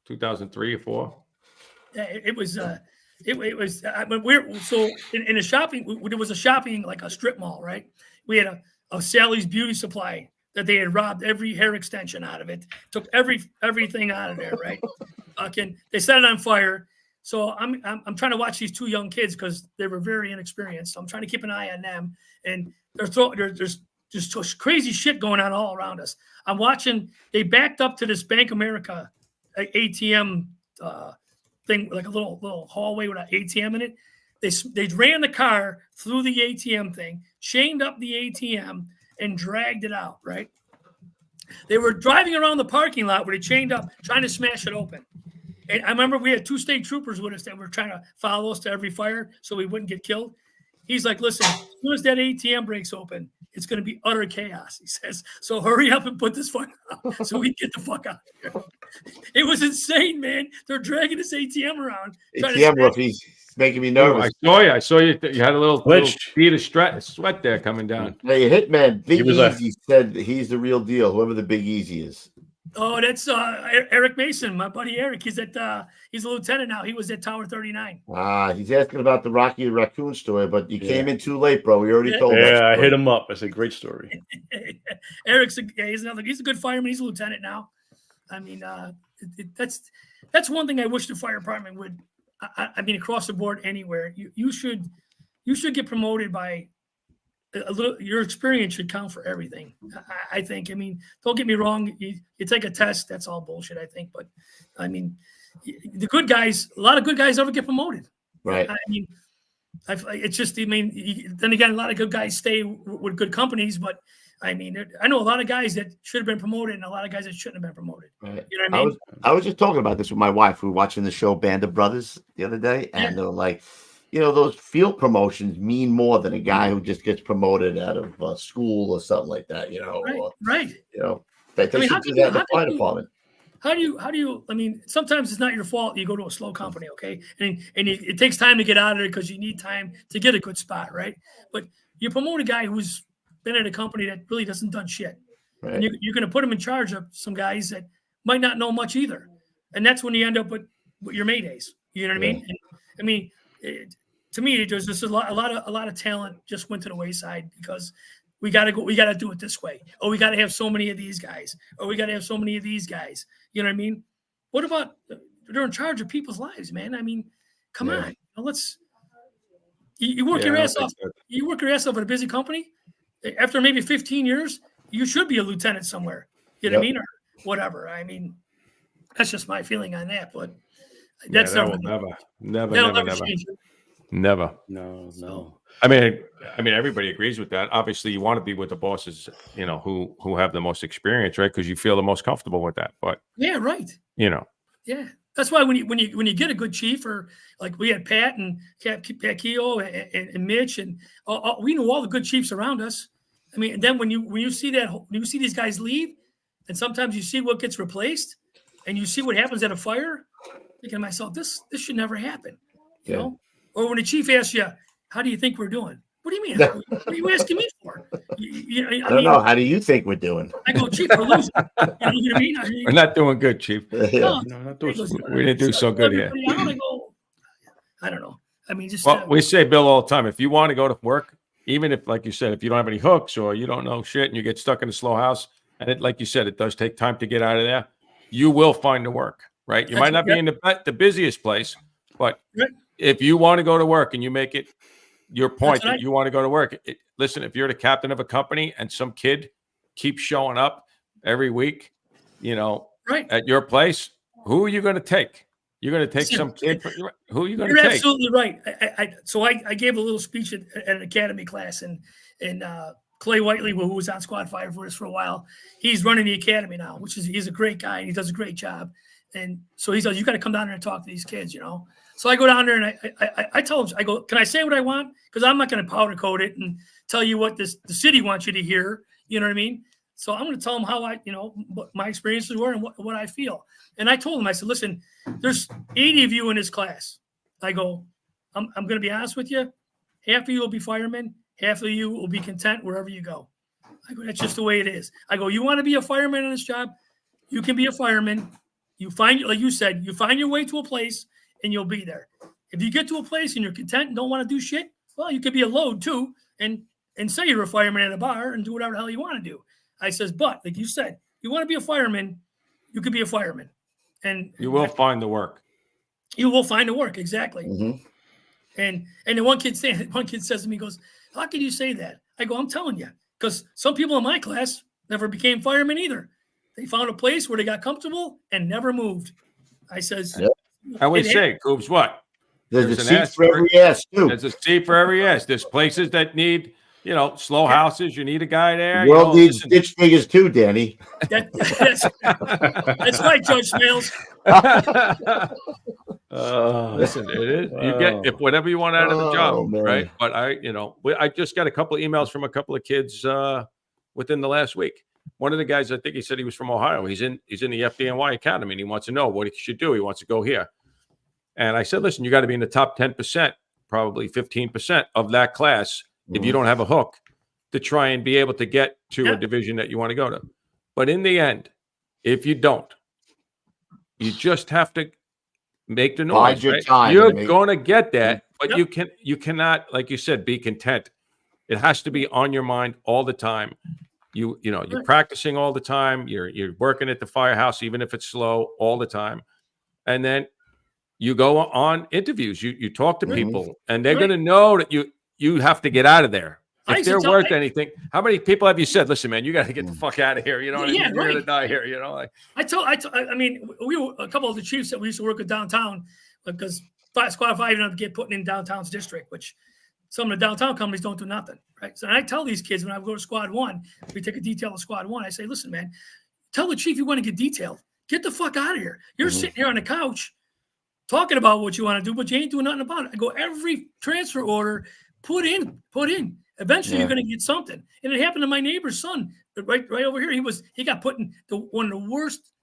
2003 or 4. Yeah, it was. We're so in a shopping. There was a shopping like a strip mall, right? We had a Sally's Beauty Supply that they had robbed every hair extension out of it. Took everything out of there, right? They set it on fire. So I'm trying to watch these 2 young kids because they were very inexperienced. So I'm trying to keep an eye on them, and there's just crazy shit going on all around us. I'm watching. They backed up to this Bank of America ATM thing, like a little hallway with an ATM in it. They ran the car through the ATM thing, chained up the ATM, and dragged it out, right? They were driving around the parking lot where they chained up, trying to smash it open. And I remember we had 2 state troopers with us that were trying to follow us to every fire so we wouldn't get killed. He's like, listen, as soon as that ATM breaks open, it's going to be utter chaos, he says. So hurry up and put this fire out so we can get the fuck out of here. It was insane, man. They're dragging this ATM around. ATM roof, he's making me nervous. I saw you. You had a little bead of sweat there coming down. Hey, Hitman, Big Easy said he's the real deal, whoever the Big Easy is. Oh, that's Eric Mason, my buddy Eric. He's a lieutenant now. He was at Tower 39. He's asking about the Rocky the Raccoon story, but you came in too late, bro. We already told. Yeah, I hit him up. That's a great story. Eric's he's a good fireman. He's a lieutenant now. I mean, that's one thing I wish the fire department would. I mean, across the board, anywhere you should get promoted by a little. Your experience should count for everything. I think. I mean, don't get me wrong. You take a test. That's all bullshit. I think, but I mean, the good guys. A lot of good guys never get promoted. Right. I mean, it's just. I mean, then again, a lot of good guys stay with good companies, but. I mean, I know a lot of guys that should have been promoted and a lot of guys that shouldn't have been promoted. Right. You know what I mean? I was just talking about this with my wife. We were watching the show Band of Brothers the other day, and they were like, those field promotions mean more than a guy who just gets promoted out of school or something like that, Right. They should do that in the fire department. How do you, I mean, sometimes it's not your fault. You go to a slow company, okay? And it takes time to get out of it because you need time to get a good spot, right? But you promote a guy who's been at a company that really doesn't done shit. Right. And you're going to put him in charge of some guys that might not know much either. And that's when you end up with your Maydays. You know what I mean? And, I mean, to me, there's just a lot of talent just went to the wayside because we got to do it this way. Or we got to have so many of these guys. Or we got to have so many of these guys. You know what I mean? What about they're in charge of people's lives, man? I mean, come on. You work your ass off. You work your ass off at a busy company. After maybe 15 years, you should be a lieutenant somewhere. You know what I mean? Or whatever. I mean, that's just my feeling on that. But that's never. No. I mean, everybody agrees with that. Obviously, you want to be with the bosses, who have the most experience, right? Because you feel the most comfortable with that. But right. Yeah. That's why when you get a good chief, or like we had Pat and Pat Keogh and Mitch, and we knew all the good chiefs around us. I mean, and then when you see these guys leave, and sometimes you see what gets replaced, and you see what happens at a fire, thinking to myself, this should never happen, you know. Or when the chief asks you, "How do you think we're doing?" What do you mean? What are you asking me for? I don't know. How do you think we're doing? I go, Chief, we're losing. You know what I mean? We're not doing good, Chief. No, not doing. We didn't do so good here. I don't know. I mean, just we say, Bill, all the time. If you want to go to work, even if, like you said, if you don't have any hooks or you don't know shit and you get stuck in a slow house, and it, like you said, it does take time to get out of there. You will find the work, right? You might not be in the busiest place, but if you want to go to work and you make it your point that you want to go to work. Listen, if you're the captain of a company and some kid keeps showing up every week, at your place, who are you going to take? You're going to take some kid. Who are you going to take? You're absolutely right. I gave a little speech at an academy class, and Clay Whiteley, who was on Squad Fire for us for a while, he's running the academy now, he's a great guy and he does a great job. And so he says, you got to come down there and talk to these kids, So I go down there and I tell them, I go, can I say what I want? Because I'm not going to powder coat it and tell you what the city wants you to hear. You know what I mean? So I'm going to tell them how what my experiences were and what I feel. And I told them, I said, listen, there's 80 of you in this class. I go, I'm going to be honest with you. Half of you will be firemen. Half of you will be content wherever you go. I go, that's just the way it is. I go, you want to be a fireman in this job? You can be a fireman. You find, like you said, you find your way to a place and you'll be there. If you get to a place and you're content and don't want to do shit, well, you could be a load too and say you're a fireman at a bar and do whatever the hell you want to do. I says, but like you said, you want to be a fireman, you could be a fireman. And you will find the work. You will find the work, exactly. Mm-hmm. And then one kid says to me, goes, how can you say that? I go, I'm telling you, because some people in my class never became firemen either. They found a place where they got comfortable and never moved. I says, I would say, Coobs, what? There's a seat for every ass too. There's a seat for every ass. There's places that need, slow houses. You need a guy there. The world needs ditch diggers too, Danny. That's right, Judge Smales. Listen, it is. You get whatever you want out of the job, right? But I just got a couple of emails from a couple of kids within the last week. One of the guys, I think he said he was from Ohio. He's in the FDNY Academy, and he wants to know what he should do. He wants to go here. And I said, listen, you got to be in the top 10%, probably 15% of that class if you don't have a hook to try and be able to get to a division that you want to go to. But in the end, if you don't, you just have to make the noise. Right? You're going to get that, but you cannot, like you said, be content. It has to be on your mind all the time. You're practicing all the time. You're working at the firehouse, even if it's slow, all the time. And then you go on interviews. You talk to people, and they're going to know that you have to get out of there. If they're worth anything, how many people have you said, listen, man, you got to get the fuck out of here? You know what I mean? You're going to die here. I mean, we were a couple of the chiefs that we used to work with downtown because Squad 5 ended up get put in downtown's district, which some of the downtown companies don't do nothing. Right. So I tell these kids when I go to Squad 1, we take a detail of Squad 1. I say, listen, man, tell the chief you want to get detailed. Get the fuck out of here. You're sitting here on the couch talking about what you want to do, but you ain't doing nothing about it. I go, every transfer order, put in. Eventually, you're going to get something. And it happened to my neighbor's son right over here. He got put in one of the worst.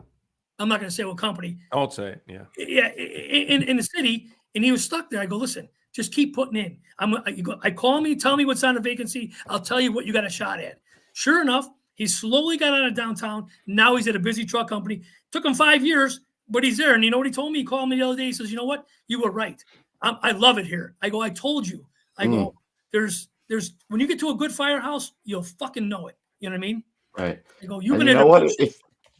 I'm not going to say what company. I won't say it. Yeah. Yeah, in the city, and he was stuck there. I go, listen, just keep putting in. I call me, tell me what's on the vacancy. I'll tell you what you got a shot at. Sure enough, he slowly got out of downtown. Now he's at a busy truck company. Took him 5 years, but he's there. And you know what he told me? He called me the other day. He says, you know what? You were right. I love it here. I go, I told you. I go, there's when you get to a good firehouse, you'll fucking know it. You know what I mean? Right. I go, you know what?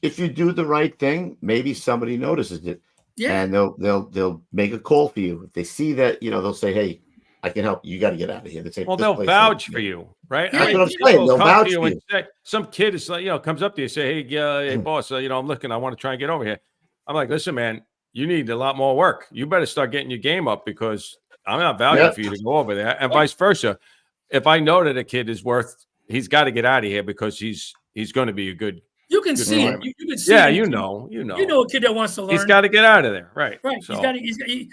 If you do the right thing, maybe somebody notices it. Yeah. And they'll make a call for you. If they see that, they'll say, hey, I can help you. You got to get out of here. They say, well, they'll vouch for you, right? That's what I'm saying. They'll vouch for you. Some kid is like, comes up to you and say, hey, boss, I'm looking. I want to try and get over here. I'm like, listen, man, you need a lot more work. You better start getting your game up because I'm not vouching for you to go over there, and vice versa. If I know that a kid is he's got to get out of here because he's going to be a good. You can see it. You can see it. Yeah, you know a kid that wants to learn. He's got to get out of there, right? Right. So, unfortunately,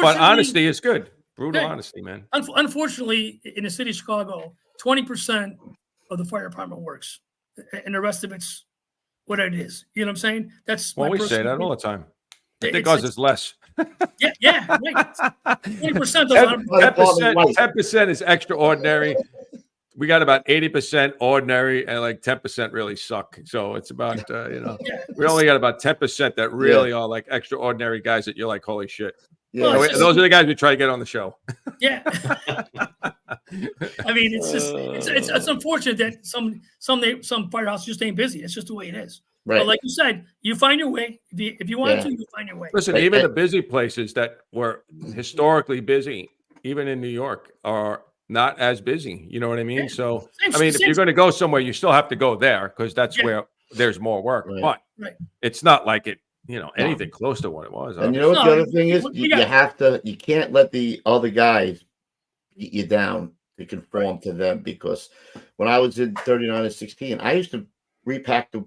but honesty is good. Brutal honesty, man. Unfortunately, in the city of Chicago, 20% of the fire department works, and the rest of it's what it is. You know what I'm saying? That's we say that all the time. I think ours is less. Yeah, right. 20% 10% is extraordinary. We got about 80% ordinary, and like 10% really suck. So it's about we only got about 10% that really are like extraordinary guys that you're like, holy shit. Yeah, those are the guys we try to get on the show. Yeah. I mean, it's unfortunate that some firehouses just ain't busy. It's just the way it is. Right. But like you said, you find your way. If you want to, you find your way. Listen, even the busy places that were historically busy, even in New York, are not as busy. You know what I mean? Yeah. So, if you're going to go somewhere, you still have to go there because that's where there's more work. Right. But it's not like it, anything close to what it was. And you know what the other thing is? You can't let the other guys beat you down to conform to them, because when I was in 39 and 16, I used to repack the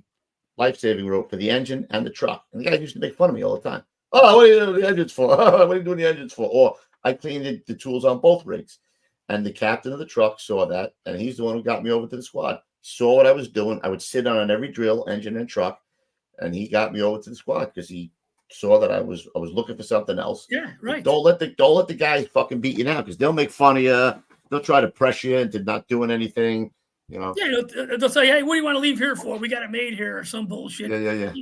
life-saving rope for the engine and the truck. And the guys used to make fun of me all the time. Oh, what are you doing the engines for? Oh, what are you doing the engines for? Or I cleaned the tools on both rigs. And the captain of the truck saw that, and he's the one who got me over to the squad. Saw what I was doing. I would sit on every drill, engine, and truck, and he got me over to the squad because he saw that I was looking for something else. Yeah, right. Don't let the guys fucking beat you down, because they'll make fun of you. They'll try to pressure you into not doing anything. Yeah, they'll say, "Hey, what do you want to leave here for? We got it made here," or some bullshit. Yeah.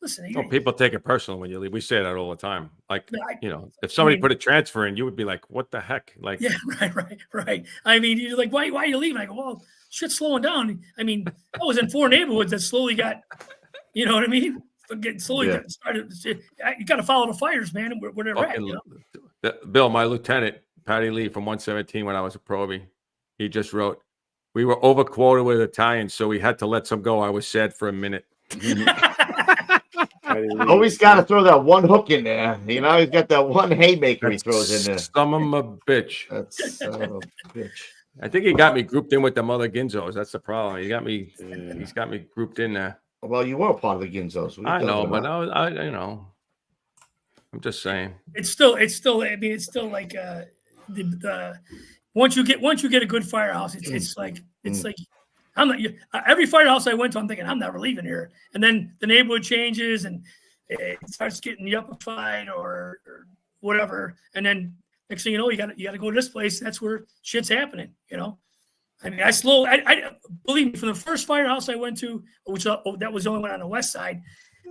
Listen, people take it personal when you leave. We say that all the time. Like, if somebody put a transfer in, you would be like, "What the heck?" Like, yeah, right. I mean, you're like, "Why are you leaving?" I go, "Well, shit's slowing down." I mean, I was in 4 neighborhoods that slowly got, you know what I mean? Got started. You got to follow the fires, man. Where they're at. Bill, my lieutenant Patty Lee from 117, when I was a probie, he just wrote, "We were overquoted with Italians, so we had to let some go. I was sad for a minute." Always got to throw that one hook in there. You know, he's got that one haymaker he throws in there. Some of a bitch. That's son of a bitch. I think he got me grouped in with them other Ginzos. That's the problem. He got me. He's got me grouped in there. Well, you were part of the Ginzos. I know, but I you know, I'm just saying. It's still. I mean, it's still like the once you get a good firehouse, it's like I'm not. Every firehouse I went to, I'm thinking I'm never leaving here. And then the neighborhood changes and it starts getting yuppified or whatever. And then next thing you know, you got to go to this place. That's where shit's happening. You know, I mean, I believe me, from the first firehouse I went to, which that was the only one on the west side.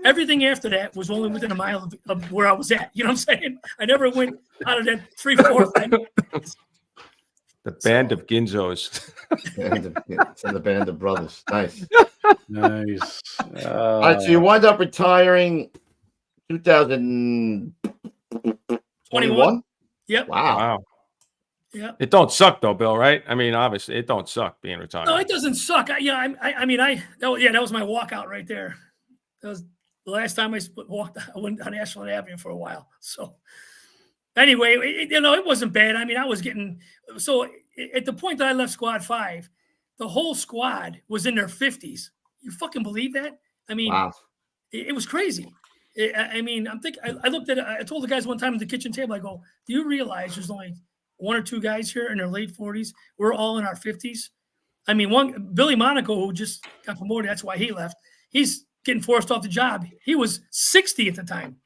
Everything after that was only within a mile of where I was at. You know what I'm saying? I never went out of that 3, 4, 5 minutes. The band of Ginzos. It's in the band of brothers. Nice. Nice. All right, so you wind up retiring 2021? Yep. Wow. Yeah. It don't suck though, Bill, right? I mean, obviously it don't suck being retired. No, it doesn't suck. That was my walkout right there. That was the last time I went on Ashland Avenue for a while. So anyway, it wasn't bad. I mean, I was getting so at the point that I left Squad 5, the whole squad was in their 50s. You fucking believe that? I mean, wow. It was crazy. I mean, I'm thinking. I looked at it. I told the guys one time at the kitchen table, I go, "Do you realize there's only 1 or 2 guys here in their late 40s? We're all in our 50s." I mean, Billy Monaco, who just got promoted, that's why he left. He's getting forced off the job. He was 60 at the time.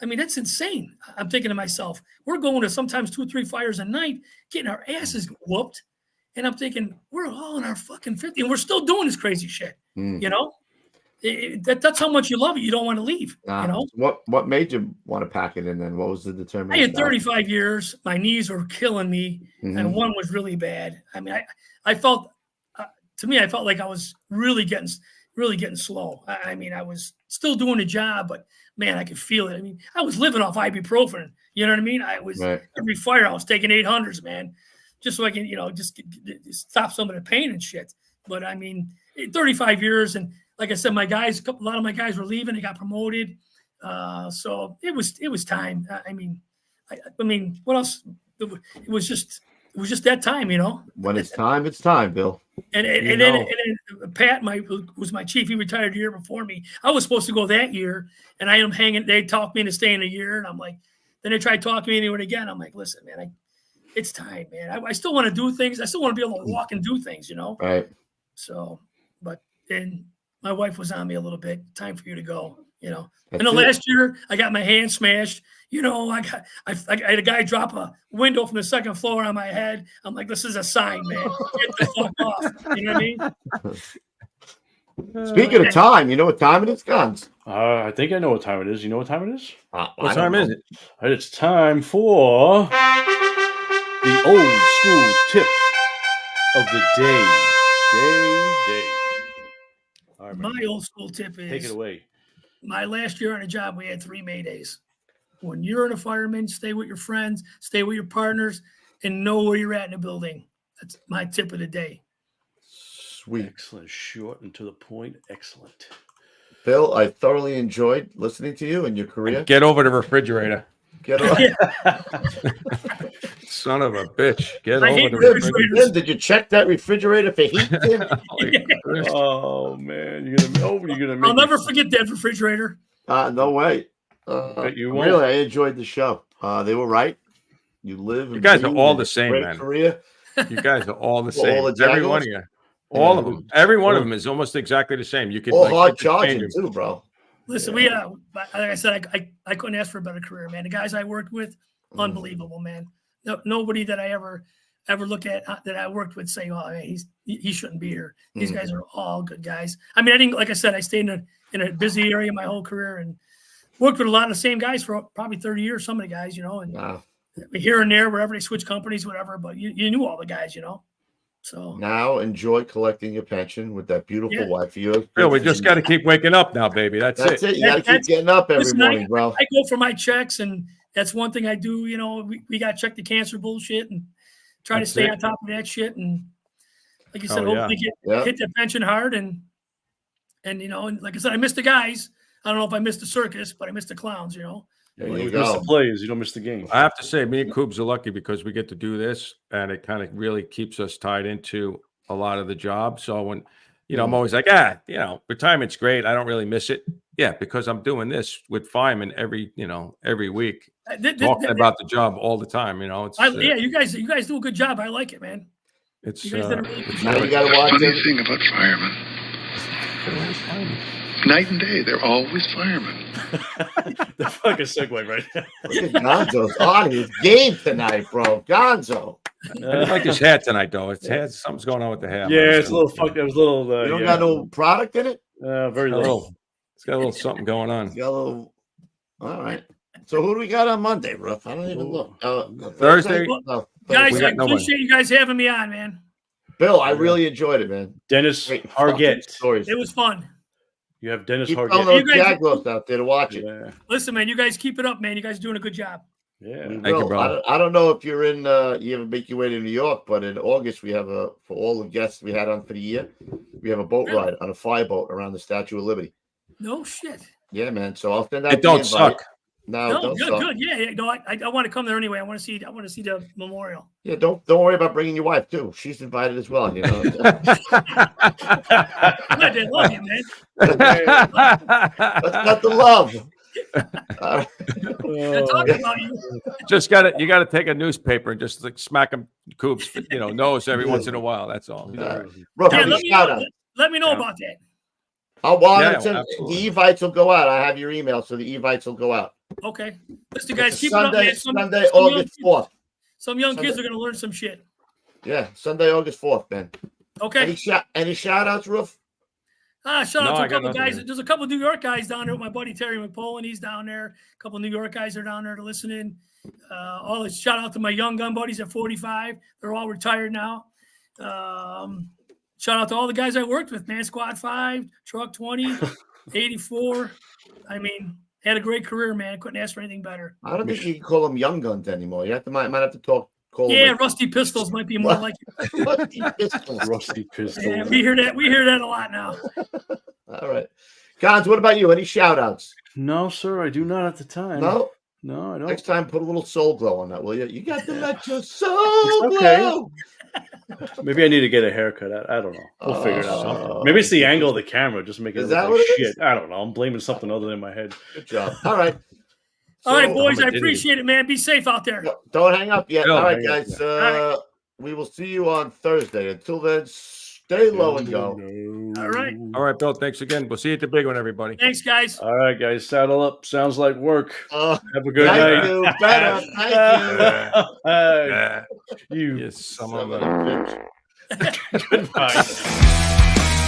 That's insane. I'm thinking to myself, we're going to sometimes 2 or 3 fires a night, getting our asses whooped. And I'm thinking, we're all in our fucking 50s, and we're still doing this crazy shit. You know? That's how much you love it. You don't want to leave. You know? What made you want to pack it in then? What was the determination? I had 35 years. My knees were killing me, and one was really bad. I mean, I felt, to me, I felt like I was really getting slow. I mean, I was still doing the job, but man, I could feel it. I mean, I was living off ibuprofen. You know what I mean? I was every fire I was taking 800s, man, just so I can, just stop some of the pain and shit. But I mean, 35 years, and like I said, a lot of my guys were leaving. They got promoted, so it was time. I mean, what else? It was just that time, When it's time, Bill. And then Pat, was my chief. He retired a year before me. I was supposed to go that year, and I am hanging. They talked me into staying a year, and I'm like, then they tried talking me into it again. I'm like, listen, man, it's time, man. I still want to do things. I still want to be able to walk and do things, Right. So, but then my wife was on me a little bit. Time for you to go, And the last year, I got my hand smashed. I had a guy drop a window from the 2nd floor on my head. I'm like, this is a sign, man. Get the fuck off. You know what I mean? Speaking of time, you know what time it is, Guns? I think I know what time it is. You know what time it is? What time is it? It's time for the old school tip of the day. All right, my old school tip is, take it away. My last year on a job, we had 3 Maydays. When you're in a fireman, stay with your friends, stay with your partners, and know where you're at in the building. That's my tip of the day. Sweet. Excellent. Short and to the point. Excellent. Bill, I thoroughly enjoyed listening to you and your career. Get over the refrigerator. Get over. Son of a bitch. Get over the refrigerator. Did you check that refrigerator for heat? Oh man, you're gonna make I'll never forget that refrigerator. No way. You won't. Really, I enjoyed the show. They were right. You live. You guys are all the same, man. Career. You guys are all the same. All the Every one of you. All of them. Every one of them is almost exactly the same. You could all hard charging too, bro. Listen, like I said, I couldn't ask for a better career, man. The guys I worked with, unbelievable, man. Nobody that I ever look at that I worked with say, "Oh, man, he shouldn't be here." These guys are all good guys. I mean, I didn't, like I said, I stayed in a busy area my whole career and worked with a lot of the same guys for probably 30 years. Some of the guys, and here and there, wherever they switch companies, whatever. But you knew all the guys, So now enjoy collecting your pension with that beautiful wife of yours. Bill, we just got to keep waking up now, baby. That's it. You got to keep getting up every morning, bro. I go for my checks, and that's one thing I do. We got to check the cancer bullshit and try to stay on top of that shit. And like you said, hopefully hit the pension hard. And And, and like I said, I missed the guys. I don't know if I missed the circus, but I missed the clowns, Yeah, you miss the players. You don't miss the game. I have to say, me and Coobs are lucky because we get to do this, and it kind of really keeps us tied into a lot of the job. So when, I'm always like, retirement's great. I don't really miss it. Yeah, because I'm doing this with firemen every week, talking about the job all the time. It's you guys do a good job. I like it, man. It's you guys did a really good now job. you got to watch Funny it. thing about firemen. Night and day, they're always firemen. The fucking segue right now. Look at Gonzo's on his game tonight, bro. Gonzo. I didn't like his hat tonight, though. His hat, something's going on with the hat. Yeah, it's a little fucked. It was a little. You don't got no product in it? Very little. It's got a little something going on. It's got a little. All right. So who do we got on Monday, Ruff? I don't even look. Thursday? No, Guys, I appreciate you guys having me on, man. Bill, I really enjoyed it, man. Dennis Hargett. Stories. It was fun. You have Dennis Keep Hargett. those jagoffs out there to watch it. Yeah. Listen, man, you guys keep it up, man. You guys are doing a good job. Yeah. We Thank you, will. brother. I don't know if you're in. You ever make your way to New York, but in August we have for all the guests we had on for the year, we have a boat ride on a fireboat around the Statue of Liberty. No shit. Yeah, man. So I'll send out. It don't suck. No, No, don't good. Yeah. No, I want to come there anyway. I want to see the memorial. Yeah, don't worry about bringing your wife too. She's invited as well. God, they love you, man. That's not the love. They're talking about you. You got to take a newspaper and just like smack him, Coops, nose every once in a while. That's all. Let me know about that. Oh, well, absolutely. the Evites will go out. I have your email, so the Evites will go out. Okay. Listen, guys, keep Sunday, it up, man. Sunday, August 4th. Some young kids are going to learn some shit. Yeah, Sunday, August 4th, man. Okay. Any shout outs, Roof? Shout out to a couple guys. There's a couple New York guys down there with my buddy Terry McPolin. He's down there. A couple New York guys are down there to listen in. Shout out to my young gun buddies at 45. They're all retired now. Shout out to all the guys I worked with, man. Squad 5, Truck 20, 84. I mean, had a great career, man. Couldn't ask for anything better. I don't think you can call them young guns anymore. You might have to call them Rusty Pistols might be more like it. Rusty Pistols. Rusty Pistols. Yeah, we hear that a lot now. All right. Gons, what about you? Any shout outs? No, sir, I do not at the time. No, I don't. Next time, put a little soul glow on that, will you? You got to let your soul glow. Maybe I need to get a haircut. I don't know. We'll figure it out. Maybe it's the angle of the camera. Just make it look like shit. I don't know. I'm blaming something other than my head. Good job. All right. All right, boys. I appreciate it, man. Be safe out there. Don't hang up yet. No, all right, guys. We will see you on Thursday. Until then, stay low and go. All right. All right, Bill. Thanks again. We'll see you at the big one, everybody. Thanks, guys. All right, guys. Saddle up. Sounds like work. Have a good Thank night. you. Thank you. You yes, some of them. Goodbye.